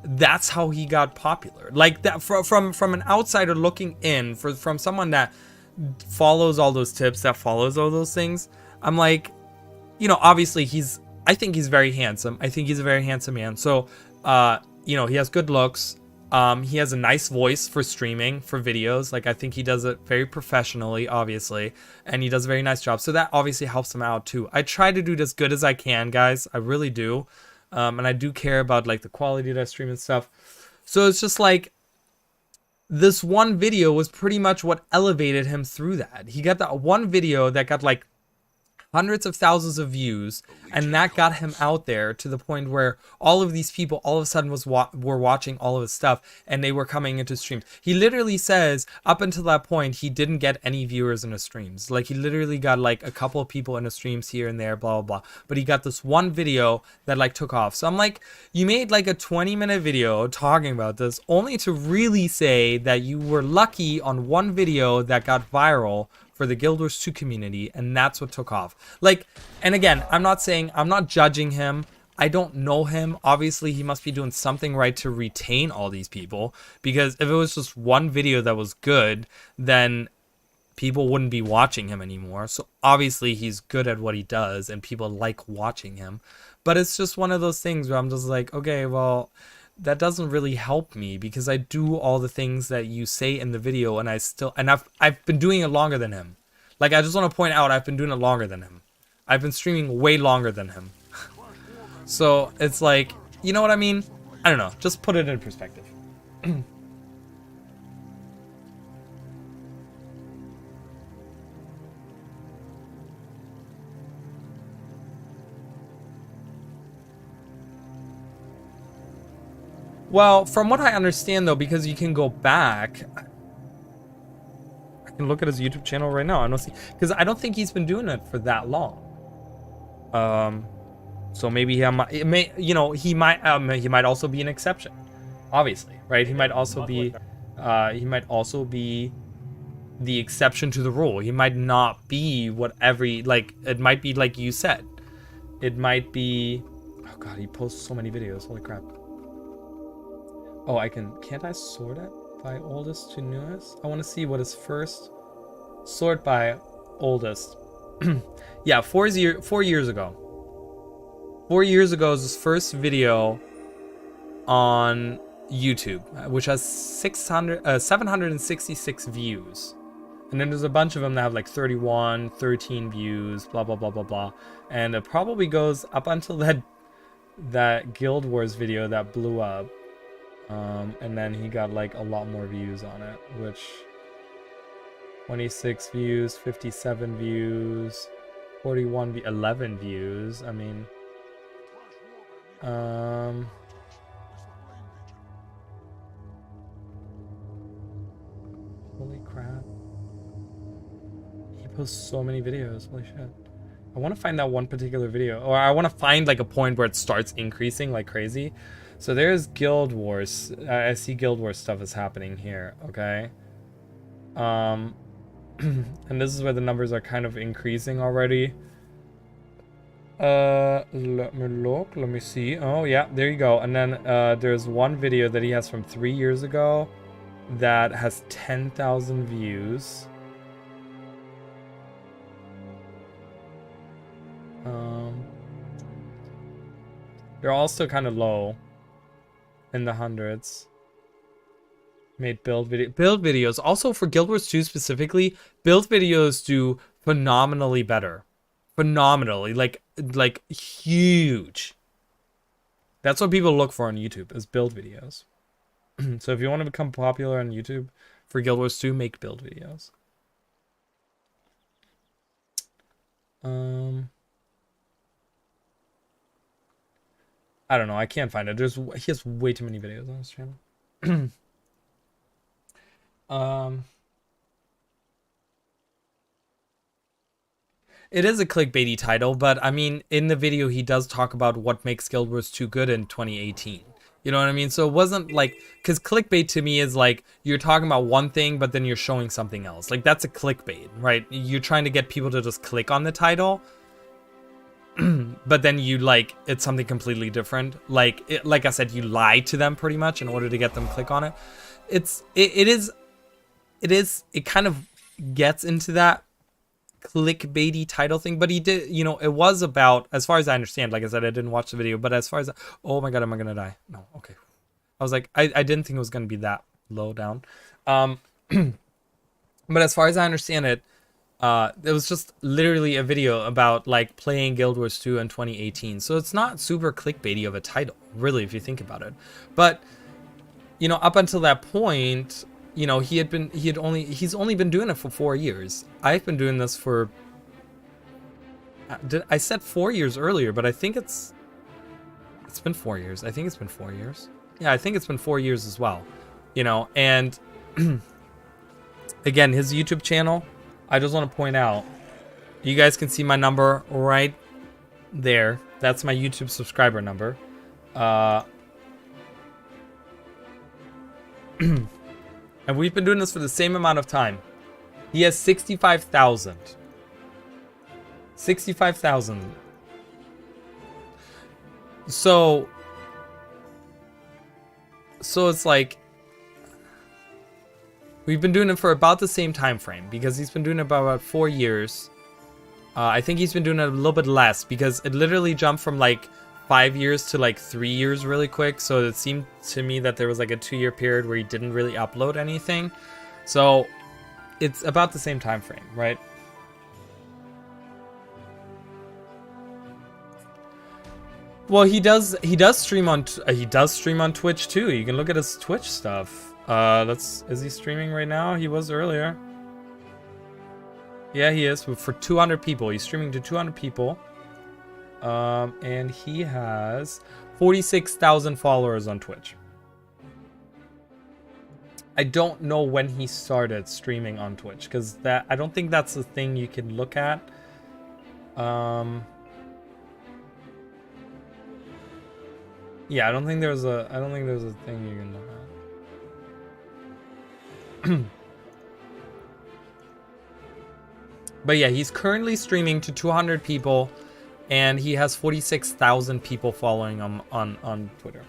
that's how he got popular. Like that, from an outsider looking in, from someone that follows all those tips, that follows all those things, I'm like, you know, obviously I think he's very handsome. I think he's a very handsome man. So, you know, he has good looks. He has a nice voice for streaming, for videos. Like, I think he does it very professionally, obviously, and he does a very nice job. So that obviously helps him out too. I try to do it as good as I can, guys. I really do. And I do care about like the quality that I stream and stuff. So it's just like, this one video was pretty much what elevated him through that. He got that one video that got like hundreds of thousands of views, and that got him out there to the point where all of these people all of a sudden were watching all of his stuff, and they were coming into streams. He literally says up until that point he didn't get any viewers in his streams. Like, he literally got like a couple of people in his streams here and there, blah blah blah, but he got this one video that like took off. So I'm like, you made like a 20-minute video talking about this, only to really say that you were lucky on one video that got viral for the Guild Wars 2 community, and that's what took off. Like, and again, I'm not judging him. I don't know him. Obviously, he must be doing something right to retain all these people, because if it was just one video that was good, then people wouldn't be watching him anymore. So obviously, he's good at what he does, and people like watching him. But it's just one of those things where I'm just like, okay, well, that doesn't really help me, because I do all the things that you say in the video, and I've been doing it longer than him. Like, I just want to point out, I've been doing it longer than him. I've been streaming way longer than him. So it's like, you know what I mean? I don't know. Just put it in perspective. Well, from what I understand though, because you can go back, I can look at his YouTube channel right now. I don't see, because I don't think he's been doing it for that long. So maybe he might, you know, he might also be an exception, obviously, right? He might also be the exception to the rule. He might not be what like, it might be like you said. It might be, oh god, he posts so many videos, holy crap. Oh, can't I sort it by oldest to newest? I want to see what is first. Sort by oldest. Yeah, 4 years ago. 4 years ago is his first video on YouTube, which has 766 views. And then there's a bunch of them that have like 31, 13 views, blah, blah, blah, blah, blah. And it probably goes up until that Guild Wars video that blew up. And then he got like a lot more views on it, which 26 views, 57 views, 41, 11 views. I mean, holy crap. He posts so many videos, holy shit. I want to find that one particular video, or I want to find like a point where it starts increasing like crazy. So there's Guild Wars. I see Guild Wars stuff is happening here, okay? And this is where the numbers are kind of increasing already. Let me look, let me see. Oh yeah, there you go. And then there's one video that he has from 3 years ago that has 10,000 views. They're all still kind of low in the hundreds. Made build videos. Also for Guild Wars 2 specifically, build videos do phenomenally better. Phenomenally, like huge. That's what people look for on YouTube, is build videos. So if you want to become popular on YouTube for Guild Wars 2, make build videos. I don't know, I can't find it. He has way too many videos on his channel. It is a clickbaity title, but I mean, in the video he does talk about what makes Guild Wars 2 good in 2018. You know what I mean? So it wasn't like, because clickbait to me is like, you're talking about one thing, but then you're showing something else. Like, that's a clickbait, right? You're trying to get people to just click on the title, but then you like, it's something completely different. Like I said, you lie to them pretty much in order to get them to click on it. It kind of gets into that clickbaity title thing, but he did, you know, it was about, as far as I understand, like I said, I didn't watch the video, but as far as, oh my god, am I gonna die? No, okay. I was like, I didn't think it was gonna be that low down. But as far as I understand it, it was just literally a video about like playing Guild Wars 2 in 2018. So it's not super clickbaity of a title, really, if you think about it. But, you know, up until that point, you know, he's only been doing it for 4 years. I've been doing this for, I said 4 years earlier, but I think it's been 4 years. I think it's been 4 years. Yeah, I think it's been 4 years as well. You know, and again, his YouTube channel, I just want to point out, you guys can see my number right there. That's my YouTube subscriber number. And we've been doing this for the same amount of time. He has 65,000. 65,000. So it's like, we've been doing it for about the same time frame, because he's been doing it about 4 years. I think he's been doing it a little bit less, because it literally jumped from like 5 years to like 3 years really quick. So it seemed to me that there was like a 2-year period where he didn't really upload anything. So it's about the same time frame, right? Well, he does stream on Twitch too. You can look at his Twitch stuff. Is he streaming right now? He was earlier. Yeah, he is, for 200 people. He's streaming to 200 people. And he has 46,000 followers on Twitch. I don't know when he started streaming on Twitch, because that I don't think that's the thing you can look at. Yeah, I don't think there's a thing you can look at. But yeah, he's currently streaming to 200 people, and he has 46,000 people following him on Twitter.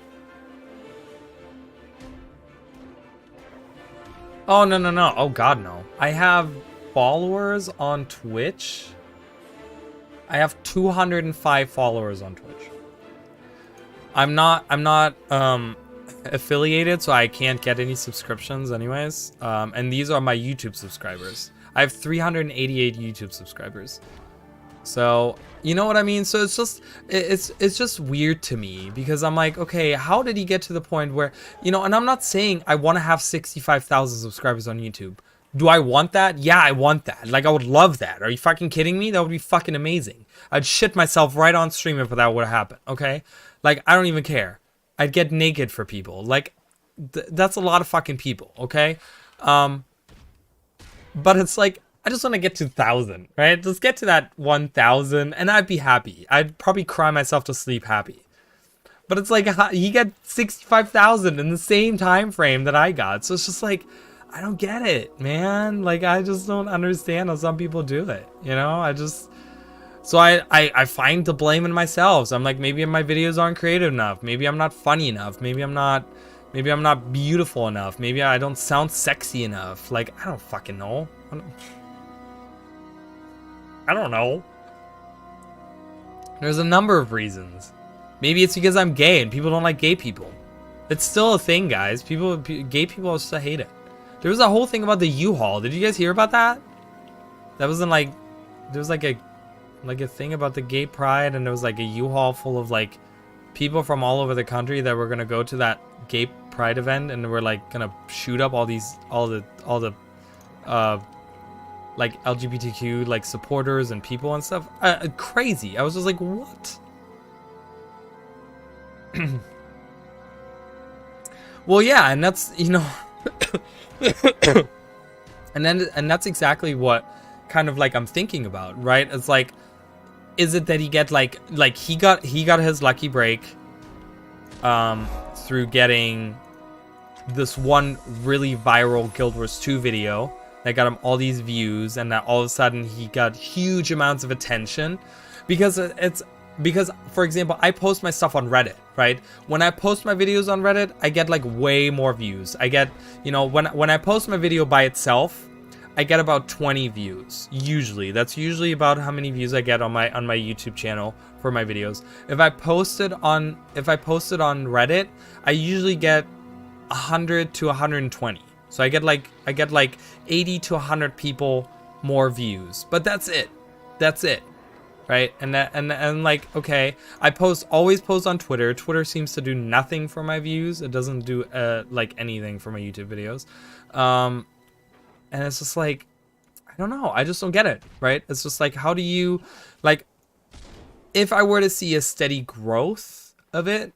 Oh, no. Oh, God, no. I have followers on Twitch. I have 205 followers on Twitch. I'm not affiliated, so I can't get any subscriptions anyways. And these are my YouTube subscribers. I have 388 YouTube subscribers. So, you know what I mean? So it's just weird to me, because I'm like, okay, how did he get to the point where, you know, and I'm not saying I want to have 65,000 subscribers on YouTube. Do I want that? Yeah, I want that. Like, I would love that. Are you fucking kidding me? That would be fucking amazing. I'd shit myself right on stream if that would happen, okay? Like, I don't even care. I'd get naked for people. Like, that's a lot of fucking people, okay? But it's like, I just want to get to 1,000, right? Just get to that 1,000 and I'd be happy. I'd probably cry myself to sleep happy. But it's like, he got 65,000 in the same time frame that I got. So it's just like, I don't get it, man. Like, I just don't understand how some people do it, you know? So I find the blame in myself. So I'm like, maybe my videos aren't creative enough. Maybe I'm not funny enough. Maybe I'm not beautiful enough. Maybe I don't sound sexy enough. Like, I don't fucking know. I don't know. There's a number of reasons. Maybe it's because I'm gay and people don't like gay people. It's still a thing, guys. Gay people just hate it. There was a whole thing about the U-Haul. Did you guys hear about that? That wasn't like, there was like a thing about the gay pride, and there was like a U-Haul full of like people from all over the country that were gonna go to that gay pride event, and we're like gonna shoot up all the like LGBTQ like supporters and people and stuff. Crazy. I was just like, what? Well, yeah, and that's, you know, and that's exactly what kind of like I'm thinking about, right? It's like, is it that he get like he got his lucky break through getting this one really viral Guild Wars 2 video that got him all these views, and that all of a sudden he got huge amounts of attention because for example, I post my stuff on Reddit, right? When I post my videos on Reddit, I get like way more views. I get, you know, when I post my video by itself, I get about 20 views. Usually, that's usually about how many views I get on my YouTube channel for my videos. If I post it on Reddit, I usually get 100 to 120. So I get like 80 to 100 people more views. But that's it. Right? And like, okay, I always post on Twitter. Twitter seems to do nothing for my views. It doesn't do like anything for my YouTube videos. And it's just like, I don't know. I just don't get it, right? It's just like, how do you, like, if I were to see a steady growth of it,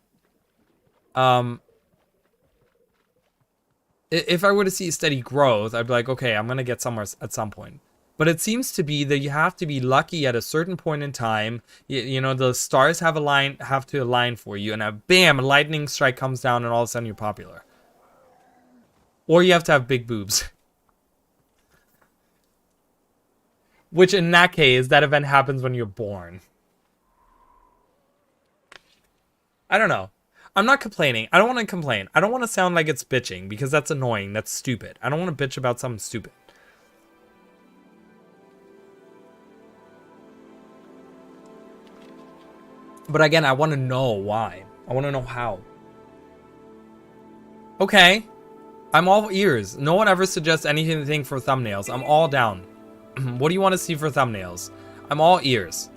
if I were to see a steady growth, I'd be like, okay, I'm going to get somewhere at some point. But it seems to be that you have to be lucky at a certain point in time. You know, the stars have to align for you, and bam, a lightning strike comes down, and all of a sudden you're popular. Or you have to have big boobs. Which in that case, that event happens when you're born. I don't know. I'm not complaining. I don't want to complain. I don't want to sound like it's bitching, because that's annoying. That's stupid. I don't want to bitch about something stupid. But again, I want to know why. I want to know how. Okay. I'm all ears. No one ever suggests anything for thumbnails. I'm all down. What do you want to see for thumbnails? I'm all ears.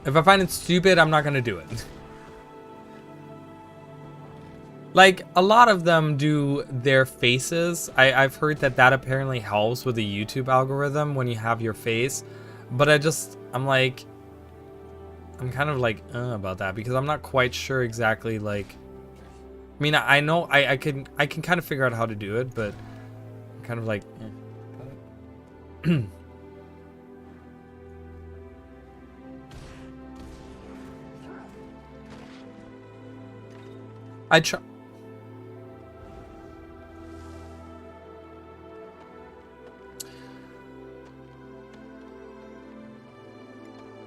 If I find it stupid, I'm not going to do it. Like, a lot of them do their faces. I've heard that apparently helps with the YouTube algorithm when you have your face. But I'm like, I'm kind of like, about that, because I'm not quite sure exactly, like, I mean, I know I can kind of figure out how to do it, but I'm kind of like, I try.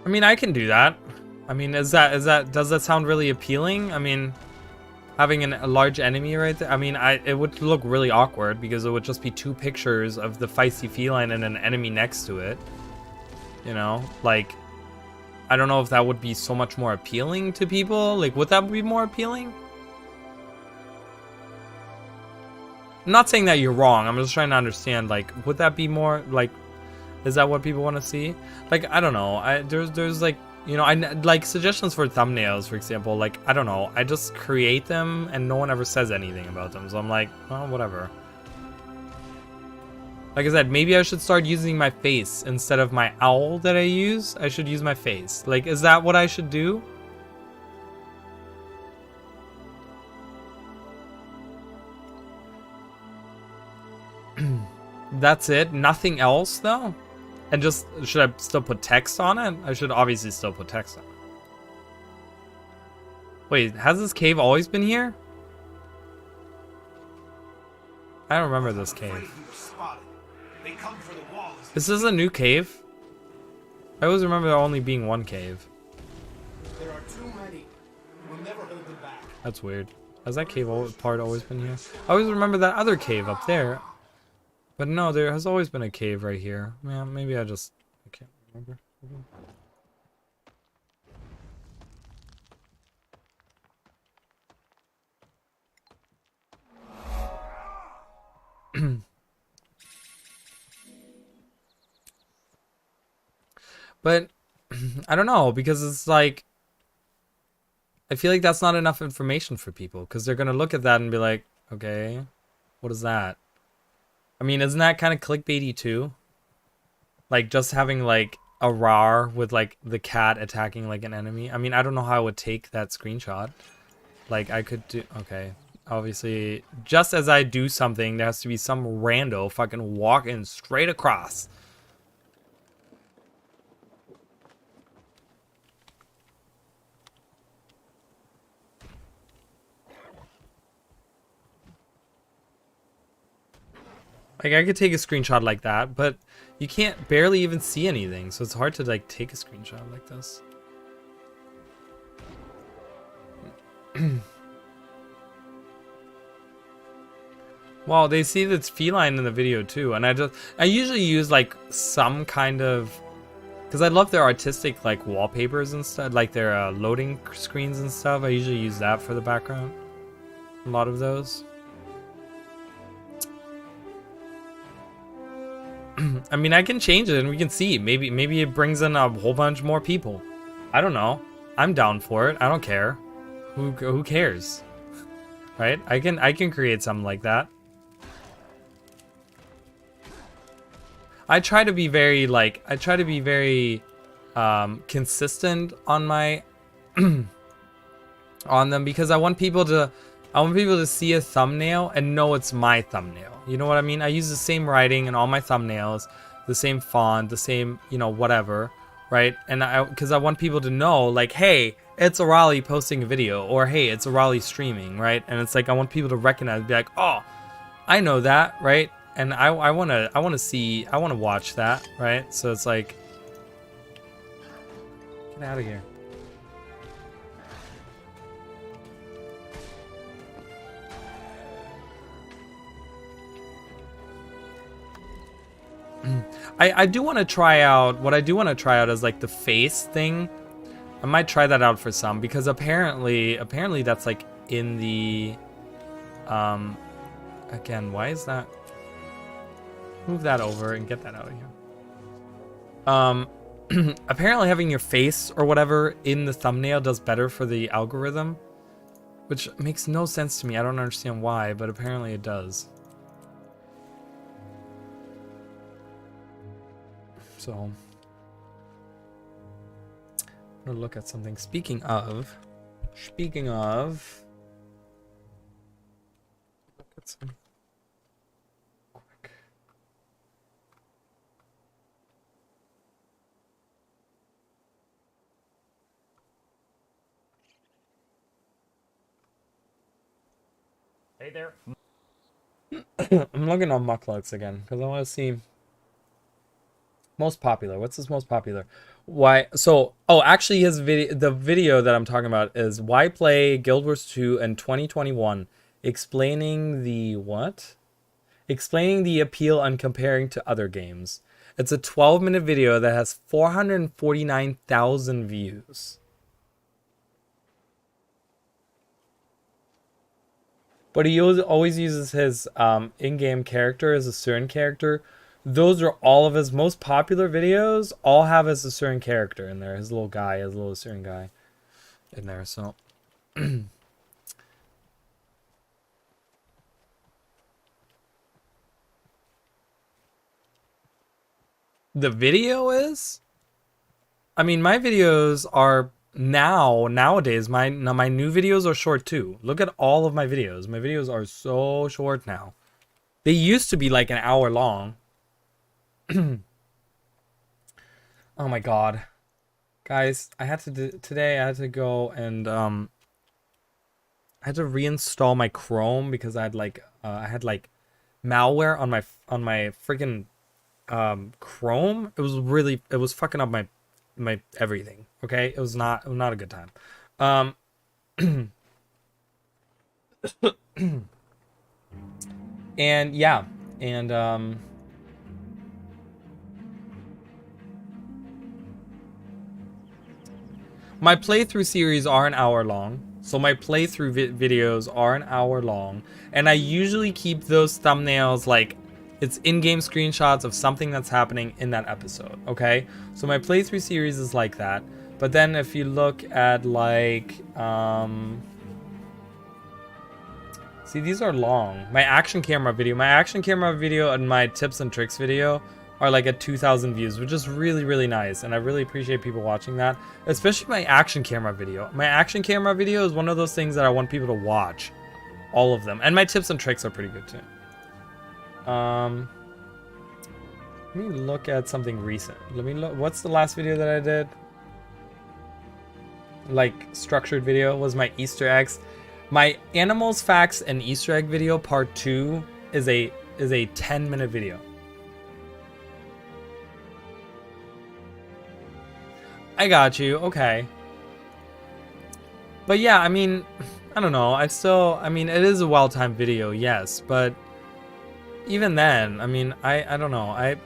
I mean, I can do that. I mean, does that sound really appealing? I mean, having a large enemy right there. I mean, it would look really awkward because it would just be two pictures of the feisty feline and an enemy next to it. You know, like, I don't know if that would be so much more appealing to people. Like, would that be more appealing? I'm not saying that you're wrong. I'm just trying to understand, like, would that be more, like, is that what people want to see? Like, I don't know. There's like, you know, I like suggestions for thumbnails, for example. Like, I don't know. I just create them and no one ever says anything about them. So I'm like, oh, whatever. Like I said, maybe I should start using my face instead of my owl that I use. I should use my face. Like, is that what I should do? That's it? Nothing else, though? And just, should I still put text on it? I should obviously still put text on it. Wait, has this cave always been here? I don't remember this cave. Is this a new cave? I always remember there only being one cave. There are too many. We'll never hold them back. That's weird. Has that cave part always been here? I always remember that other cave up there. But no, there has always been a cave right here. Man, maybe I can't remember. But I don't know, because it's like, I feel like that's not enough information for people, because they're gonna look at that and be like, okay, what is that? I mean, isn't that kind of clickbaity too? Like, just having like a rar with like the cat attacking like an enemy. I mean, I don't know how I would take that screenshot. Like, I could do, okay, obviously, just as I do something, there has to be some rando fucking walking straight across. Like, I could take a screenshot like that, but you can't barely even see anything, so it's hard to like take a screenshot like this. Well, they see that's feline in the video too, and I usually use like some kind of, because I love their artistic like wallpapers and stuff, like their loading screens and stuff. I usually use that for the background. A lot of those. I mean, I can change it and we can see. Maybe it brings in a whole bunch more people. I don't know. I'm down for it. I don't care. Who cares? Right? I can create something like that. I try to be very consistent on my on them, because I want people to see a thumbnail and know it's my thumbnail. You know what I mean? I use the same writing in all my thumbnails, the same font, the same, you know, whatever, right? And because I want people to know, like, hey, it's a Raleigh posting a video, or hey, it's a Raleigh streaming, right? And it's like, I want people to recognize, be like, oh, I know that, right? And I want to watch that, right? So it's like, get out of here. I do want to try out, what I do want to try out is like the face thing. I might try that out for some, because apparently that's like in the, again, why is that? Move that over and get that out of here. Apparently having your face or whatever in the thumbnail does better for the algorithm, which makes no sense to me. I don't understand why, but apparently it does. So, I'm gonna look at something. Speaking of, Let's see. Quick. Hey there. I'm looking on Mucklucks again because I want to see most popular. What's his most popular? Why? So, oh, actually, his video, the video that I'm talking about is why play Guild Wars 2 in 2021, explaining the what? Explaining the appeal and comparing to other games. It's a 12-minute video that has 449,000 views. But he always uses his in-game character as a certain character. Those are all of his most popular videos. All have as a certain character in there. His little guy, his little certain guy in there. So the video is. I mean, my videos are nowadays my new videos are short too. Look at all of my videos. My videos are so short now. They used to be like an hour long. Oh my god, guys! I had to today. I had to go and I had to reinstall my Chrome because I had like malware on my freaking Chrome. It was fucking up my everything. Okay, it was not a good time. And yeah, and my playthrough series are an hour long. So my playthrough videos are an hour long, and I usually keep those thumbnails like it's in-game screenshots of something that's happening in that episode, okay? So my playthrough series is like that. But then if you look at like see, these are long. My action camera video and my tips and tricks video are like at 2,000 views, which is really, really nice. And I really appreciate people watching that, especially my action camera video. My action camera video is one of those things that I want people to watch, all of them. And my tips and tricks are pretty good too. Let me look at something recent. Let me look. What's the last video that I did? Like structured video was my Easter eggs. My animals, facts, and Easter egg video part 2 is a 10-minute video. I got you. Okay. But yeah, I mean, I don't know. I mean, it is a well-timed video, yes, but even then, I mean, I don't know.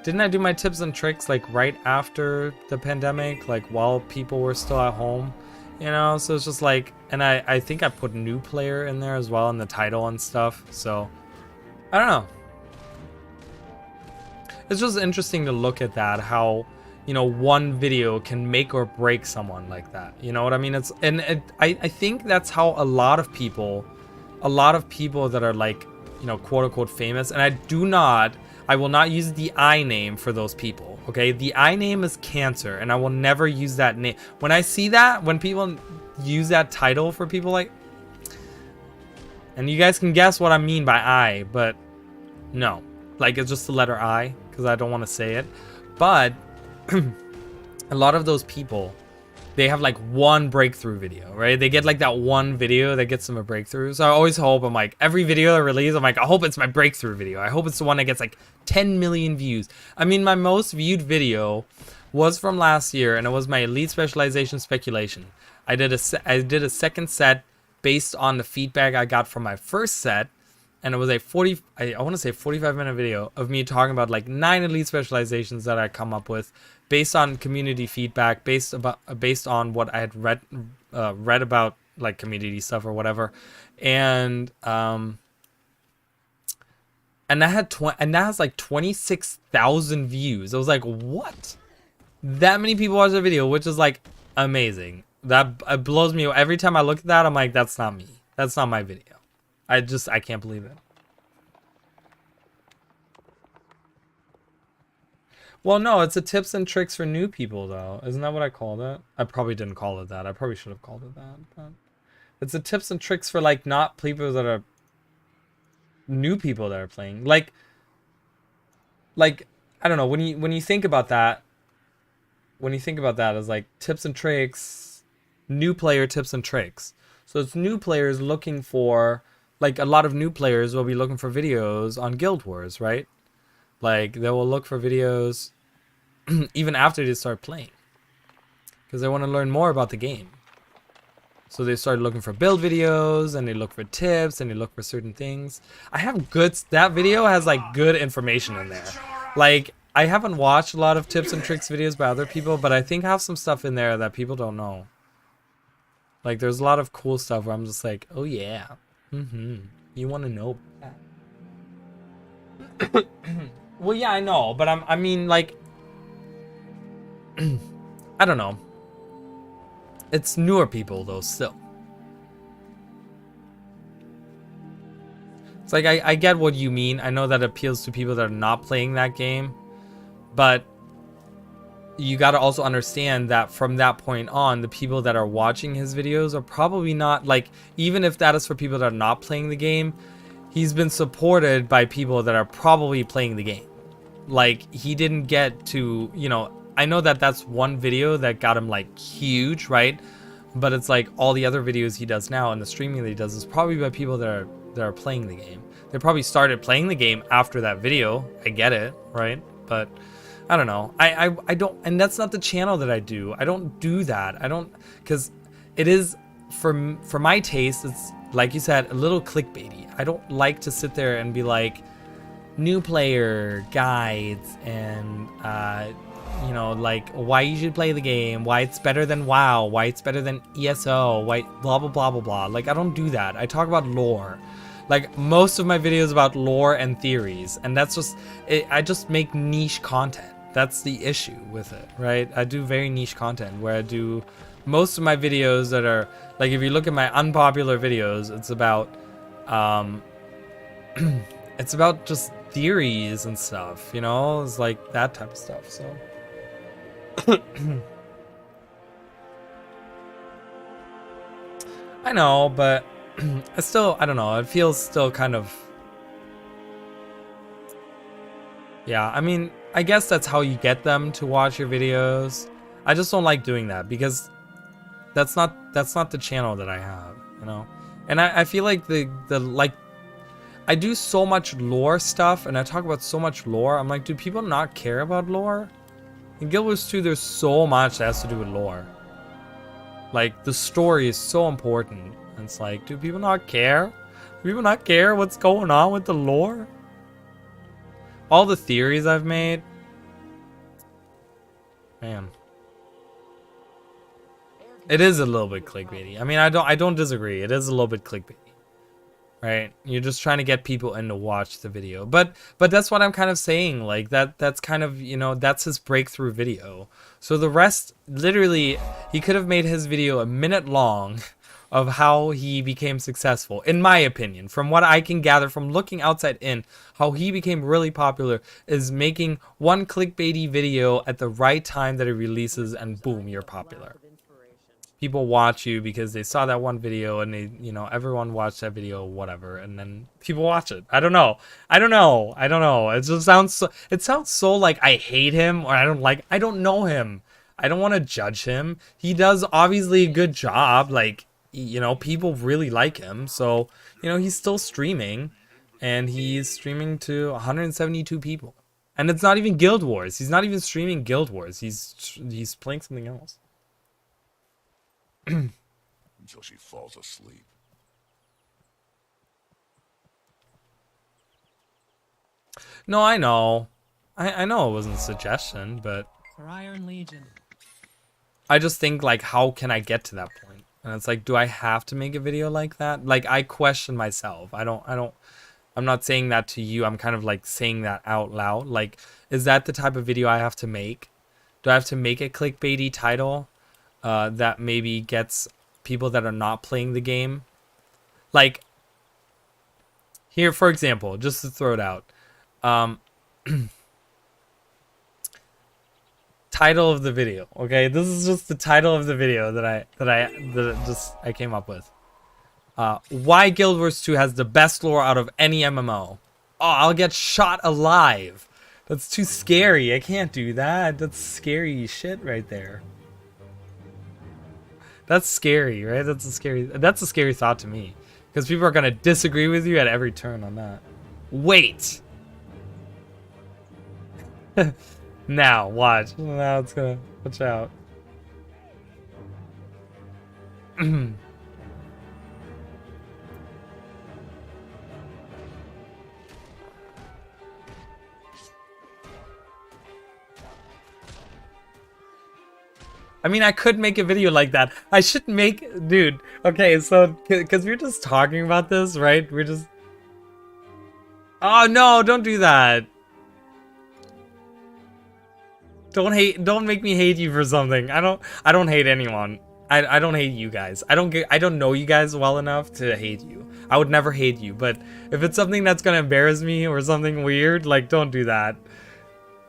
Didn't I do my tips and tricks like right after the pandemic, like while people were still at home, you know? So it's just like, and I think I put new player in there as well in the title and stuff. So I don't know. It's just interesting to look at that, how, you know, one video can make or break someone like that. You know what I mean? I think that's how a lot of people that are like, you know, quote unquote famous, and I will not use the I name for those people, okay? The I name is cancer, and I will never use that name. When I see that, when people use that title for people like, and you guys can guess what I mean by I, but no. Like, it's just the letter I, because I don't want to say it. But a lot of those people, they have like one breakthrough video, right? They get like that one video that gets them a breakthrough. So I always hope, I'm like, every video I release, I'm like, I hope it's my breakthrough video. I hope it's the one that gets like 10 million views. I mean, my most viewed video was from last year, and it was my Elite Specialization Speculation. I did a second set based on the feedback I got from my first set, and it was a I want to say 45-minute video of me talking about like 9 elite specializations that I come up with based on community feedback, based on what I had read about like community stuff or whatever, and that has like 26,000 views. I was like, what? That many people watch the video, which is like amazing. That blows me away. Every time I look at that, I'm like, that's not me. That's not my video. I can't believe it. Well, no, it's a tips and tricks for new people, though. Isn't that what I called it? I probably didn't call it that. I probably should have called it that. But It's a tips and tricks for like not people that are new people that are playing. Like I don't know, when you think about that, as like tips and tricks, new player tips and tricks. So it's new players looking for, like a lot of new players will be looking for videos on Guild Wars, right? Like they will look for videos even after they start playing, because they want to learn more about the game. So they start looking for build videos, and they look for tips, and they look for certain things. I have that video has like good information in there. Like I haven't watched a lot of tips and tricks videos by other people, but I think I have some stuff in there that people don't know. Like there's a lot of cool stuff where I'm just like, oh yeah, you want to know that. Well, yeah, I know, but I mean, like, I don't know. It's newer people though, still. It's like I get what you mean. I know that appeals to people that are not playing that game, but you got to also understand that from that point on, the people that are watching his videos are probably not, like, even if that is for people that are not playing the game, he's been supported by people that are probably playing the game. Like, he didn't get to, you know, I know that that's one video that got him like huge, right? But it's like all the other videos he does now and the streaming that he does is probably by people that are playing the game. They probably started playing the game after that video. I get it, right? But I don't know. I don't, and that's not the channel that I do. I don't do that. I don't, because it is, for my taste, it's like you said, a little clickbaity. I don't like to sit there and be like, new player guides and you know, like why you should play the game, why it's better than WoW, why it's better than ESO, why blah blah blah blah blah. Like I don't do that. I talk about lore. Like most of my videos about lore and theories, and that's just I just make niche content. That's the issue with it, right? I do very niche content where I do most of my videos that are like, if you look at my unpopular videos, it's about it's about just theories and stuff, you know? It's like that type of stuff, so. I know, but I still, I don't know, it feels still kind of, yeah, I mean, I guess that's how you get them to watch your videos. I just don't like doing that because that's not the channel that I have, you know? And I feel like the like, I do so much lore stuff and I talk about so much lore. I'm like, do people not care about lore? In Guild Wars 2, there's so much that has to do with lore. Like, the story is so important. And it's like, do people not care? Do people not care what's going on with the lore? All the theories I've made. Man. It is a little bit clickbaity. I mean, I don't disagree. It is a little bit clickbaity. Right? You're just trying to get people in to watch the video. But that's what I'm kind of saying. Like, that's kind of, you know, that's his breakthrough video. So the rest, literally, he could have made his video a minute long of how he became successful, in my opinion. From what I can gather from looking outside in, how he became really popular is making one clickbaity video at the right time that it releases, and boom, you're popular. People watch you because they saw that one video and they, you know, everyone watched that video, whatever, and then people watch it. I don't know. It just sounds so like I hate him, or I don't know him. I don't want to judge him. He does obviously a good job. Like, you know, people really like him. So, you know, he's still streaming, and he's streaming to 172 people. And it's not even Guild Wars. He's not even streaming Guild Wars. He's playing something else. Until she falls asleep. No, I know. I know it wasn't a suggestion, but For Iron Legion. I just think, like, how can I get to that point? And it's like, do I have to make a video like that? Like, I question myself. I'm not saying that to you. I'm kind of like saying that out loud. Like, is that the type of video I have to make? Do I have to make a clickbaity title that maybe gets people that are not playing the game? Like, here, for example, just to throw it out. Title of the video, okay? This is just the title of the video that I came up with. Why Guild Wars 2 has the best lore out of any MMO. Oh, I'll get shot alive. That's too scary. I can't do that. That's scary shit right there. That's scary, right? That's a scary thought to me. Because people are gonna disagree with you at every turn on that. Wait. Now, watch. Now it's gonna watch out. I mean, I could make a video like that. I should make, dude. Okay, so because we're just talking about this, right? We're just. Oh no! Don't do that. Don't make me hate you for something. I don't hate anyone. I don't hate you guys. I don't know you guys well enough to hate you. I would never hate you, but if it's something that's gonna embarrass me or something weird, like, don't do that.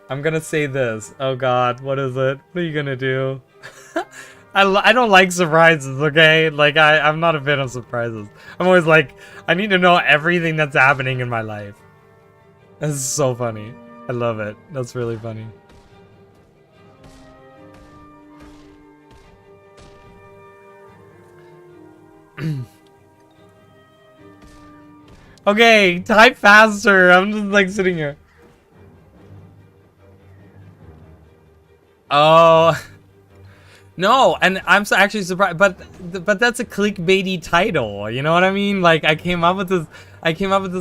I'm gonna say this. Oh god, what is it? What are you gonna do? I don't like surprises, okay? Like, I'm not a fan of surprises. I'm always like, I need to know everything that's happening in my life. This is so funny. I love it. That's really funny. Okay, type faster. I'm just like sitting here. Oh. No, and I'm actually surprised, but that's a clickbaity title. You know what I mean? Like, I came up with this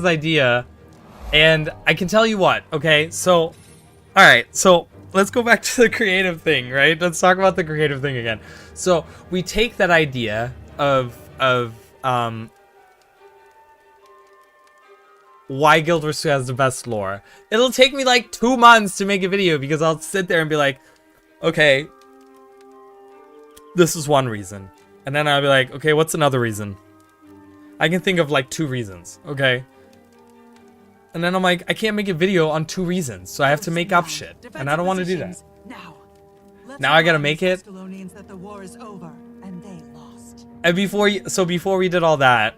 idea, and I can tell you what. Okay, so, all right, so let's go back to the creative thing, right? Let's talk about the creative thing again. So we take that idea of why Guild Wars 2 has the best lore. It'll take me like 2 months to make a video because I'll sit there and be like, okay, this is one reason. And then I'll be like, okay, what's another reason? I can think of like 2 reasons, okay? And then I'm like, I can't make a video on 2 reasons, so I have to make up shit. And I don't want to do that. Now I gotta make it. That the war is over and they lost. And before we did all that,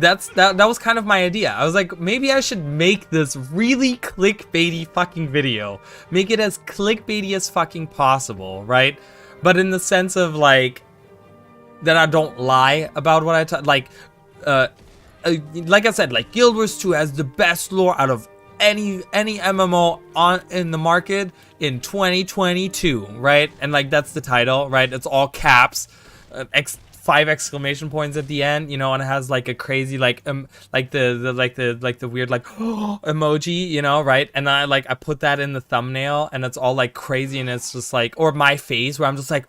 that was kind of my idea. I was like, maybe I should make this really clickbaity fucking video. Make it as clickbaity as fucking possible, right? But in the sense of like that I don't lie about what I talk. Like I said, like Guild Wars 2 has the best lore out of any MMO in the market in 2022, right? And like that's the title, right? It's all caps, 5 exclamation points at the end, you know, and it has like a crazy like the weird like emoji, you know, right? And I put that in the thumbnail, and it's all like crazy, and it's just like, or my face where I'm just like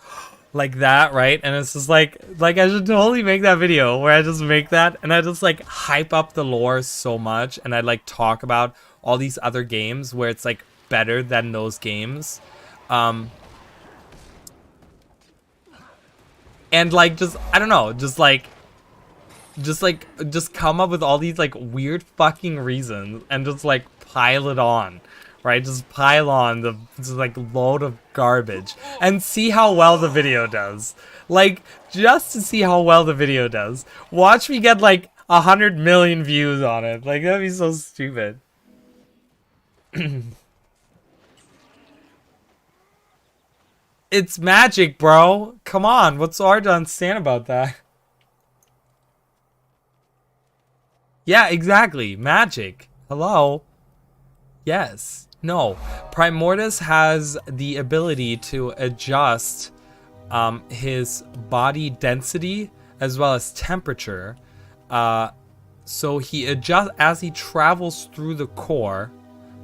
that, right? And it's just like I should totally make that video where I just make that and I just like hype up the lore so much, and I like talk about all these other games where it's like better than those games. And like just I don't know, just come up with all these like weird fucking reasons and just like pile it on, right? Just pile on the just like load of garbage and see how well the video does. Like, just to see how well the video does. Watch me get like 100 million views on it. Like, that'd be so stupid. It's magic, bro. Come on, what's so hard to understand about that? Yeah, exactly. Magic. Hello? Yes. No. Primordius has the ability to adjust his body density as well as temperature. So he adjusts as he travels through the core.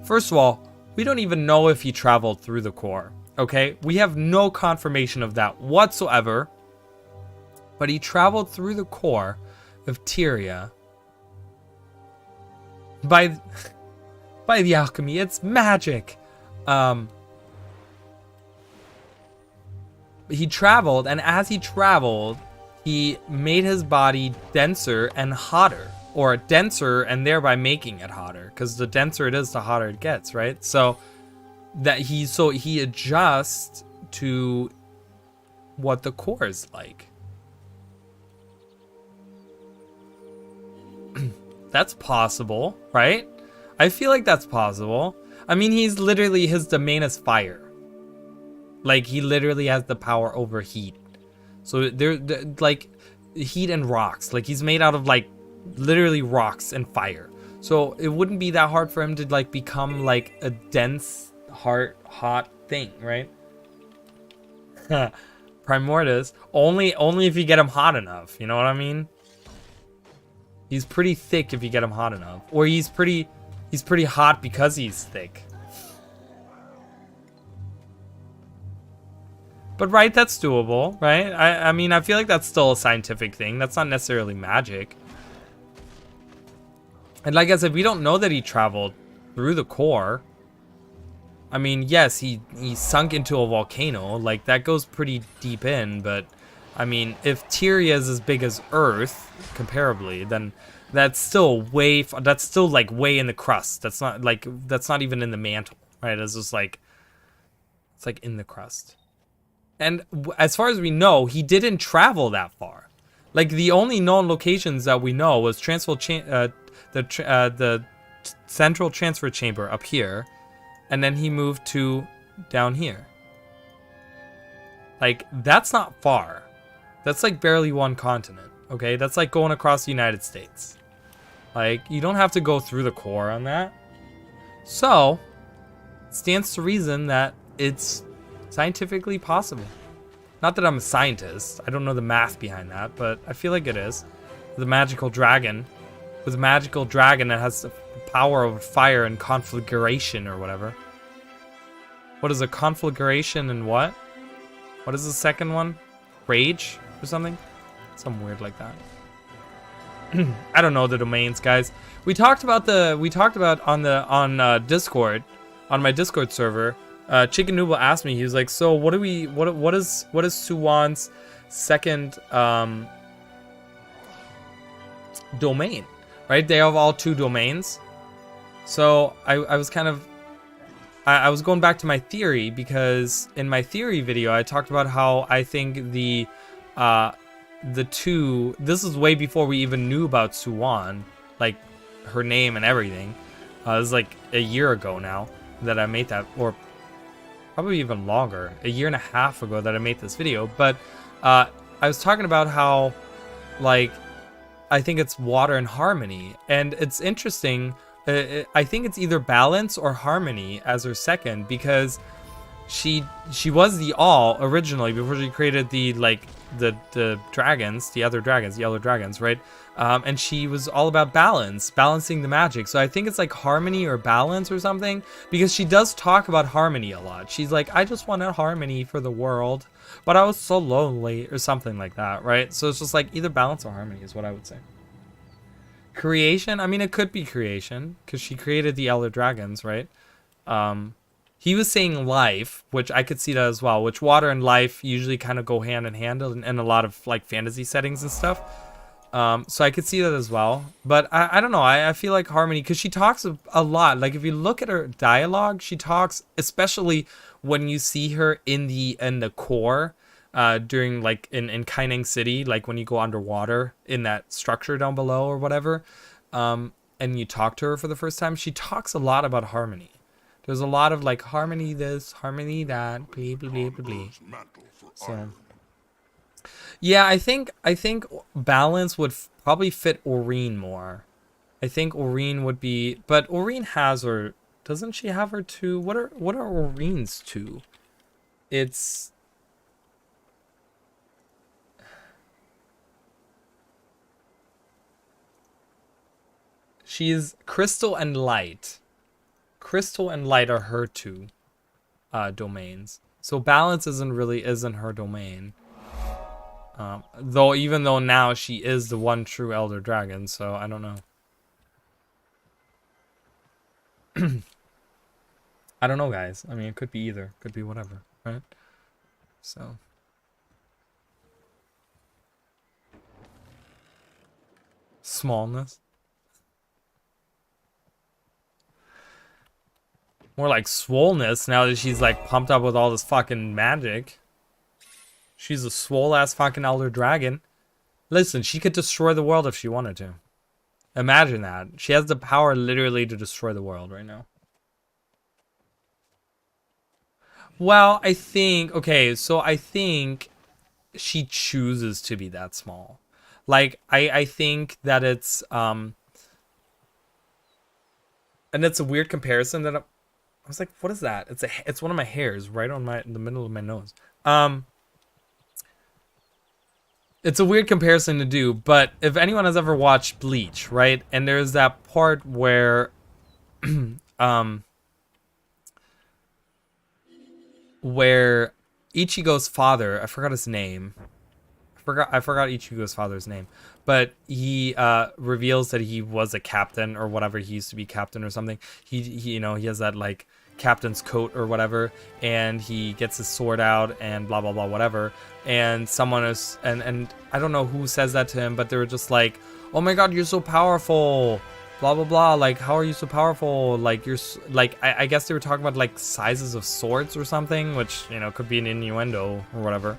First of all, we don't even know if he traveled through the core. Okay, we have no confirmation of that whatsoever, but he traveled through the core of Tyria by the alchemy. It's magic. He traveled, and as he traveled, he made his body denser and hotter, or denser and thereby making it hotter, because the denser it is, the hotter it gets, right? So that he adjusts to what the core is like. That's possible, right? I feel like that's possible. I mean, he's literally, his domain is fire. Like, he literally has the power over heat. So they're like heat and rocks. Like, he's made out of like literally rocks and fire. So it wouldn't be that hard for him to like become like a dense, hot thing, right? Primordius. Only if you get him hot enough. You know what I mean? He's pretty thick if you get him hot enough. Or he's pretty hot because he's thick. But right, that's doable, right? I mean, I feel like that's still a scientific thing. That's not necessarily magic. And like I said, we don't know that he traveled through the core. I mean, yes, he sunk into a volcano. Like, that goes pretty deep in, but I mean, if Tyria is as big as Earth, comparably, then that's still that's still like way in the crust. That's not even in the mantle, right? It's just like, it's like in the crust. And as far as we know, he didn't travel that far. Like, the only known locations that we know was the central transfer chamber up here, and then he moved to down here. Like, that's not far. That's like barely one continent, okay? That's like going across the United States. Like, you don't have to go through the core on that. So, it stands to reason that it's scientifically possible. Not that I'm a scientist. I don't know the math behind that, but I feel like it is. The magical dragon. With a magical dragon that has the power of fire and conflagration or whatever. What is a conflagration and what? What is the second one? Rage or something? Something weird like that. I don't know the domains, guys. We talked about on Discord, on my Discord server. Chicken Noodle asked me, he was like, so what is Suwan's second domain? Right? They have all 2 domains. So I was kind of I was going back to my theory, because in my theory video I talked about how I think the 2, this is way before we even knew about Suwan, like her name and everything. This is like a year ago now that I made that, or probably even longer, a year and a half ago that I made this video. But I was talking about how, like, I think it's water and harmony, and it's interesting. I think it's either balance or harmony as her second, because she was the all originally before she created the dragons, the other dragons, right? And she was all about balancing the magic. So I think it's like harmony or balance or something, because she does talk about harmony a lot. She's like, I just wanted harmony for the world, but I was so lonely, or something like that, right? So it's just like either balance or harmony is what I would say. Creation, I mean, it could be creation, because she created the elder dragons, right? He was saying life, which I could see that as well, which water and life usually kind of go hand in hand in a lot of like fantasy settings and stuff. So I could see that as well. But I don't know, I feel like harmony, because she talks a lot. Like, if you look at her dialogue, she talks, especially when you see her in the core, during like in Kaineng City, like when you go underwater in that structure down below or whatever, and you talk to her for the first time, she talks a lot about harmony. There's a lot of like harmony this, harmony that, blah, blah, blah, blah, blah. So, yeah, I think balance would probably fit Aurene more. I think Aurene would be, but Aurene has her, doesn't she have her 2? What are Aurene's 2? It's, she's crystal and light. Crystal and light are her 2 domains. So balance isn't her domain. Even though now she is the one true elder dragon, so I don't know. I don't know, guys. I mean, it could be either. Could be whatever, right? So. Smallness. More like swollenness now that she's like pumped up with all this fucking magic. She's a swole ass fucking elder dragon. Listen, she could destroy the world if she wanted to. Imagine that. She has the power literally to destroy the world right now. Well, I think, okay, so I think she chooses to be that small. Like, I think that it's, and it's a weird comparison that I was like, what is that? It's one of my hairs right on in the middle of my nose. It's a weird comparison to do, but if anyone has ever watched Bleach, right? And there's that part where, where Ichigo's father, I forgot his name. I forgot Ichigo's father's name, but he reveals that he was a captain or whatever. He used to be captain or something. He you know, he has that like captain's coat or whatever, and he gets his sword out and blah blah blah whatever. And someone is and I don't know who says that to him, but they were just like, "Oh my God, you're so powerful." Blah blah blah. Like, how are you so powerful? Like, you're like, I guess they were talking about like sizes of swords or something, which, you know, could be an innuendo or whatever.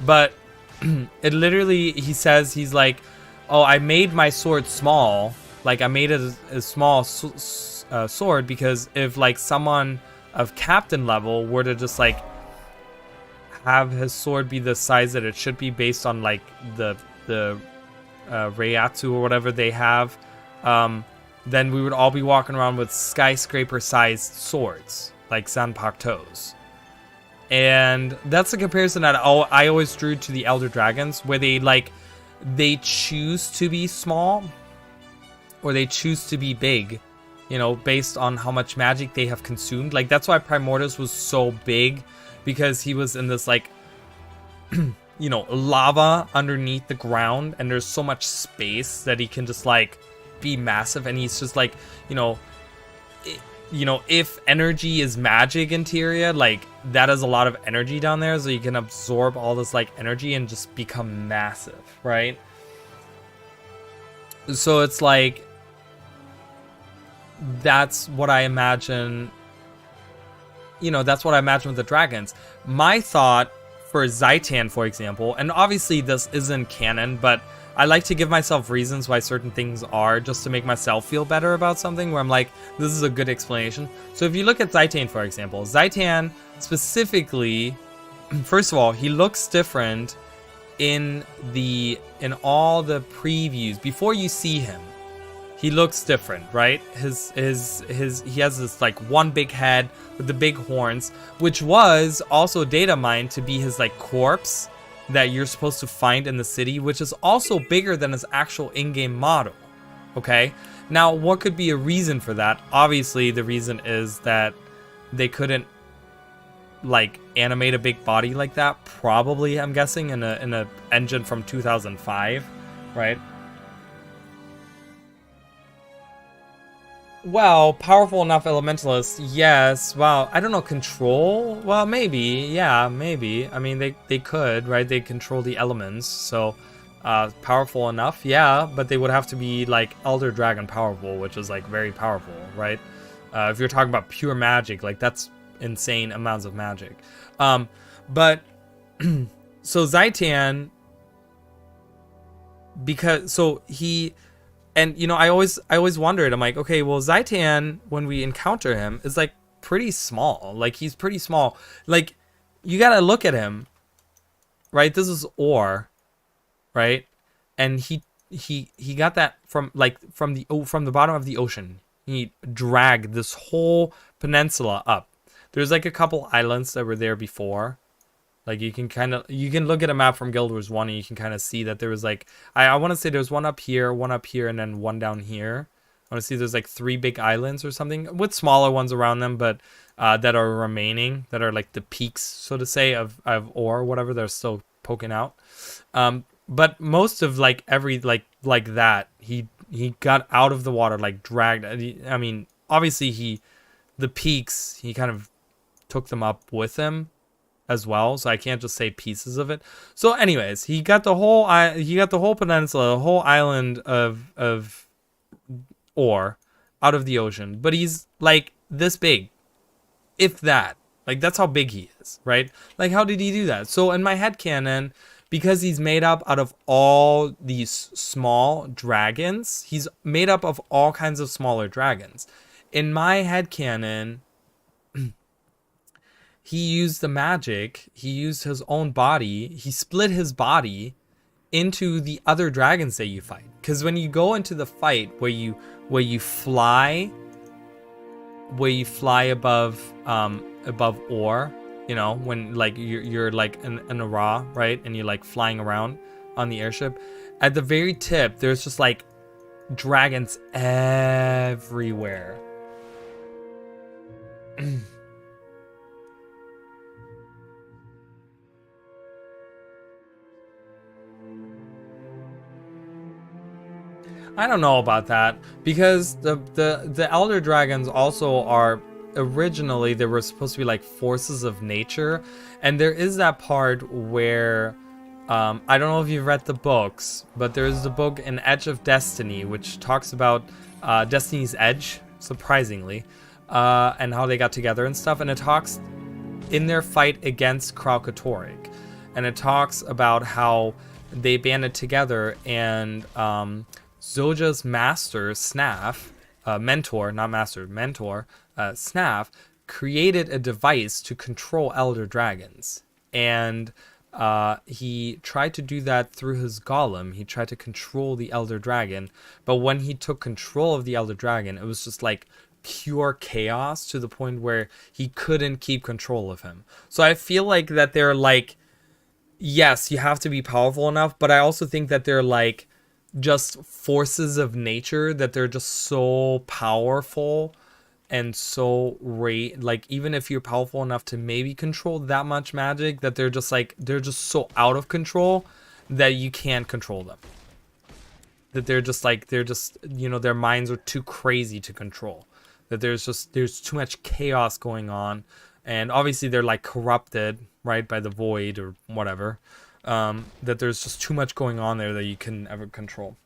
But it literally, he says, he's like, "Oh, I made my sword small. Like, I made it a small sword because if like someone of captain level were to just like have his sword be the size that it should be based on like the Reiatsu or whatever they have, then we would all be walking around with skyscraper-sized swords, like Zanpakutos." And that's the comparison that I always drew to the Elder Dragons, where they choose to be small, or they choose to be big, you know, based on how much magic they have consumed. Like, that's why Primordus was so big, because he was in this, like, you know, lava underneath the ground, and there's so much space that he can just, like, be massive, and he's just, like, you know, if energy is magic in Tyria, like, that is a lot of energy down there, so you can absorb all this, like, energy and just become massive, right? So it's like, that's what I imagine, you know, that's what I imagine with the dragons. My thought for Zaitan, for example, and obviously this isn't canon, but I like to give myself reasons why certain things are, just to make myself feel better about something, where I'm like, this is a good explanation. So if you look at Zaitan, for example, Zaitan specifically, first of all, he looks different in all the previews. Before you see him, he looks different, right? He has this like one big head with the big horns, which was also data mined to be his like corpse that you're supposed to find in the city, which is also bigger than his actual in-game model. Okay, now what could be a reason for that? Obviously the reason is that they couldn't like animate a big body like that, probably, I'm guessing, in a engine from 2005, right? Well, powerful enough elementalists, yes. Well, I don't know, control? Well, maybe, yeah, maybe. I mean, they could, right? They control the elements, so powerful enough, yeah, but they would have to be like Elder Dragon powerful, which is like very powerful, right? If you're talking about pure magic, like that's insane amounts of magic. But so Zaitan, because so he. And, you know, I always wondered, I'm like, okay, well, Zaitan, when we encounter him, is, like, pretty small. Like, he's pretty small. Like, you gotta look at him, right? This is ore, right? And he got that from the bottom of the ocean. He dragged this whole peninsula up. There's, like, a couple islands that were there before. Like, you can look at a map from Guild Wars 1 and you can kind of see that there was like, I want to say there's one up here, and then one down here. I want to see there's like 3 big islands or something with smaller ones around them, but that are remaining, that are like the peaks, so to say, of ore or whatever, that are still poking out. But most of like every, like that, he got out of the water, like dragged. I mean, obviously the peaks, he kind of took them up with him as well, so I can't just say pieces of it. So anyways, he got the whole peninsula, the whole island of ore out of the ocean, but he's like this big, if that. Like, that's how big he is, right? Like, how did he do that? So in my headcanon, because he's made up out of all these small dragons, he's made up of all kinds of smaller dragons. In my headcanon, he used the magic, he used his own body, he split his body into the other dragons that you fight. Because when you go into the fight where you fly above ore, you know, when like you're like in a raw, right, and you're like flying around on the airship, at the very tip there's just like dragons everywhere. I don't know about that, because the elder dragons also are, originally they were supposed to be like forces of nature, and there is that part where I don't know if you've read the books, but there's the book An Edge of Destiny, which talks about Destiny's Edge, surprisingly, and how they got together and stuff, and it talks in their fight against Kralkatorrik, and it talks about how they banded together, and Zoja's master, Snaf, mentor, not master, mentor, Snaf, created a device to control elder dragons. And he tried to do that through his golem. He tried to control the elder dragon. But when he took control of the elder dragon, it was just like pure chaos to the point where he couldn't keep control of him. So I feel like that they're like, yes, you have to be powerful enough, but I also think that they're like just forces of nature, that they're just so powerful and so like, even if you're powerful enough to maybe control that much magic, that they're just like, they're just so out of control that you can't control them. That they're just like, they're just, you know, their minds are too crazy to control. That there's too much chaos going on, and obviously they're like corrupted, right, by the void or whatever. That there's just too much going on there that you can ever control.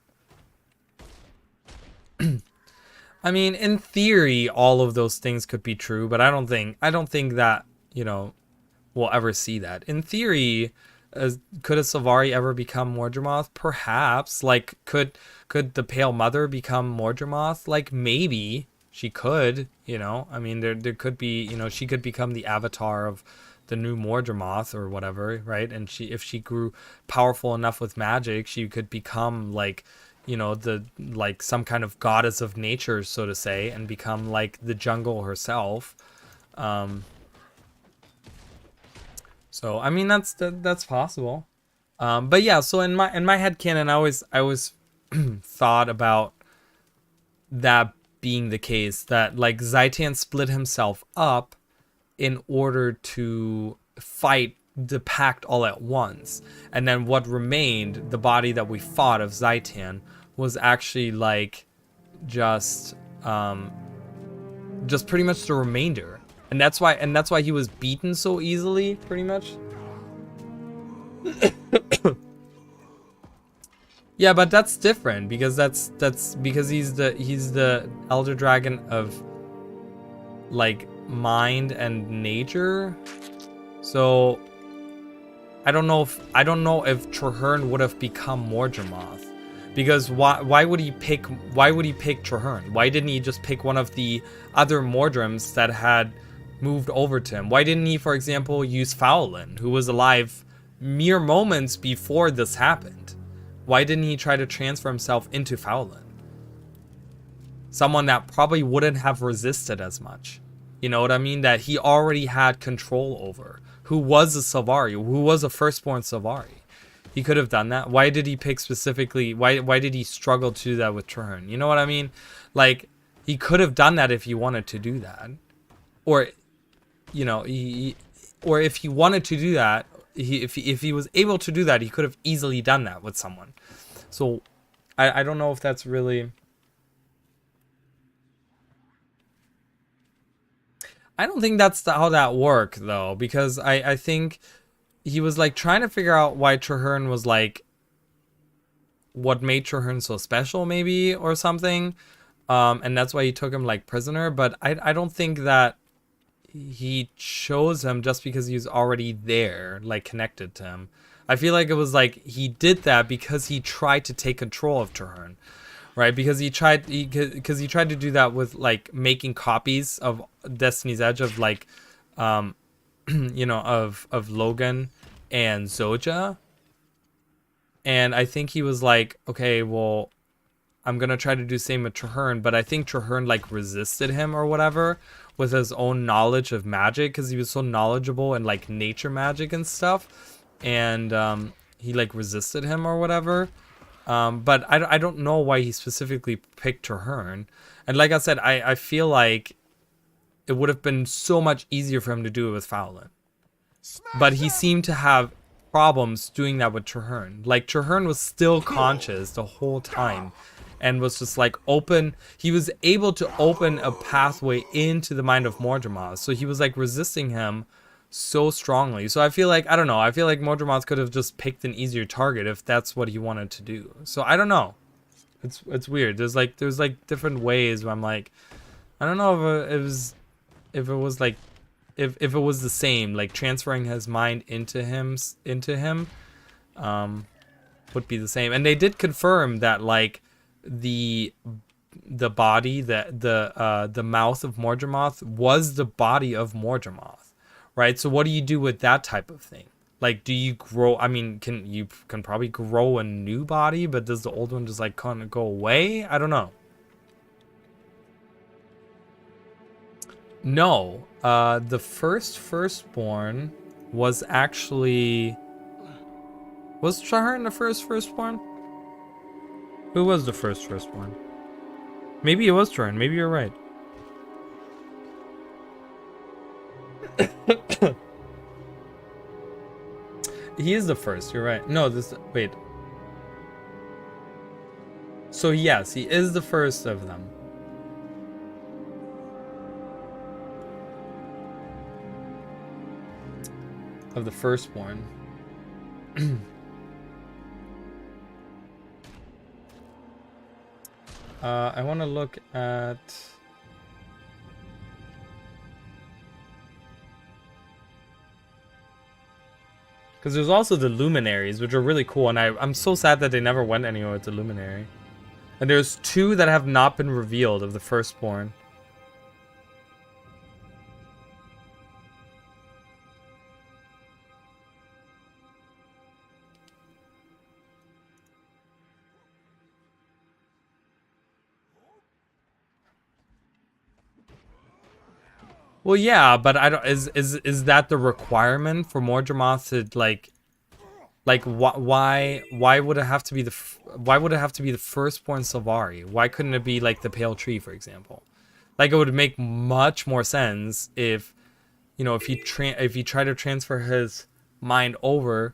I mean, in theory, all of those things could be true, but I don't think that, you know, we'll ever see that. In theory, could a Sylvari ever become Mordramoth? Perhaps. Like, could the Pale Mother become Mordramoth? Like, maybe she could, you know. I mean, there could be, you know, she could become the avatar of the new Mordramoth or whatever, right? And if she grew powerful enough with magic, she could become like, you know, like some kind of goddess of nature, so to say, and become like the jungle herself. So I mean, that's possible. But yeah, so in my headcanon, I always thought about that being the case, that like Zaitan split himself up in order to fight the pact all at once, and then what remained, the body that we fought of Zaitan, was actually like just pretty much the remainder, and that's why he was beaten so easily, pretty much. Yeah, but that's different, because that's because he's the elder dragon of like mind and nature. So I don't know if Traherne would have become Mordramoth, because why would he pick Traherne? Why didn't he just pick one of the other Mordrams that had moved over to him? Why didn't he, for example, use Fowlin, who was alive mere moments before this happened? Why didn't he try to transfer himself into Fowlin? Someone that probably wouldn't have resisted as much. You know what I mean? That he already had control over. Who was a Sylvari, who was a firstborn Sylvari. He could have done that. Why did he pick specifically, why did he struggle to do that with Traherne? You know what I mean? Like, he could have done that if he wanted to do that. Or, you know, or if he wanted to do that, if he was able to do that, he could have easily done that with someone. So, I don't know if that's really... I don't think that's how that worked, though, because I think he was like trying to figure out why Traherne was like, what made Traherne so special, maybe, or something, and that's why he took him like prisoner. But I don't think that he chose him just because he was already there, like connected to him. I feel like it was like he did that because he tried to take control of Traherne, right? Because he tried to do that with like making copies of Destiny's Edge of like, you know, of Logan and Zoja. And I think he was like, okay, well, I'm gonna try to do the same with Traherne, but I think Traherne like resisted him or whatever with his own knowledge of magic, because he was so knowledgeable in like nature magic and stuff, and he like resisted him or whatever. But I don't know why he specifically picked Traherne. And like I said, I feel like it would have been so much easier for him to do it with Fowlin. But he seemed to have problems doing that with Traherne. Like Traherne was still conscious the whole time and was just like open. He was able to open a pathway into the mind of Mordremoth. So he was like resisting him so strongly. So I feel like, I don't know, I feel like Mordremoth could have just picked an easier target if that's what he wanted to do. So I don't know. It's weird. There's like different ways where I'm like, I don't know if it was if it was the same, like transferring his mind into him would be the same. And they did confirm that like the body, the mouth of Mordremoth was the body of Mordremoth, right? So what do you do with that type of thing? Like, do you grow? I mean, you can probably grow a new body, but does the old one just like kind of go away? I don't know. No, the firstborn was actually... Was Traherne the firstborn? Who was the firstborn? Maybe it was Traherne. Maybe you're right. He is the first. You're right. No, this... Wait. So yes, he is the first of them. Of the firstborn. I want to look at... Because there's also the Luminaries, which are really cool, and I'm so sad that they never went anywhere with the Luminary. And there's 2 that have not been revealed of the firstborn. Well, yeah, but I don't. Is that the requirement for Mordremoth to like why would it have to be the firstborn Sylvari? Why couldn't it be like the Pale Tree, for example? Like it would make much more sense if, you know, if he try to transfer his mind over,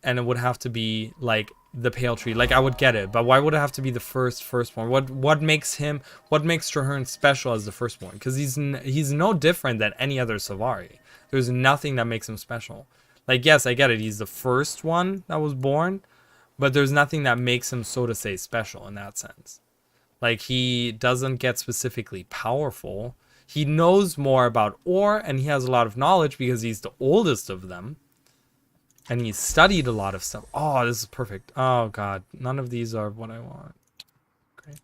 and it would have to be like the Pale Tree. Like I would get it, but why would it have to be the firstborn? What makes Traherne special as the firstborn? Because he's no different than any other Sylvari. There's nothing that makes him special. Like, yes, I get it, he's the first one that was born, but there's nothing that makes him, so to say, special in that sense. Like, he doesn't get specifically powerful. He knows more about ore, and he has a lot of knowledge because he's the oldest of them. And he studied a lot of stuff. Oh, this is perfect. Oh, God. None of these are what I want. Great.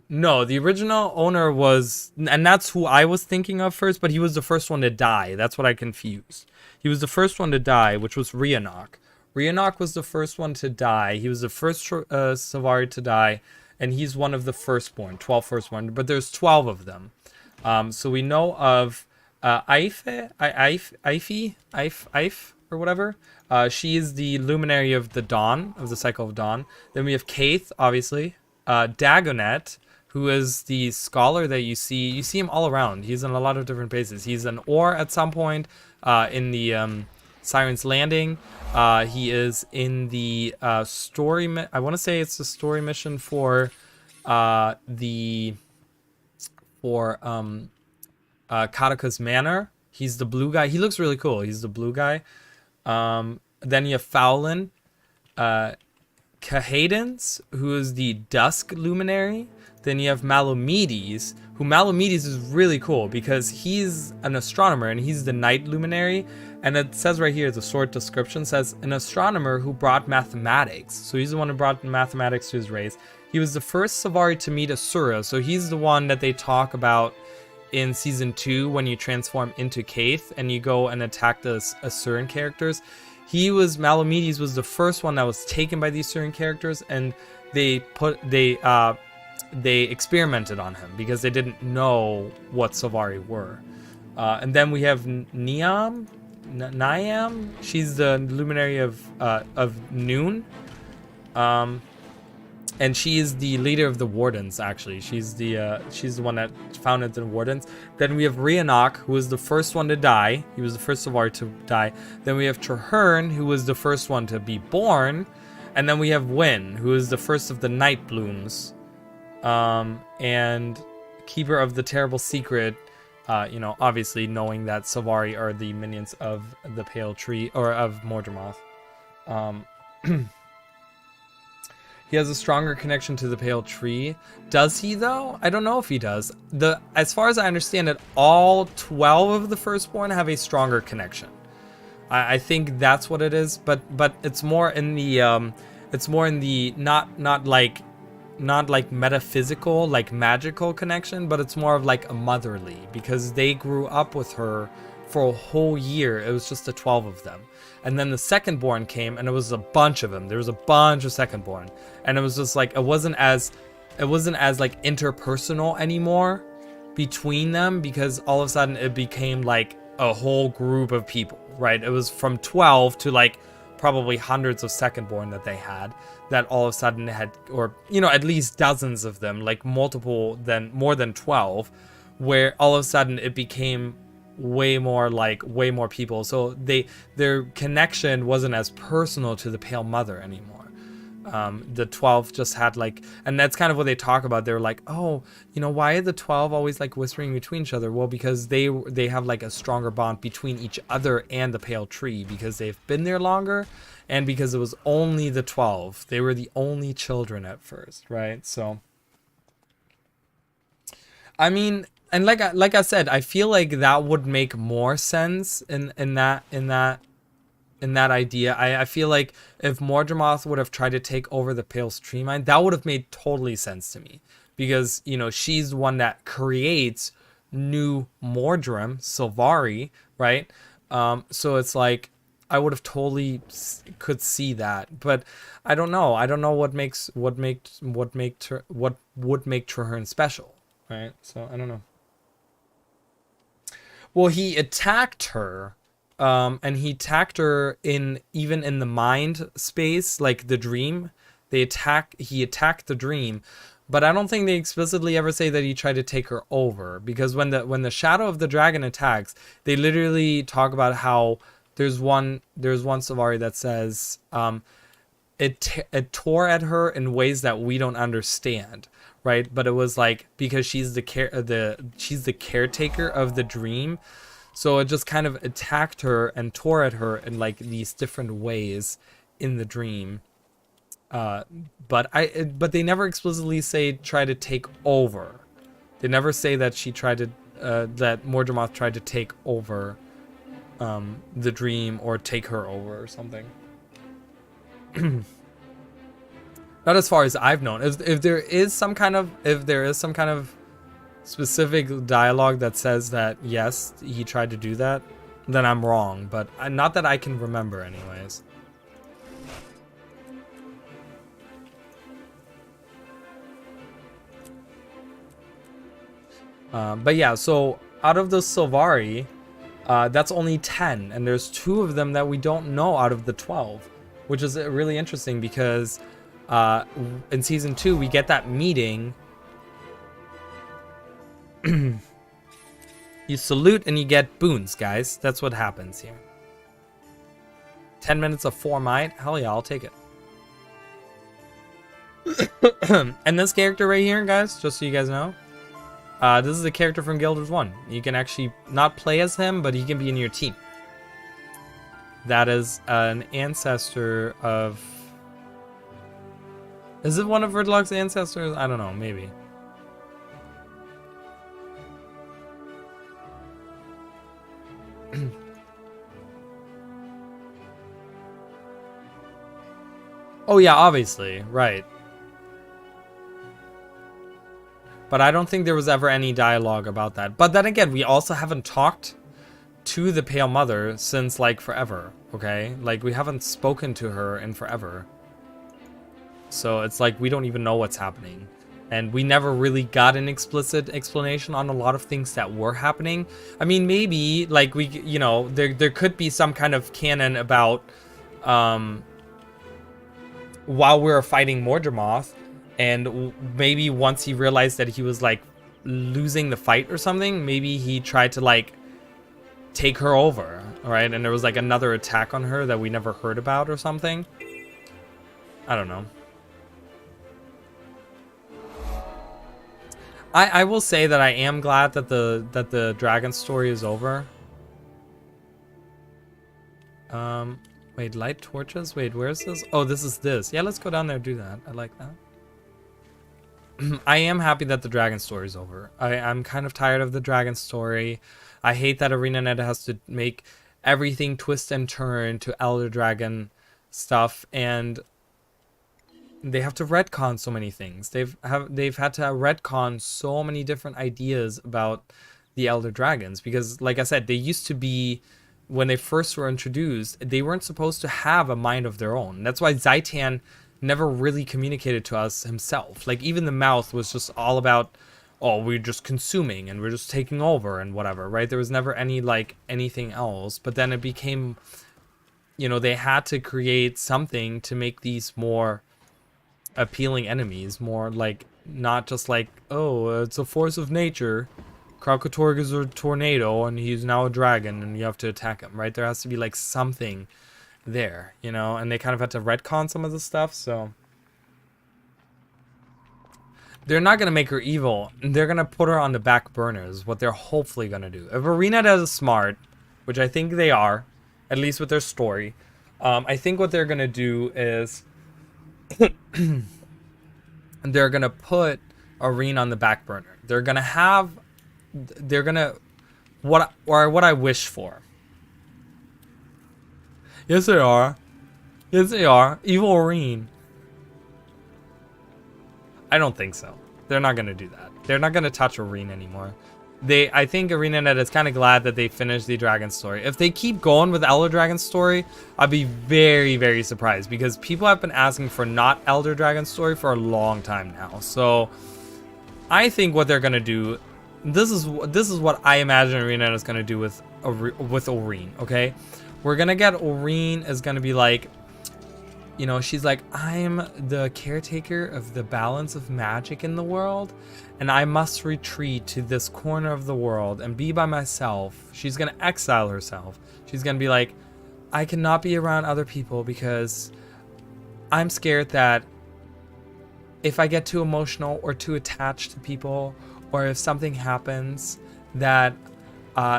No, the original owner was... And that's who I was thinking of first, but he was the first one to die. That's what I confused. He was the first one to die, which was Rhiannoch. Rhiannoch was the first one to die. He was the first Sylvari to die, and he's one of the firstborn, 12 firstborn. But there's 12 of them. So we know of Ife, or whatever. She is the luminary of the dawn, of the cycle of dawn. Then we have Kaith, obviously. Dagonet, who is the scholar that you see. You see him all around. He's in a lot of different places. He's an ore at some point in the Siren's Landing. He is in the story... I want to say it's the story mission for Kataka's Manor. He's the blue guy. He looks really cool. He's the blue guy. Then you have Fowlin. Cahadens, who is the Dusk Luminary. then you have Malamedes, who Malamedes is really cool because he's an astronomer and he's the night luminary. And it says right here, the short description says, an astronomer who brought mathematics. So he's the one who brought mathematics to his race. He was the first Savari to meet Asura. So he's the one that they talk about in season 2 when you transform into Kaith and you go and attack the Asuran characters. Malamedes was the first one that was taken by these Asuran characters, and they experimented on him because they didn't know what Savari were. And then we have Niam. She's the luminary of Noon, and she is the leader of the Wardens. Actually, she's the one that founded the Wardens. Then we have Rhiannoch, who was the first one to die. He was the first Savari to die. Then we have Traherne, who was the first one to be born, and then we have Wynn, who is the first of the Night Blooms, and keeper of the terrible secret. Obviously knowing that Savari are the minions of the Pale Tree, or of Mordramoth. He has a stronger connection to the Pale Tree. Does he, though? I don't know if he does. As far as I understand it, all 12 of the Firstborn have a stronger connection. I think that's what it is, but it's more in the not like metaphysical, like magical connection, but it's more of like a motherly, because they grew up with her for a whole year. It was just the 12 of them. And then the Secondborn came, and it was a bunch of them. There was a bunch of Secondborn. And it was just like, it wasn't as like interpersonal anymore between them, because all of a sudden it became like a whole group of people, right? It was from 12 to like probably hundreds of Secondborn that they had, that all of a sudden had, or at least dozens of them, like more than 12, where all of a sudden it became way more people. So their connection wasn't as personal to the Pale Mother anymore. The 12 just had like, and that's kind of what they talk about. They're like, oh, why are the 12 always like whispering between each other? Well, because they have like a stronger bond between each other and the Pale Tree, because they've been there longer, and because it was only the 12. They were the only children at first, right? So, I mean, and like I said, I feel like that would make more sense in that idea. I feel like if Mordramoth would have tried to take over the Pale Tree Mine, that would have made totally sense to me, because she's the one that creates new Mordrim, Sylvari, right? So it's like I would have totally could see that, but I don't know. I don't know what would make Traherne special, right? So I don't know. Well, he attacked her, and he attacked her even in the mind space, like the dream. He attacked the dream, but I don't think they explicitly ever say that he tried to take her over, because when the shadow of the dragon attacks, they literally talk about how there's one Savari that says it tore at her in ways that we don't understand, right? But it was like, because she's the caretaker of the dream, so it just kind of attacked her and tore at her in like these different ways in the dream. But they never explicitly say try to take over. They never say that she tried to that Mordramoth tried to take over the dream, or take her over or something. Not as far as I've known. If there is some kind of specific dialogue that says that yes, he tried to do that, then I'm wrong. But not that I can remember, anyways. But yeah, so out of the Sylvari, that's only 10, and there's 2 of them that we don't know out of the 12, which is really interesting, because in season 2 we get that meeting. You salute and you get boons, guys. That's what happens here. 10 minutes of 4 might. Hell yeah, I'll take it. And this character right here, guys, just so you guys know, this is a character from Guild Wars 1. You can actually not play as him, but he can be in your team. That is an ancestor of... Is it one of Ridlock's ancestors? I don't know, maybe. Oh yeah, obviously, right. But I don't think there was ever any dialogue about that. But then again, we also haven't talked to the Pale Mother since like forever, okay? Like we haven't spoken to her in forever. So it's like we don't even know what's happening. And we never really got an explicit explanation on a lot of things that were happening. I mean, maybe like we, you know, there could be some kind of canon about while we were fighting Mordramoth, and maybe once he realized that he was like losing the fight or something, maybe he tried to like take her over, all right? And there was like another attack on her that we never heard about or something. I don't know. I will say that I am glad that the dragon story is over. Wait, light torches? Wait, where's this? Oh, this is this. Yeah, let's go down there and do that. I like that. I am happy that the dragon story is over. I'm kind of tired of the dragon story. I hate that ArenaNet has to make everything twist and turn to Elder Dragon stuff, and they have to retcon so many things. They've had to retcon so many different ideas about the Elder Dragons, because like I said, they used to be, when they first were introduced, they weren't supposed to have a mind of their own. That's why Zaitan never really communicated to us himself. Like even the mouth was just all about, oh, we're just consuming and we're just taking over and whatever, right? There was never any like anything else. But then it became, you know, they had to create something to make these more appealing enemies, more like, not just like, oh, it's a force of nature. Kralkatorg is a tornado and he's now a dragon and you have to attack him, right? There has to be like something there, you know, and they kind of had to retcon some of the stuff, so they're not going to make her evil. They're going to put her on the back burner is what they're hopefully going to do. If ArenaNet is smart, which I think they are, at least with their story, I think what they're going to do is they're going to put Arena on the back burner. They're going to what I wish for. Yes, they are. Yes, they are. Evil Oreen. I don't think so. They're not going to do that. They're not going to touch Oreen anymore. I think ArenaNet is kind of glad that they finished the Dragon story. If they keep going with Elder Dragon story, I'd be very, very surprised, because people have been asking for not Elder Dragon story for a long time now. So I think what they're going to do, this is what I imagine ArenaNet is going to do with Oreen, okay? We're going to get Oreen is going to be like, you know, she's like, I'm the caretaker of the balance of magic in the world, and I must retreat to this corner of the world and be by myself. She's going to exile herself. She's going to be like, I cannot be around other people because I'm scared that if I get too emotional or too attached to people, or if something happens, that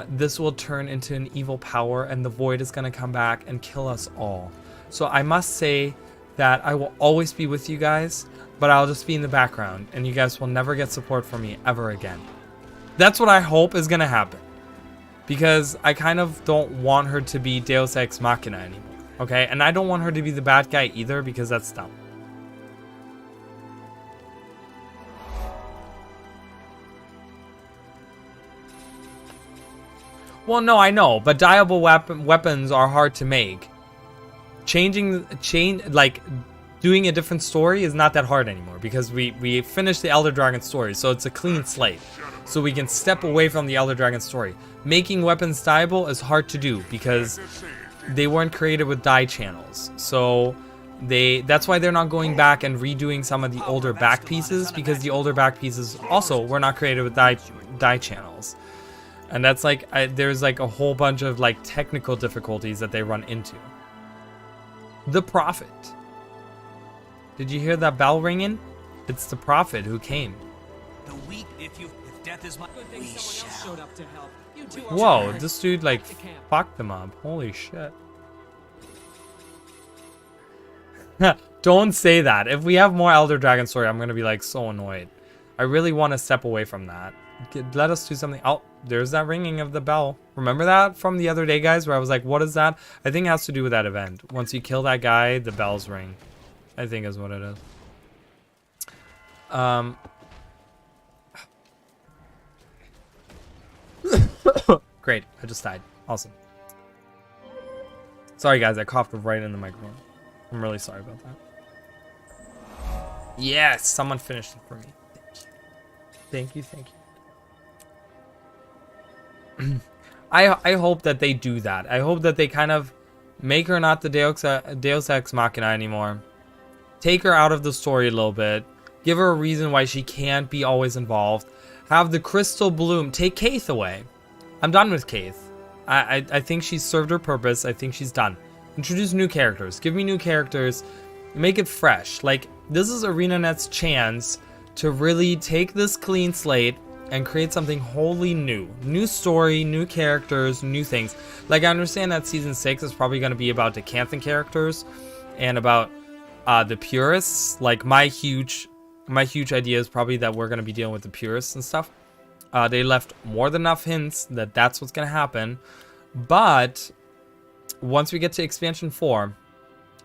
this will turn into an evil power and the void is going to come back and kill us all. So I must say that I will always be with you guys, but I'll just be in the background and you guys will never get support from me ever again. That's what I hope is going to happen, because I kind of don't want her to be Deus Ex Machina anymore, okay? And I don't want her to be the bad guy either, because that's dumb. Well, no, I know, but dyeable weapons are hard to make. Like doing a different story is not that hard anymore, because we finished the Elder Dragon story, so it's a clean slate. So we can step away from the Elder Dragon story. Making weapons dyeable is hard to do because they weren't created with dye channels. So that's why they're not going back and redoing some of the older back pieces, because the older back pieces also were not created with dye channels. And that's like, there's like a whole bunch of like technical difficulties that they run into. The Prophet. Did you hear that bell ringing? It's the Prophet who came. The weak, if death is my... Good thing someone else showed up to help. You two are Whoa, sharing. this dude like Back to camp. fucked them up. Holy shit. Don't say that. If we have more Elder Dragon story, I'm gonna be like so annoyed. I really want to step away from that. Let us do something. Oh, there's that ringing of the bell. Remember that from the other day, guys, where I was like, what is that? I think it has to do with that event. Once you kill that guy, the bells ring. I think is what it is. Great, I just died. Awesome. Sorry, guys, I coughed right in the microphone. I'm really sorry about that. Yes, someone finished it for me. Thank you. Thank you. I hope that they do that. I hope that they kind of make her not the Deus Ex Machina anymore. Take her out of the story a little bit. Give her a reason why she can't be always involved. Have the crystal bloom. Take Kaith away. I'm done with Kaith. I think she's served her purpose. I think she's done. Introduce new characters. Give me new characters. Make it fresh. Like, this is ArenaNet's chance to really take this clean slate and create something wholly new. New story, new characters, new things. Like, I understand that Season 6 is probably going to be about Decanthan characters and about the purists. Like, my huge idea is probably that we're going to be dealing with the purists and stuff. They left more than enough hints that that's what's going to happen. But once we get to Expansion 4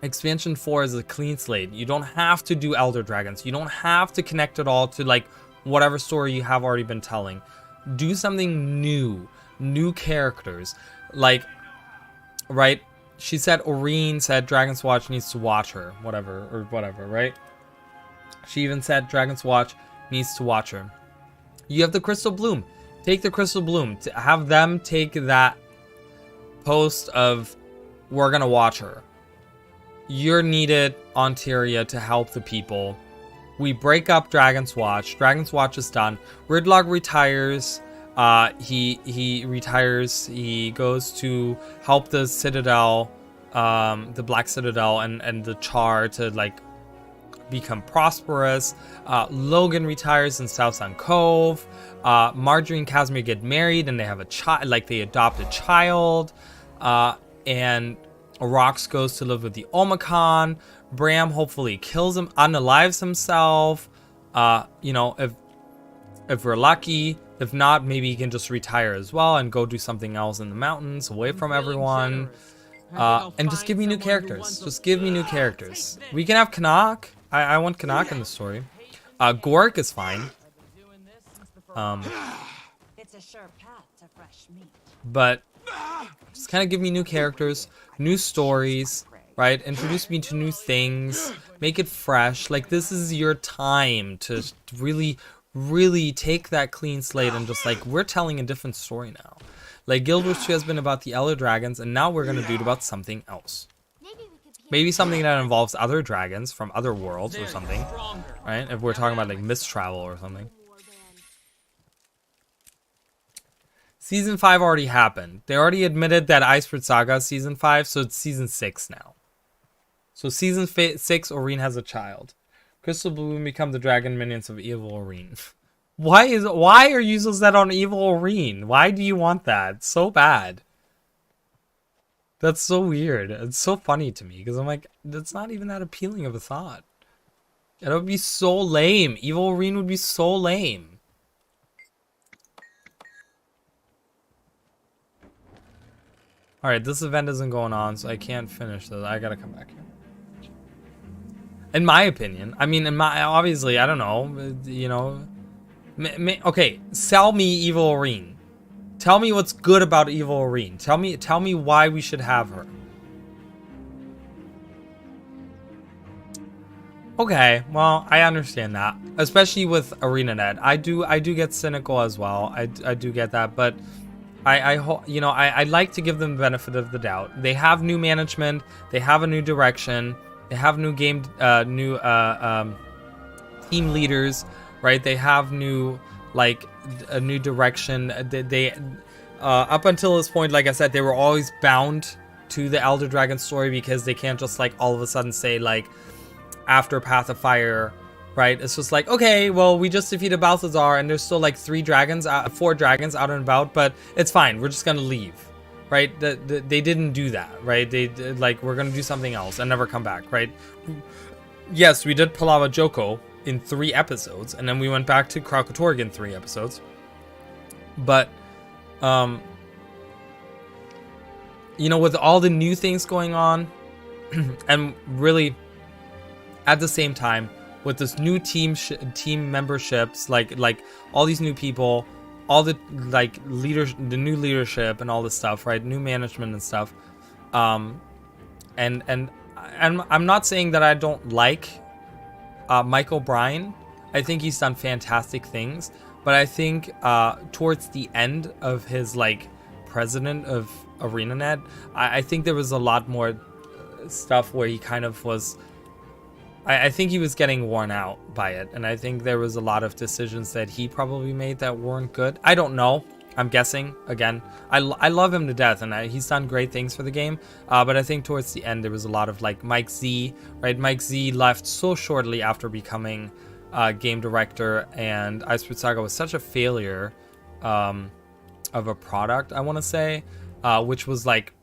is a clean slate. You don't have to do Elder Dragons. You don't have to connect it all to, like, whatever story you have already been telling. Do something new characters. Like, right? She said Oreen said Dragon's Watch needs to watch her, whatever, right? She even said Dragon's Watch needs to watch her. You have the Crystal Bloom. Take the Crystal Bloom. Have them take that post of, we're gonna watch her. You're needed on Tyria to help the people. We break up Dragon's Watch. Dragon's Watch is done. Ridlog retires. He retires. He goes to help the Citadel, the Black Citadel, and the Char to, like, become prosperous. Logan retires in Southside Cove. Marjorie and Casimir get married and they have a child, like they adopt a child. And Rox goes to live with the Omicron. Bram hopefully kills him, unalives himself. You know, if we're lucky. If not, maybe he can just retire as well and go do something else in the mountains, away from everyone. And just give me new characters. Just give me new characters. We can have Canuck. I want Canuck in the story. Gork is fine. It's a sure path to fresh meat. But just kind of give me new characters, new stories, right? Introduce me to new things. Make it fresh. Like, this is your time to really take that clean slate and just, like, we're telling a different story now. Like, Guild Wars 2 has been about the Elder Dragons, and now we're going to do it about something else. Maybe something that involves other dragons from other worlds or something, right? If we're talking about, like, mist travel or something. Season 5 already happened. They already admitted that Iceford Saga is Season 5, so it's Season 6 now. So Season 6, Oreen has a child. Crystal Bloom become the dragon minions of Evil Oreen. Why are you so set on Evil Oreen? Why do you want that? It's so bad. That's so weird. It's so funny to me because I'm like, that's not even that appealing of a thought. It would be so lame. Evil Oreen would be so lame. Alright, this event isn't going on, so I can't finish this. I gotta come back here. In my opinion, I mean, obviously, I don't know, you know. Okay, sell me Evil Oreen. Tell me what's good about Evil Oreen. Tell me why we should have her. Okay, well, I understand that, especially with ArenaNet. I do get cynical as well. I do get that, but I like to give them the benefit of the doubt. They have new management. They have a new direction. They have new team leaders, right? They have new, like, a new direction. They up until this point, like I said, they were always bound to the Elder Dragon story because they can't just, like, all of a sudden say, like, after Path of Fire, right? It's just like, okay, well, we just defeated Balthazar and there's still, like, 4 dragons out and about, but it's fine. We're just gonna leave, right? They didn't do that, right? They like, we're gonna do something else and never come back, right? Yes, we did Palava Joko, in 3 episodes, and then we went back to Kralkatorg in 3 episodes. But you know, with all the new things going on, and really at the same time with this new team memberships, like all these new people, all the like the new leadership and all this stuff, right? New management and stuff. And I'm not saying that I don't like Mike O'Brien. I think he's done fantastic things, but I think towards the end of his like president of ArenaNet, I think there was a lot more stuff where he kind of was. I think he was getting worn out by it, and I think there was a lot of decisions that he probably made that weren't good. I don't know. I'm guessing. Again, I love him to death, and he's done great things for the game. But I think towards the end, there was a lot of like Mike Z, right? Mike Z left so shortly after becoming game director, and Iceberg Saga was such a failure of a product, I want to say, which was like,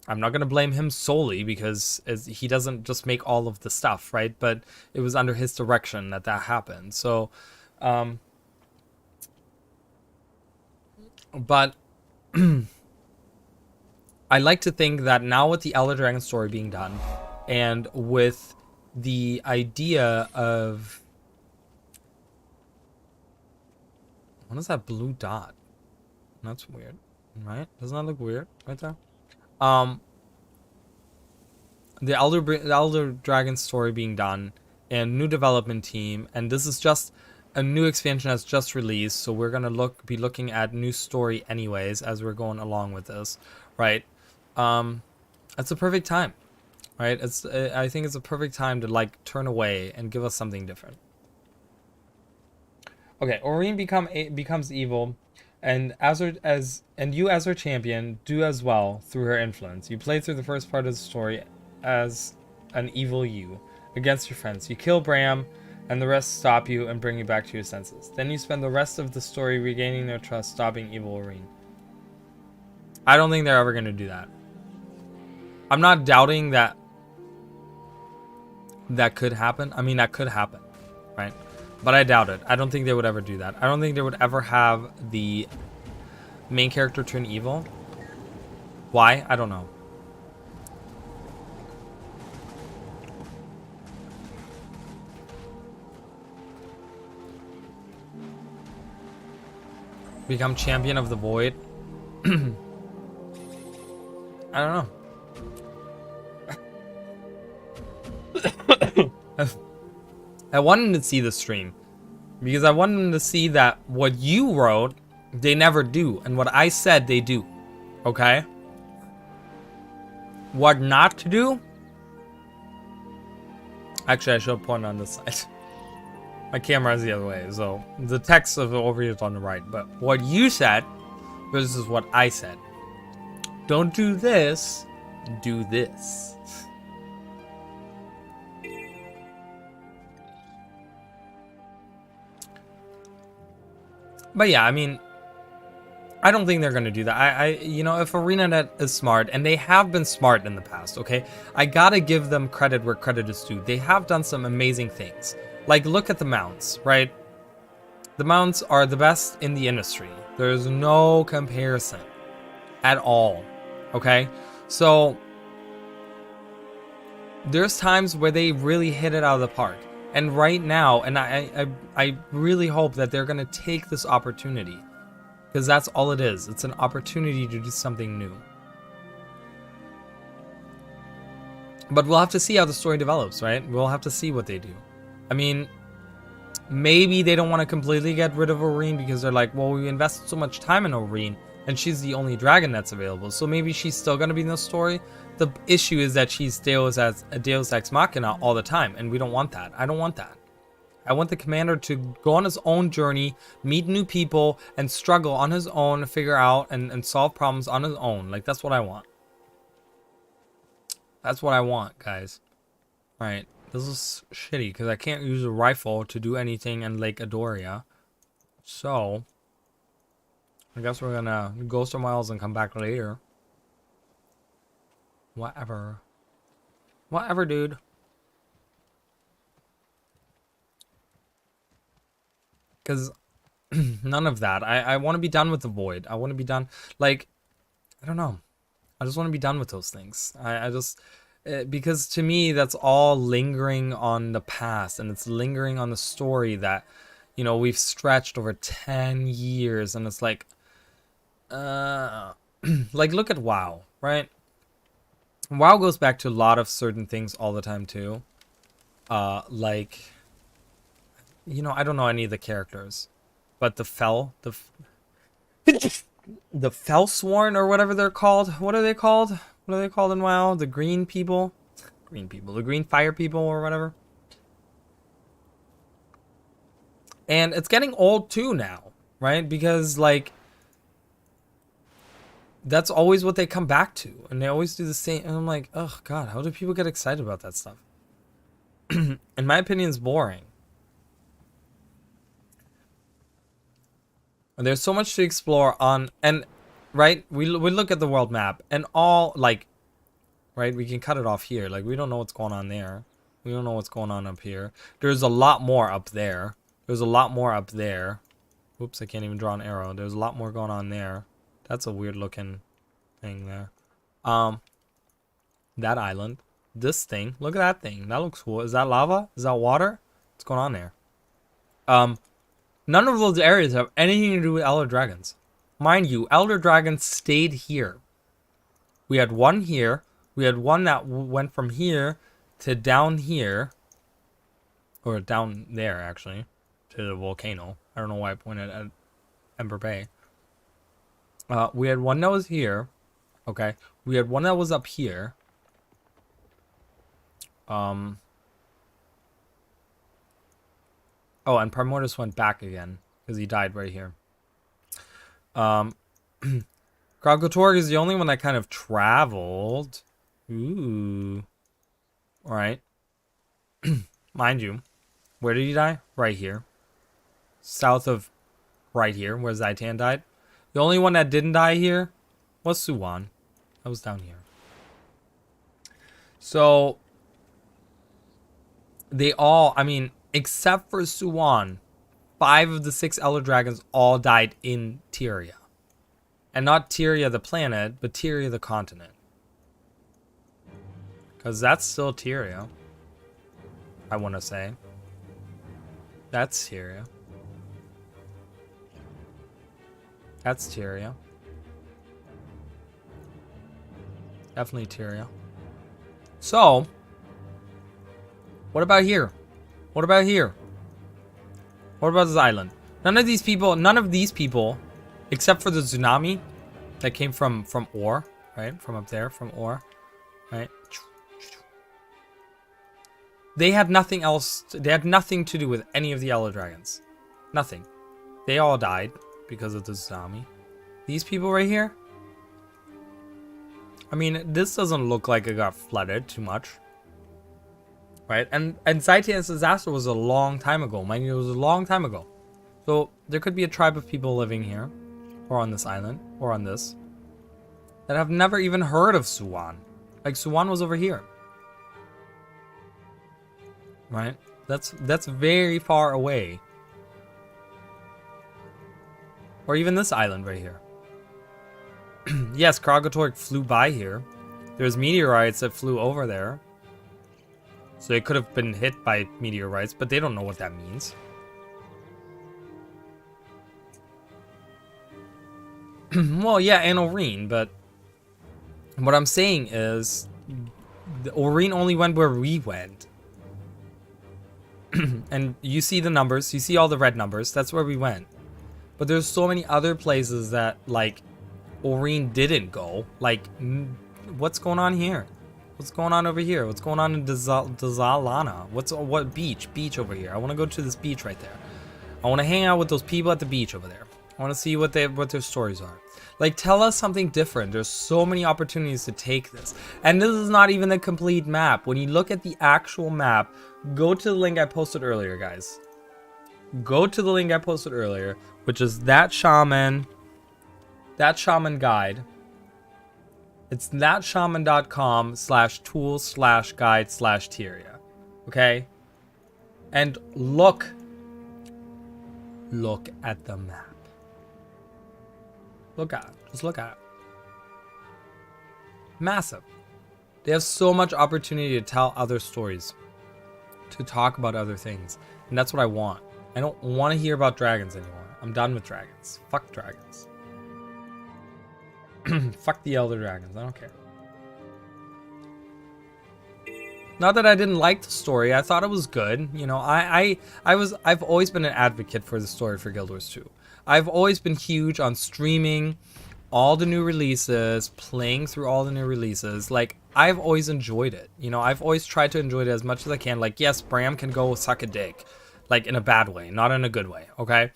I'm not going to blame him solely because he doesn't just make all of the stuff, right? But it was under his direction that happened. So, but I like to think that now with the Elder Dragon story being done, and with the idea of, what is that blue dot? That's weird, right? Doesn't that look weird right there? The Elder Dragon story being done, and new development team, and this is just a new expansion that's just released, so we're gonna be looking at new story anyways as we're going along with this, right? It's a perfect time, right? I think it's a perfect time to like turn away and give us something different. Okay, Aurene becomes evil, and you as her champion do as well through her influence. You play through the first part of the story as an evil you against your friends. You kill Bram, and the rest stop you and bring you back to your senses. Then you spend the rest of the story regaining their trust, stopping evil Aurene. I don't think they're ever going to do that. I'm not doubting that could happen. I mean, that could happen, right? But I doubt it. I don't think they would ever do that. I don't think they would ever have the main character turn evil. Why? I don't know. Become champion of the void. I don't know. I wanted to see the stream because I wanted to see that what you wrote, they never do, and what I said, they do. Okay? What not to do? Actually, I should point on this side. My camera is the other way, so the text of over here is on the right. But what you said versus what I said. Don't do this, do this. But yeah, I mean, I don't think they're going to do that. You know, if ArenaNet is smart, and they have been smart in the past, okay? I gotta give them credit where credit is due. They have done some amazing things. Like, look at the mounts, right? The mounts are the best in the industry. There's no comparison at all, okay? So, there's times where they really hit it out of the park. And right now, and I really hope that they're going to take this opportunity. Because that's all it is. It's an opportunity to do something new. But we'll have to see how the story develops, right? We'll have to see what they do. I mean, maybe they don't want to completely get rid of Aurene because they're like, well, we invested so much time in Aurene, and she's the only dragon that's available. So maybe she's still going to be in the story. The issue is that she's Deus Ex Machina all the time, and we don't want that. I don't want that. I want the commander to go on his own journey, meet new people, and struggle on his own, figure out and solve problems on his own. Like, that's what I want. That's what I want, guys. Alright, this is shitty, because I can't use a rifle to do anything in Lake Adoria. So, I guess we're gonna go somewhere else and come back later. Whatever. Whatever, dude. Because none of that. I want to be done with the void. I want to be done. Like, I don't know. I just want to be done with those things. I just... because to me, that's all lingering on the past. And it's lingering on the story that, you know, we've stretched over 10 years. And it's like... like, look at WoW, right? WoW goes back to a lot of certain things all the time, too. Like... You know, I don't know any of the characters. But the Fellsworn or whatever they're called. What are they called? What are they called in WoW? The green people? Green people. The green fire people or whatever. And it's getting old too now, right? Because, like, that's always what they come back to. And they always do the same. And I'm like, oh, God, how do people get excited about that stuff? In my opinion, it's boring. And there's so much to explore on, and right, we look at the world map and all, like, right, we can cut it off here. Like, we don't know what's going on there. We don't know what's going on up here. There's a lot more up there. There's a lot more up there. Oops, I can't even draw an arrow. There's a lot more going on there. That's a weird looking thing there. That island. This thing. Look at that thing. That looks cool. Is that lava? Is that water? What's going on there? None of those areas have anything to do with Elder Dragons. Mind you, Elder Dragons stayed here. We had one here. We had one that went from here to down here. Or down there, actually. To the volcano. I don't know why I pointed at Ember Bay. We had one that was here. Okay. We had one that was up here. Oh, and Primordus went back again, because he died right here. Kralkotorg is the only one that kind of traveled. Ooh. Alright. Mind you, where did he die? Right here. South of right here, where Zaitan died. The only one that didn't die here was Suwan. That was down here. So, they all, I mean... Except for Suwan, 5 of the 6 Elder Dragons all died in Tyria. And not Tyria the planet, but Tyria the continent. Because that's still Tyria. I want to say. That's Tyria. That's Tyria. Definitely Tyria. So, what about here? What about here? What about this island? None of these people, except for the tsunami that came from Ore, right? From up there, from Ore, right? They had nothing else. They had nothing to do with any of the Elder Dragons. Nothing. They all died because of the tsunami. These people right here. I mean, this doesn't look like it got flooded too much. Right? And Zaitan's disaster was a long time ago. Mind you, it was a long time ago. So there could be a tribe of people living here. Or on this island. Or on this. That have never even heard of Suwan. Like, Suwan was over here. Right? That's very far away. Or even this island right here. Yes, Kralkotorg flew by here. There's meteorites that flew over there. So they could have been hit by meteorites, but they don't know what that means. Well, yeah, and Oreen, but what I'm saying is Oreen only went where we went. And you see the numbers, you see all the red numbers, that's where we went. But there's so many other places that, like, Oreen didn't go. Like, what's going on here? What's going on over here? What's going on in Dazalana? What beach? Beach over here. I want to go to this beach right there. I want to hang out with those people at the beach over there. I want to see what their stories are. Like, tell us something different. There's so many opportunities to take this. And this is not even a complete map. When you look at the actual map, go to the link I posted earlier, guys. Go to the link I posted earlier, which is that shaman guide. It's thatshaman.com/tools/guide/Tyria. Okay? And look Look at the map. Look at it. Just look at it. Massive. They have so much opportunity to tell other stories, to talk about other things. And that's what I want. I don't want to hear about dragons anymore. I'm done with dragons. Fuck dragons. Fuck the elder dragons. I don't care. Not that I didn't like the story. I thought it was good. You know, I've always been an advocate for the story for Guild Wars 2. I've always been huge on streaming all the new releases, playing through all the new releases. Like, I've always enjoyed it. You know, I've always tried to enjoy it as much as I can. Like, yes, Bram can go suck a dick. Like, in a bad way, not in a good way, okay?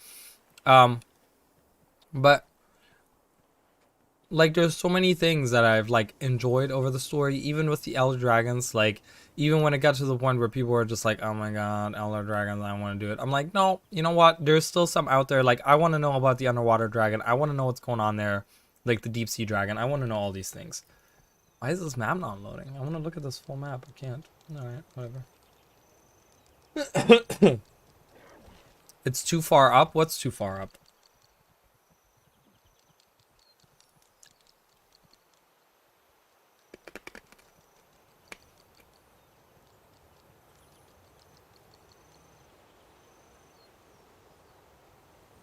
But like, there's so many things that I've like enjoyed over the story, even with the Elder Dragons. Like, even when it got to the point where people were just like, oh my god, Elder Dragons, I want to do it. I'm like, no, you know what? There's still some out there. Like, I want to know about the underwater dragon. I want to know what's going on there. Like the deep sea dragon. I want to know all these things. Why is this map not loading? I want to look at this full map. I can't. Alright, whatever. It's too far up? What's too far up?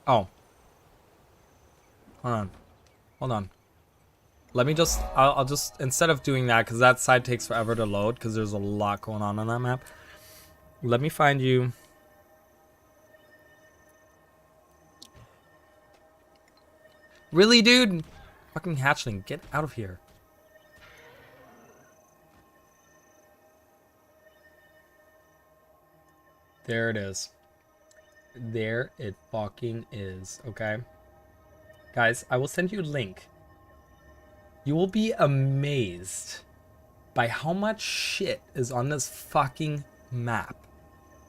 Oh. Hold on. Hold on. Let me just, I'll just, instead of doing that, because that side takes forever to load, because there's a lot going on that map. Let me find you. Really, dude? Fucking hatchling, get out of here. There it is. There it fucking is, okay? Guys, I will send you a link. You will be amazed by how much shit is on this fucking map.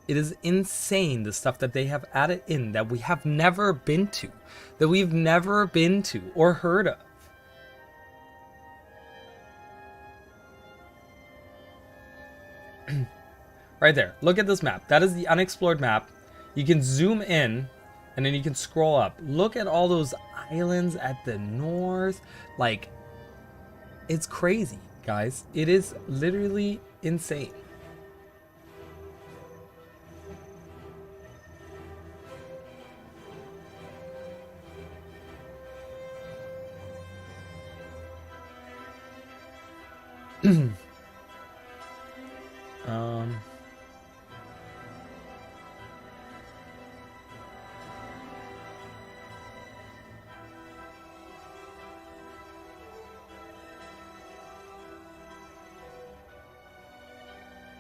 It is insane, the stuff that they have added in that we have never been to. That we've never been to or heard of. Right there. Look at this map. That is the unexplored map. You can zoom in and then you can scroll up. Look at all those islands at the north. Like, it's crazy, guys. It is literally insane.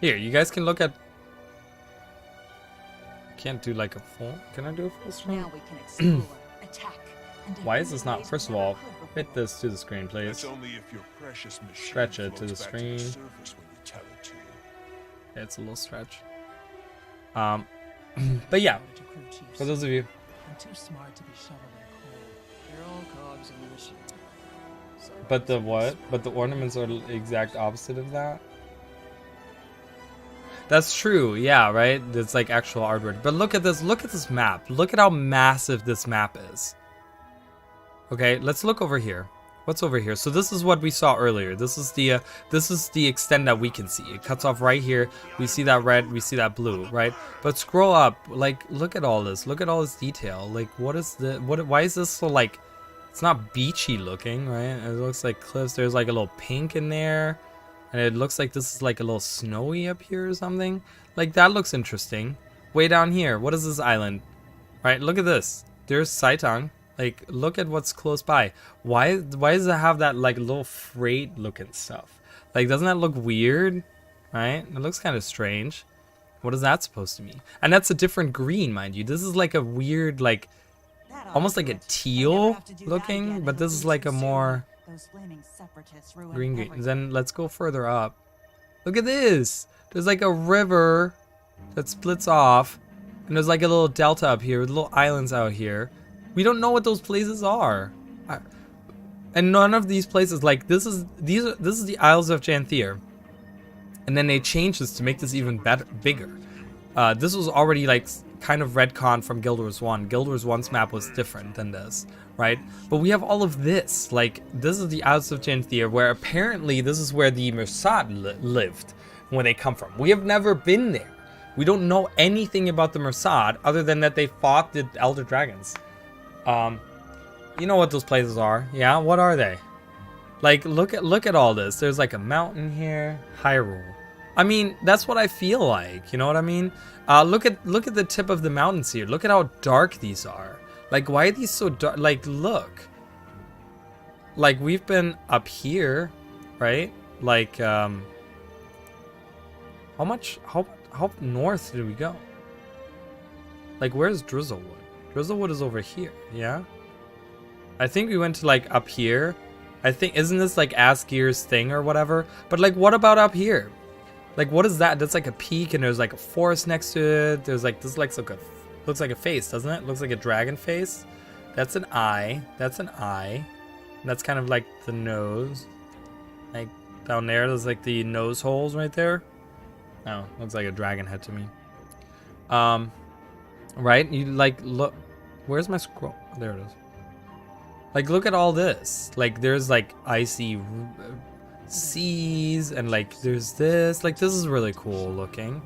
Here, you guys can look at. I can't do like a full. Can I do a full screen? Now we can explore, attack, and Why is this not? First of all, fit this to the screen, please. That's only if your precious machine Stretch it to the floats back screen. surface when you tell it to. It's a little stretch. But yeah, for those of you. I'm too smart to be shoveling coal. They're all cogs in the machine. But the what? But the ornaments are the exact opposite of that? That's true, yeah, right? It's like actual artwork. But look at this map. Look at how massive this map is. Okay, let's look over here. What's over here? So this is what we saw earlier. This is the extent that we can see. It cuts off right here. We see that red, we see that blue, right? But scroll up, like, look at all this. Look at all this detail. Like, why is this so, like, it's not beachy looking, right? It looks like cliffs. There's like a little pink in there. And it looks like this is like a little snowy up here or something. Like, that looks interesting. Way down here, what is this island? Right, look at this. There's Saitang. Like, look at what's close by. Why does it have that like little freight looking stuff? Like, doesn't that look weird? Right? It looks kind of strange. What is that supposed to mean? And that's a different green, mind you. This is like a weird, like, almost like a teal looking, but this is like a more green. Then let's go further up. Look at this. There's like a river that splits off, and there's like a little delta up here with little islands out here. We don't know what those places are, and none of these places, like, this is the Isles of Janthier, and then they changed this to make this even better, bigger. This was already like kind of retcon from Guild Wars 1. Guild Wars 1's map was different than this, right? But we have all of this. Like, this is the Isles of Genthia, where apparently this is where the Mersad lived when they come from. We have never been there. We don't know anything about the Mersad other than that they fought the Elder Dragons. You know what those places are. Yeah, what are they? Like, look at all this. There's like a mountain here. Hyrule. I mean, that's what I feel like. You know what I mean? Look at the tip of the mountains here. Look at how dark these are. Like, why are these so dark? Like, look. Like, we've been up here, right? Like, how north did we go? Like, where's Drizzlewood? Drizzlewood is over here, yeah? I think we went to, like, up here. I think, isn't this, like, Asgear's thing or whatever? But, like, what about up here? Like, what is that? That's, like, a peak, and there's, like, a forest next to it. There's, like, this looks like a face, doesn't it? Looks like a dragon face. That's an eye. That's an eye. And that's kind of, like, the nose. Like, down there's, like, the nose holes right there. Oh, looks like a dragon head to me. Right? You, like, look. Where's my scroll? There it is. Like, look at all this. Like, there's, like, icy seas, and, like, there's this. Like, this is really cool looking.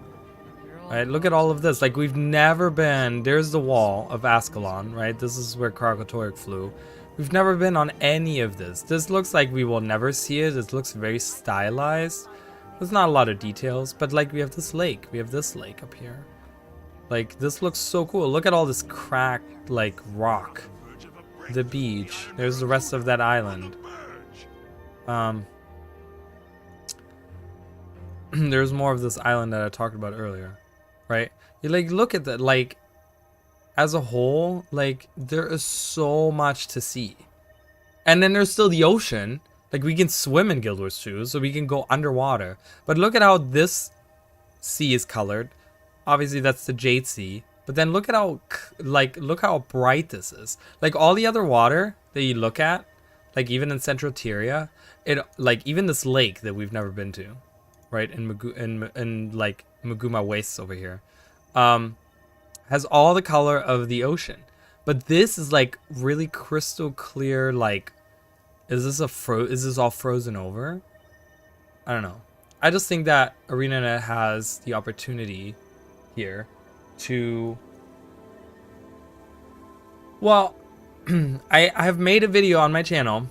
Right? Look at all of this. Like, we've never been... There's the wall of Ascalon, right? This is where Kragatorik flew. We've never been on any of this. This looks like we will never see it. It looks very stylized. There's not a lot of details, but, like, we have this lake. We have this lake up here. Like, this looks so cool. Look at all this cracked, like, rock. The beach. There's the rest of that island. There's more of this island that I talked about earlier, right? You, like, look at that. Like, as a whole, like, there is so much to see. And then there's still the ocean. Like, we can swim in Guild Wars 2, so we can go underwater. But look at how this sea is colored. Obviously, that's the Jade Sea. But then look at how, like, look how bright this is. Like, all the other water that you look at, like, even in Central Tyria, it, like, even this lake that we've never been to, right, in like, Maguma Wastes over here, has all the color of the ocean. But this is, like, really crystal clear, like, is this all frozen over? I don't know. I just think that ArenaNet has the opportunity here to... Well, I have made a video on my channel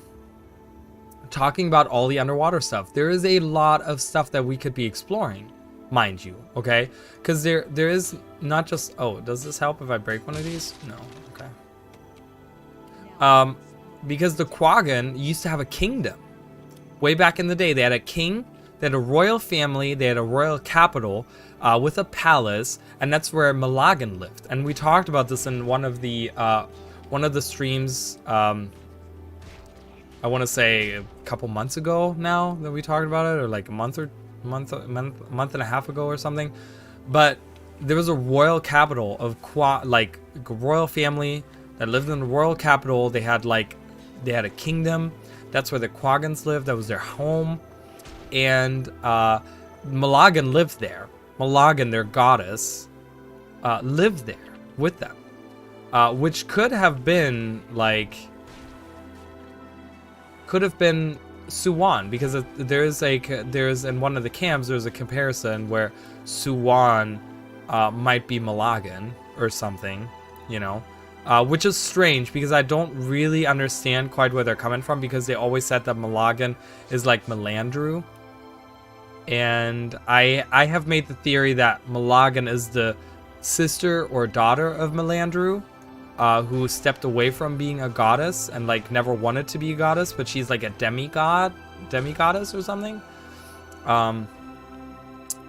talking about all the underwater stuff. There is a lot of stuff that we could be exploring, mind you, okay? Because there is not just... Oh, does this help if I break one of these? No, okay. Because the Quaggan used to have a kingdom. Way back in the day, they had a king, they had a royal family, they had a royal capital with a palace, and that's where Malagan lived. And we talked about this in one of the streams. I want to say a couple months ago now that we talked about it, or like a month and a half ago or something. But there was a royal capital of like a royal family that lived in the royal capital. They had a kingdom. That's where the Quaggans lived. That was their home. And Malagan lived there. Malagan, their goddess, lived there with them. Which could have been Suwan, because there's in one of the camps there's a comparison where Suwan might be Malagan or something, you know. Which is strange because I don't really understand quite where they're coming from, because they always said that Malagan is like Melandru. And I have made the theory that Malagan is the sister or daughter of Melandru, who stepped away from being a goddess and like never wanted to be a goddess, but she's like a demigoddess or something.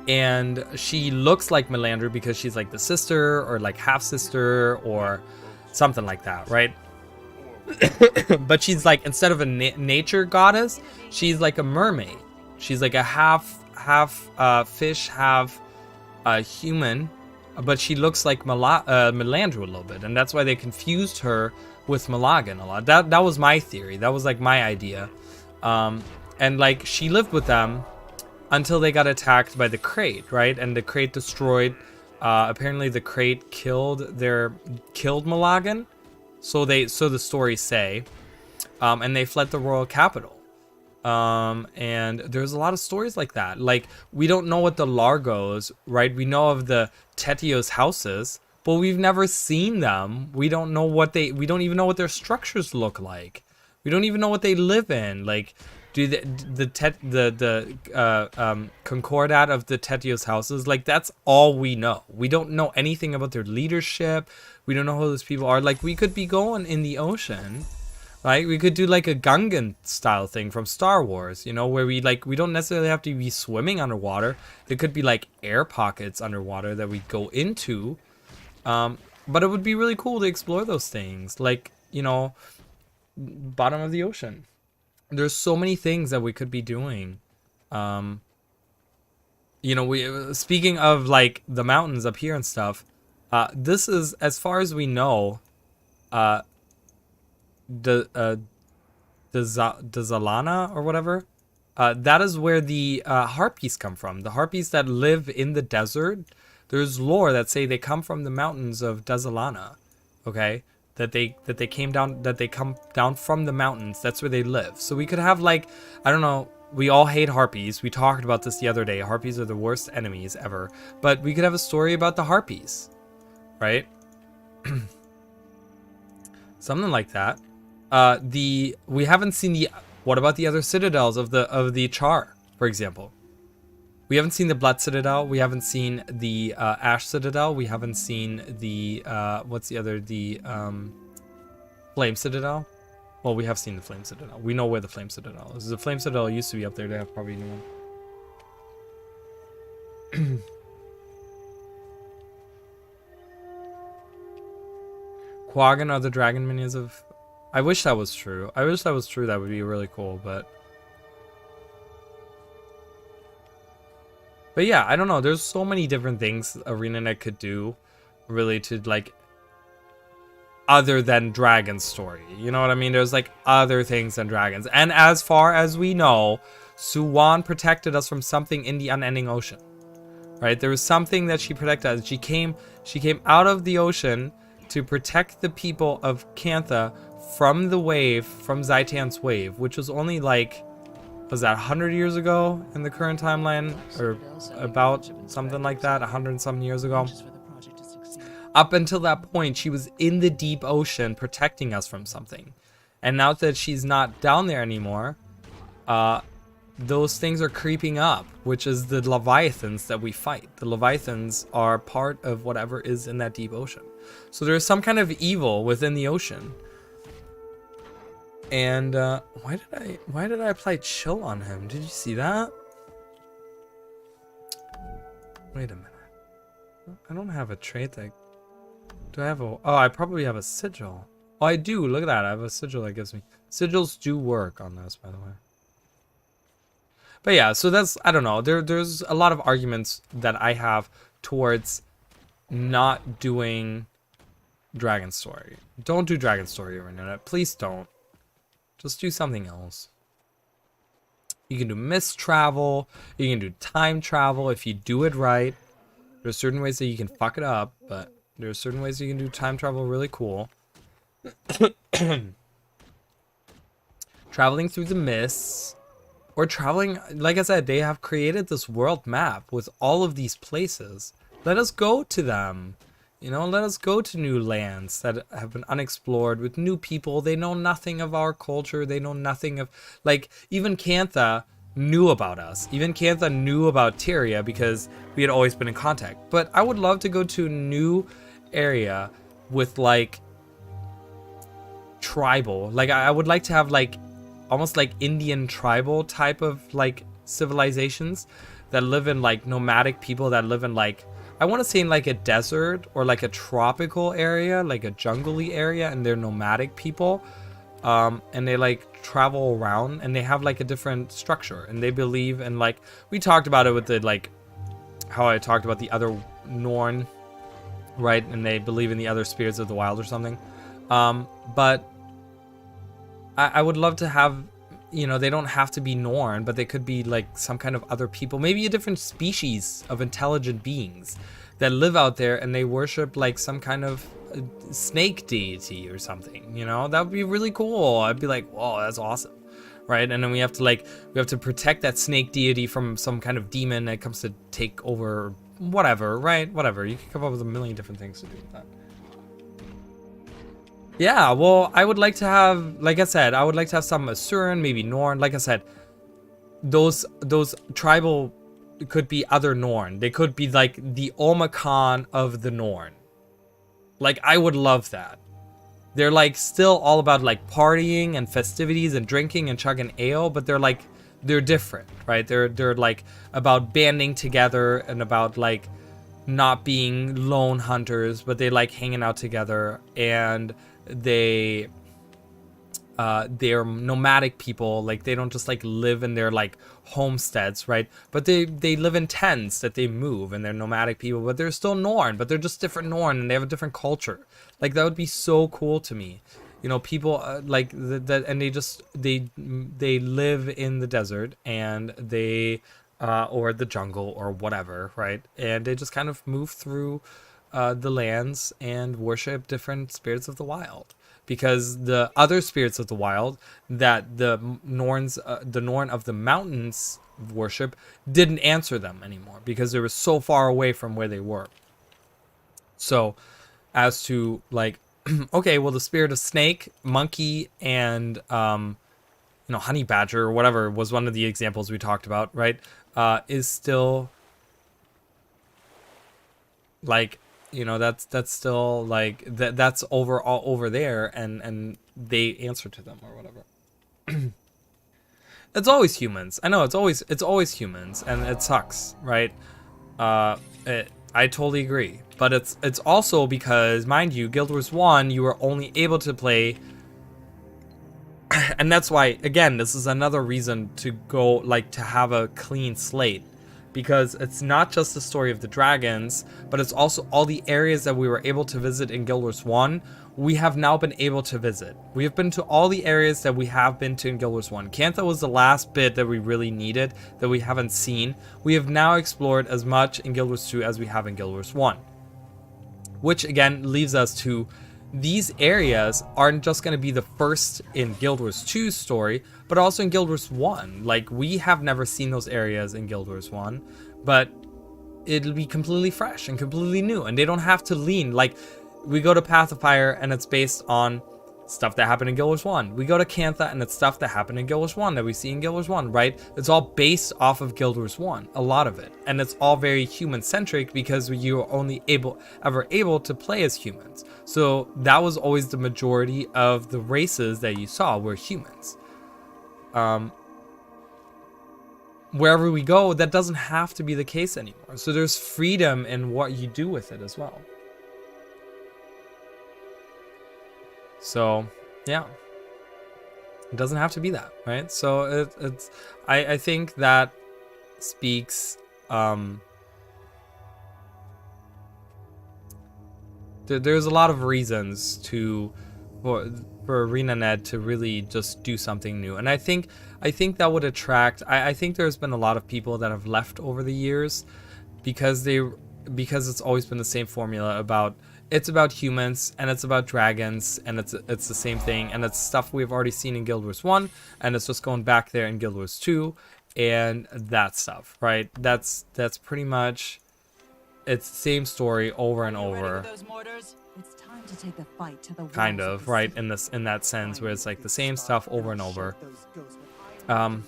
And she looks like Melandru because she's like the sister or like half sister or something like that, right? But she's like, instead of a nature goddess, she's like a mermaid. She's like a half fish, half human, but she looks like Melandru a little bit, and that's why they confused her with Malagan a lot. That was my theory. That was like my idea. And like she lived with them until they got attacked by the Crate, right? And the Crate destroyed apparently the crate killed Malagan, so the stories say, and they fled the royal capital. And there's a lot of stories like that. Like, we don't know what the Largos, right? We know of the Tetios houses, but we've never seen them. We don't know we don't even know what their structures look like. We don't even know what they live in. Like, do the Concordat of the Tetios houses, like, that's all we know. We don't know anything about their leadership. We don't know who those people are. Like, we could be going in the ocean, right? We could do like a Gungan style thing from Star Wars, you know, where we don't necessarily have to be swimming underwater. There could be like air pockets underwater that we go into. But it would be really cool to explore those things, like, you know, bottom of the ocean. There's so many things that we could be doing. You know, speaking of like the mountains up here and stuff, this is, as far as we know, the Zalana or whatever, that is where the harpies come from. The harpies that live in the desert. There's lore that say they come from the mountains of Dazalana, okay? That they come down from the mountains. That's where they live. So we could have, like, I don't know. We all hate harpies. We talked about this the other day. Harpies are the worst enemies ever. But we could have a story about the harpies, right? Something like that. We haven't seen the. What about the other citadels of the Char, for example? We haven't seen the Blood Citadel. We haven't seen the Ash Citadel. We haven't seen the what's the other, the Flame Citadel. Well, we have seen the Flame Citadel. We know where the Flame Citadel is. The Flame Citadel used to be up there. They have probably a new one. Quaggan are the dragon minions of. I wish that was true. I wish that was true. That would be really cool, but yeah, I don't know. There's so many different things ArenaNet could do, really, to, like, other than Dragon's story. You know what I mean? There's, like, other things than dragons. And as far as we know, Suwan protected us from something in the unending ocean, right? There was something that she protected us. She came out of the ocean to protect the people of Cantha from the wave, from Zaitan's wave, which was only, like, was that 100 years ago in the current timeline, or about something like that, 100 and some years ago? Up until that point, she was in the deep ocean protecting us from something. And now that she's not down there anymore, those things are creeping up, which is the Leviathans that we fight. The Leviathans are part of whatever is in that deep ocean. So there is some kind of evil within the ocean. And why did I apply chill on him? Did you see that? Wait a minute. I don't have a trait that. Do I have a? Oh, I probably have a sigil. Oh, I do. Look at that. I have a sigil that gives me. Sigils do work on this, by the way. But yeah, so that's, I don't know. There's a lot of arguments that I have towards not doing Dragon Story. Don't do Dragon Story, ArenaNet. Please don't. Just do something else. You can do mist travel. You can do time travel if you do it right. There's certain ways that you can fuck it up, but there's certain ways you can do time travel really cool. Traveling through the mists. Or traveling, like I said, they have created this world map with all of these places. Let us go to them. You know, let us go to new lands that have been unexplored with new people. They know nothing of our culture. They know nothing of, like, even Cantha knew about us. Even Cantha knew about Tyria because we had always been in contact. But I would love to go to a new area with, like, tribal. Like, I would like to have, like, almost like Indian tribal type of, like, civilizations that live in, like, nomadic people that live in, like, I want to say in, like, a desert or, like, a tropical area, like a jungly area, and they're nomadic people. And they, like, travel around, and they have, like, a different structure, and they believe in, like, we talked about it with the, like, how I talked about the other Norn, right? And they believe in the other spirits of the wild or something. But I would love to have you know, they don't have to be Norn, but they could be like some kind of other people, maybe a different species of intelligent beings that live out there, and they worship like some kind of snake deity or something, you know. That would be really cool. I'd be like, whoa, that's awesome, right? And then we have to protect that snake deity from some kind of demon that comes to take over, whatever, right? Whatever. You can come up with a million different things to do with that. Yeah, well, I would like to have, like I said, I would like to have some Asuran, maybe Norn. Like I said, those tribal could be other Norn. They could be like the Omicron of the Norn. Like, I would love that. They're like still all about like partying and festivities and drinking and chugging ale, but they're different, right? They're like about banding together and about like not being lone hunters, but they like hanging out together, and they're nomadic people. Like, they don't just like live in their like homesteads, right? But they live in tents that they move, and they're nomadic people, but they're still Norn, but they're just different Norn, and they have a different culture. Like, that would be so cool to me, you know. People like that, and they live in the desert, and they or the jungle or whatever, right? And they just kind of move through the lands and worship different spirits of the wild, because the other spirits of the wild that the Norn of the mountains worship didn't answer them anymore, because they were so far away from where they were. So as to like, okay, well, the spirit of snake, monkey, and you know, honey badger or whatever was one of the examples we talked about, right? Is still like, you know, that's still like that's over there, and they answer to them or whatever. It's always humans. I know, it's always humans, and it sucks, right? I totally agree, but it's also because, mind you, Guild Wars 1, you were only able to play, and that's why, again, this is another reason to go, like, to have a clean slate, because it's not just the story of the dragons, but it's also all the areas that we were able to visit in Guild Wars 1, we have now been able to visit. We have been to all the areas that we have been to in Guild Wars 1. Cantha was the last bit that we really needed, that we haven't seen. We have now explored as much in Guild Wars 2 as we have in Guild Wars 1. Which, again, leaves us to, these areas aren't just going to be the first in Guild Wars 2's story, but also in Guild Wars 1. Like, we have never seen those areas in Guild Wars 1, but it'll be completely fresh and completely new, and they don't have to lean. Like, we go to Path of Fire, and it's based on stuff that happened in Guild Wars 1. We go to Cantha, and it's stuff that happened in Guild Wars 1 that we see in Guild Wars 1, right? It's all based off of Guild Wars 1, a lot of it. And it's all very human-centric, because you are only ever able to play as humans. So that was always the majority of the races that you saw were humans. Wherever we go, that doesn't have to be the case anymore. So there's freedom in what you do with it as well. So, yeah, it doesn't have to be that, right? So I think that speaks, there's a lot of reasons for ArenaNet to really just do something new. And I think that would attract, I think there's been a lot of people that have left over the years because it's always been the same formula about, it's about humans, and it's about dragons, and it's the same thing, and it's stuff we've already seen in Guild Wars 1, and it's just going back there in Guild Wars 2, and that stuff, right? That's pretty much, it's the same story over and over. It's time to take the fight to the kind of, right? In that sense, where it's like the same stuff over and over. And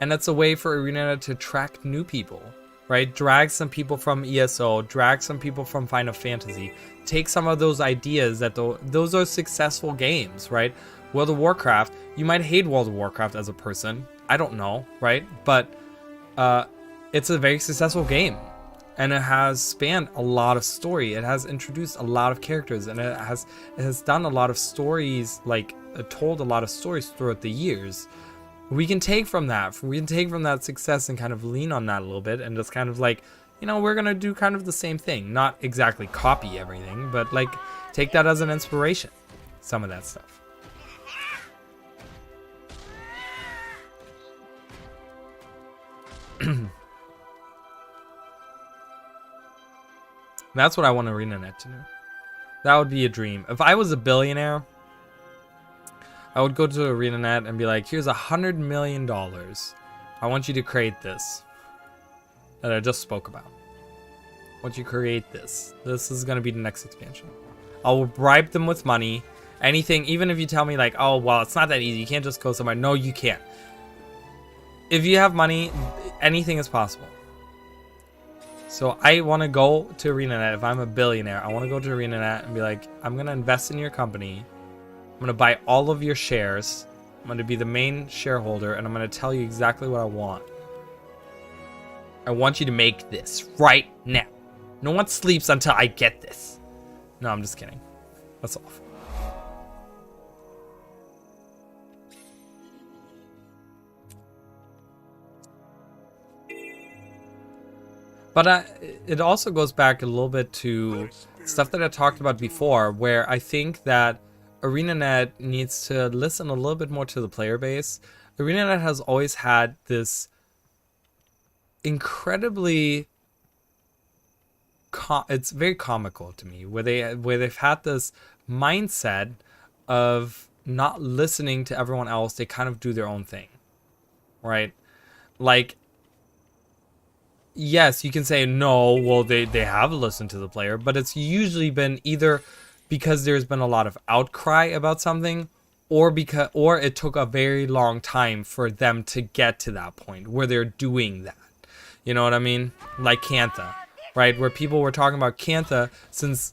it's a way for Arena to attract new people, right? Drag some people from ESO, drag some people from Final Fantasy, take some of those ideas that those are successful games, right? World of Warcraft, you might hate World of Warcraft as a person, I don't know, right? But it's a very successful game, and it has spanned a lot of story. It has introduced a lot of characters, and it has done a lot of stories, like told a lot of stories throughout the years. We can take from that. We can take from that success and kind of lean on that a little bit, and just kind of like, you know, we're gonna do kind of the same thing. Not exactly copy everything, but like take that as an inspiration. Some of that stuff. That's what I want ArenaNet to do. That would be a dream. If I was a billionaire, I would go to ArenaNet and be like, here's $100 million. I want you to create this that I just spoke about. I want you to create this. This is going to be the next expansion. I will bribe them with money. Anything, even if you tell me like, oh, well, it's not that easy. You can't just go somewhere. No, you can't. If you have money, anything is possible. So I want to go to ArenaNet. If I'm a billionaire, I want to go to ArenaNet and be like, I'm going to invest in your company. I'm going to buy all of your shares. I'm going to be the main shareholder, and I'm going to tell you exactly what I want. I want you to make this right now. No one sleeps until I get this. No, I'm just kidding. That's awful. But it also goes back a little bit to stuff that I talked about before, where I think that ArenaNet needs to listen a little bit more to the player base. ArenaNet has always had this incredibly, it's very comical to me, where they've had this mindset of not listening to everyone else. They kind of do their own thing, right? Like, yes, you can say, no, well, they have listened to the player, but it's usually been either because there's been a lot of outcry about something, or it took a very long time for them to get to that point where they're doing that. You know what I mean? Like Cantha, right? Where people were talking about Cantha since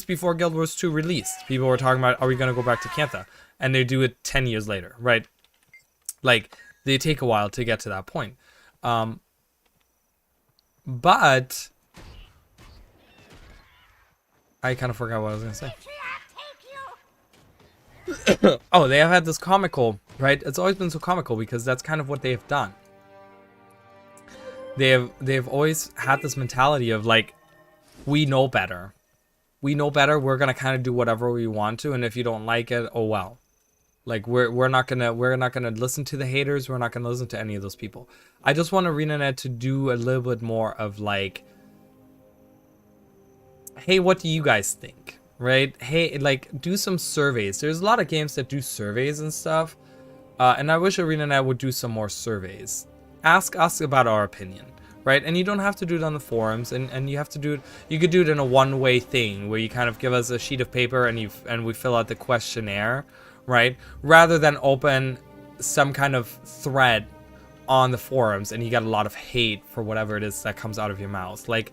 before Guild Wars 2 released. People were talking about, are we going to go back to Cantha? And they do it 10 years later, right? Like, they take a while to get to that point. But I kind of forgot what I was going to say. Oh, they have had this comical, right? It's always been so comical because that's kind of what they've done. They've always had this mentality of like, we know better. We know better. We're going to kind of do whatever we want to, and if you don't like it, oh well. Like we're not gonna listen to the haters. We're not gonna listen to any of those people. I just want ArenaNet to do a little bit more of like, hey, what do you guys think? Right? Hey, like, do some surveys. There's a lot of games that do surveys and stuff, and I wish ArenaNet would do some more surveys. Ask us about our opinion, right? And you don't have to do it on the forums, and you have to do it. You could do it in a one-way thing where you kind of give us a sheet of paper and we fill out the questionnaire. Right? Rather than open some kind of thread on the forums and you get a lot of hate for whatever it is that comes out of your mouth. Like,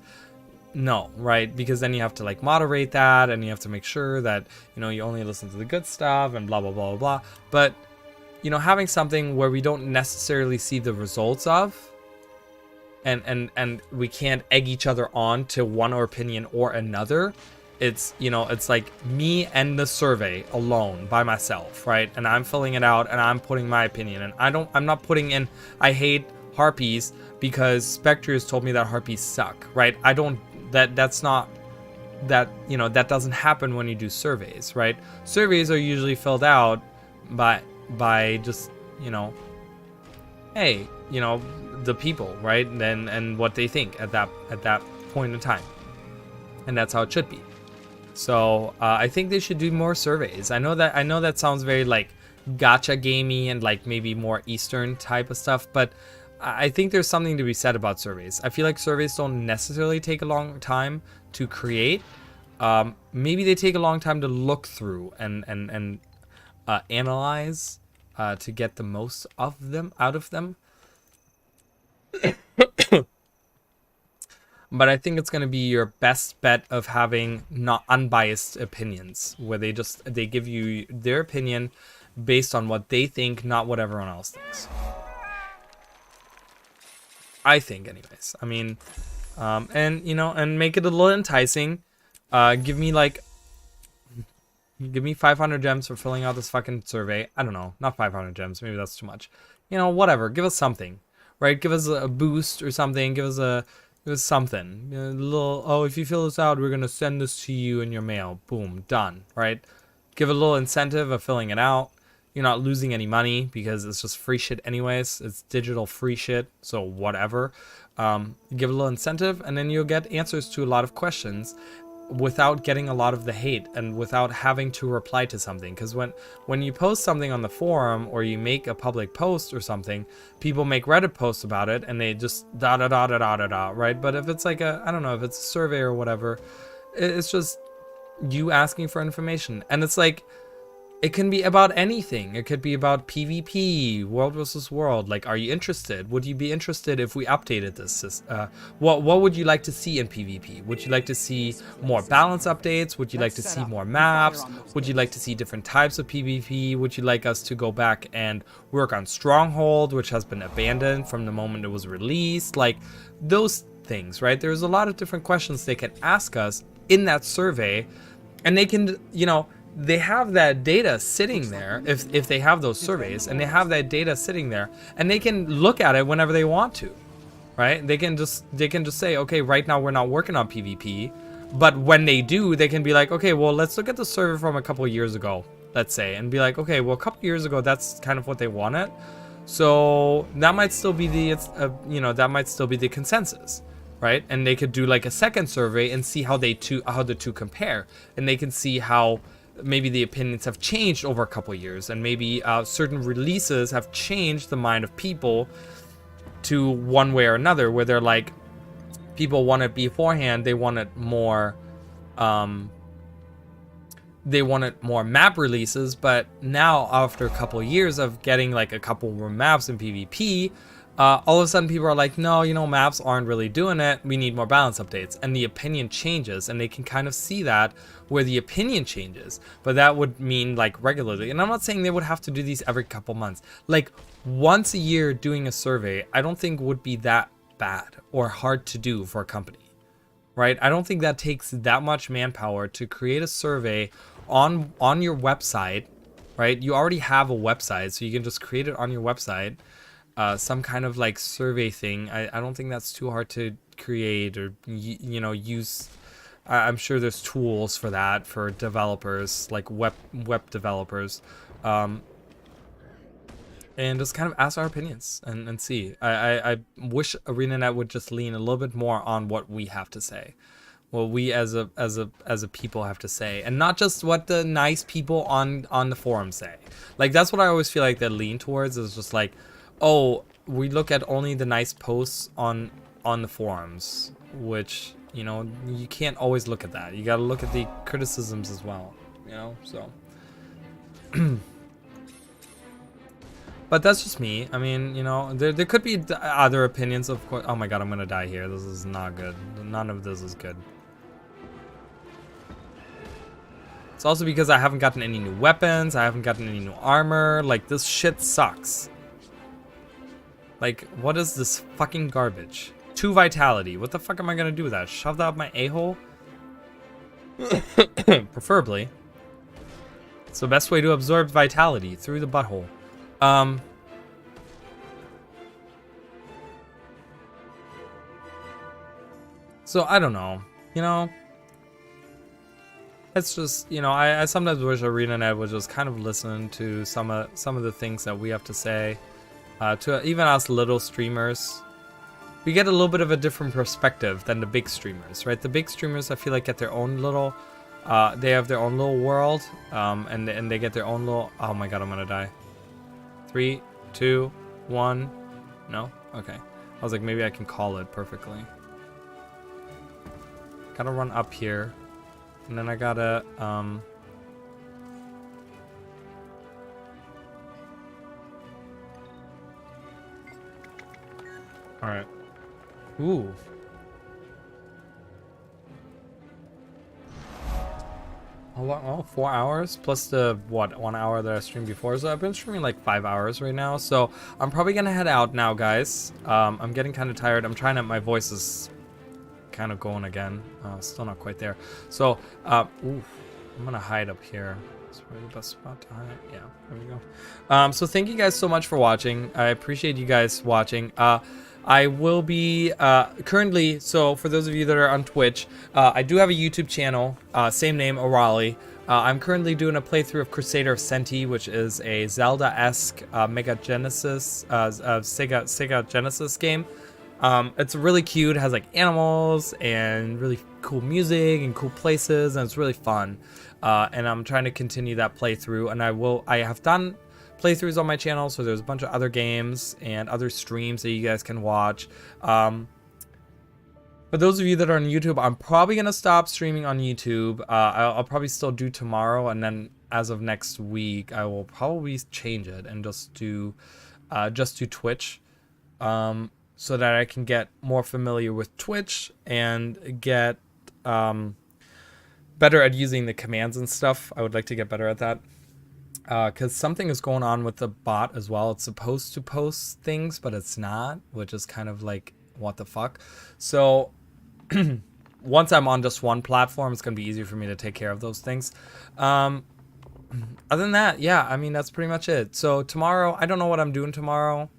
no, right? Because then you have to like moderate that, and you have to make sure that, you know, you only listen to the good stuff and blah, blah, blah, blah, blah. But, you know, having something where we don't necessarily see the results of, and we can't egg each other on to one opinion or another. It's, you know, it's like me and the survey alone by myself, right? And I'm filling it out and I'm putting my opinion, and I'm not putting in, I hate harpies because Spectre has told me that harpies suck, right? That's not, that, you know, that doesn't happen when you do surveys, right? Surveys are usually filled out by just, you know, hey, you know, the people, right? And what they think at that point in time. And that's how it should be. So I think they should do more surveys. I know that sounds very like gacha gamey and like maybe more Eastern type of stuff, but I think there's something to be said about surveys. I feel like surveys don't necessarily take a long time to create. Maybe they take a long time to look through and analyze to get the most of them out of them. But I think it's going to be your best bet of having not unbiased opinions, where they give you their opinion based on what they think, not what everyone else thinks. I think, anyways. I mean, and you know, and make it a little enticing. Give me 500 gems for filling out this fucking survey. I don't know, not 500 gems. Maybe that's too much. You know, whatever. Give us something, right? Give us a boost or something. Give us something. A little, oh, if you fill this out, we're gonna send this to you in your mail. Boom, done, right? Give a little incentive of filling it out. You're not losing any money because it's just free shit anyways. It's digital free shit, so whatever. Give a little incentive, and then you'll get answers to a lot of questions without getting a lot of the hate and without having to reply to something. Because when you post something on the forum or you make a public post or something, people make Reddit posts about it and they just da da da da da da da, right? But if it's like a, I don't know, if it's a survey or whatever, it's just you asking for information. And it's like, it can be about anything. It could be about PvP, world versus world. Like, are you interested? Would you be interested if we updated this? What would you like to see in PvP? Would you like to see more balance updates? Would you like to see more maps? Would you like to see different types of PvP? Would you like us to go back and work on Stronghold, which has been abandoned from the moment it was released? Like, those things, right? There's a lot of different questions they can ask us in that survey, and they can, you know, they have that data sitting there if they have those surveys, and they have that data sitting there, and they can look at it whenever they want to, right? They can just say, okay, right now we're not working on PvP, but when they do, they can be like, okay, well, let's look at the survey from a couple of years ago, let's say, and be like, okay, well, a couple of years ago, that's kind of what they wanted, so that might still be the you know, that might still be the consensus, right? And they could do like a second survey and see how the two compare, and they can see how maybe the opinions have changed over a couple of years, and maybe certain releases have changed the mind of people to one way or another, where they're like, people want it beforehand, they wanted more map releases, but now after a couple of years of getting like a couple more maps in PvP, all of a sudden people are like, no, you know, maps aren't really doing it, we need more balance updates, and the opinion changes, and they can kind of see that where the opinion changes. But that would mean like regularly, and I'm not saying they would have to do these every couple months, like once a year doing a survey, I don't think would be that bad or hard to do for a company, right? I don't think that takes that much manpower to create a survey on your website, right? You already have a website, so you can just create it on your website. Some kind of like survey thing. I don't think that's too hard to create or you know, use. I'm sure there's tools for that for developers, like web developers, and just kind of ask our opinions and see. I wish ArenaNet would just lean a little bit more on what we have to say, what we as a people have to say, and not just what the nice people on the forum say. Like, that's what I always feel like they lean towards, is just like, oh, we look at only the nice posts on the forums, which, you know, you can't always look at that. You gotta look at the criticisms as well, you know, so. But that's just me. I mean, you know, there could be other opinions, of course. Oh my god, I'm gonna die here. This is not good. None of this is good. It's also because I haven't gotten any new weapons. I haven't gotten any new armor. Like, this shit sucks. Like, what is this fucking garbage? 2 vitality. What the fuck am I gonna do with that? Shove that up my a-hole? Preferably. It's the best way to absorb vitality, through the butthole. So I don't know. You know, it's just, you know, I sometimes wish ArenaNet would just kind of listen to some of the things that we have to say. To even us little streamers, we get a little bit of a different perspective than the big streamers, right? The big streamers, I feel like, get their own little, they have their own little world, and they get their own little. Oh my god, I'm gonna die. 3, 2, 1. No? Okay. I was like, maybe I can call it perfectly. Gotta run up here, and then I gotta Alright. Ooh. How long? Oh, 4 hours plus the, what, 1 hour that I streamed before. So I've been streaming like 5 hours right now. So I'm probably gonna head out now, guys. I'm getting kind of tired. I'm trying to, my voice is kind of going again. Still not quite there. So, ooh, I'm gonna hide up here. That's probably the best spot to hide. Yeah, there we go. So thank you guys so much for watching. I appreciate you guys watching. I will be currently, so for those of you that are on Twitch, I do have a YouTube channel, same name, Orali. I'm currently doing a playthrough of Crusader of Senti, which is a Zelda-esque Sega Genesis game. It's really cute. It has like animals and really cool music and cool places, and it's really fun. And I'm trying to continue that playthrough, and I have done playthroughs on my channel, so there's a bunch of other games and other streams that you guys can watch. For those of you that are on YouTube, I'm probably going to stop streaming on YouTube. I'll probably still do tomorrow, and then as of next week, I will probably change it and just do Twitch, so that I can get more familiar with Twitch and get better at using the commands and stuff. I would like to get better at that. Because something is going on with the bot as well. It's supposed to post things, but it's not, which is kind of like, what the fuck? So once I'm on just one platform, it's going to be easier for me to take care of those things. Other than that, yeah, I mean, that's pretty much it. So tomorrow, I don't know what I'm doing tomorrow.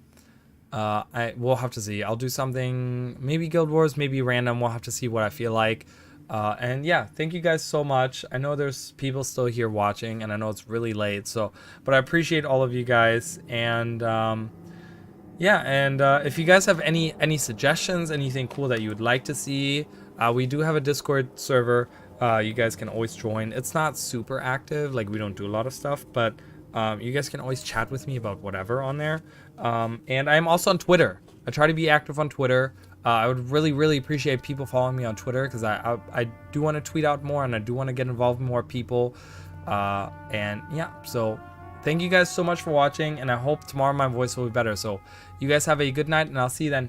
We'll have to see. I'll do something, maybe Guild Wars, maybe random. We'll have to see what I feel like. And yeah, thank you guys so much. I know there's people still here watching, and I know it's really late, so, but I appreciate all of you guys. And yeah, and if you guys have any suggestions, anything cool that you would like to see, we do have a Discord server. You guys can always join. It's not super active, like we don't do a lot of stuff, but you guys can always chat with me about whatever on there. And I'm also on Twitter. I try to be active on Twitter. I would really appreciate people following me on Twitter, because I do want to tweet out more, and I do want to get involved with more people. And yeah, so thank you guys so much for watching, and I hope tomorrow my voice will be better. So you guys have a good night, and I'll see you then.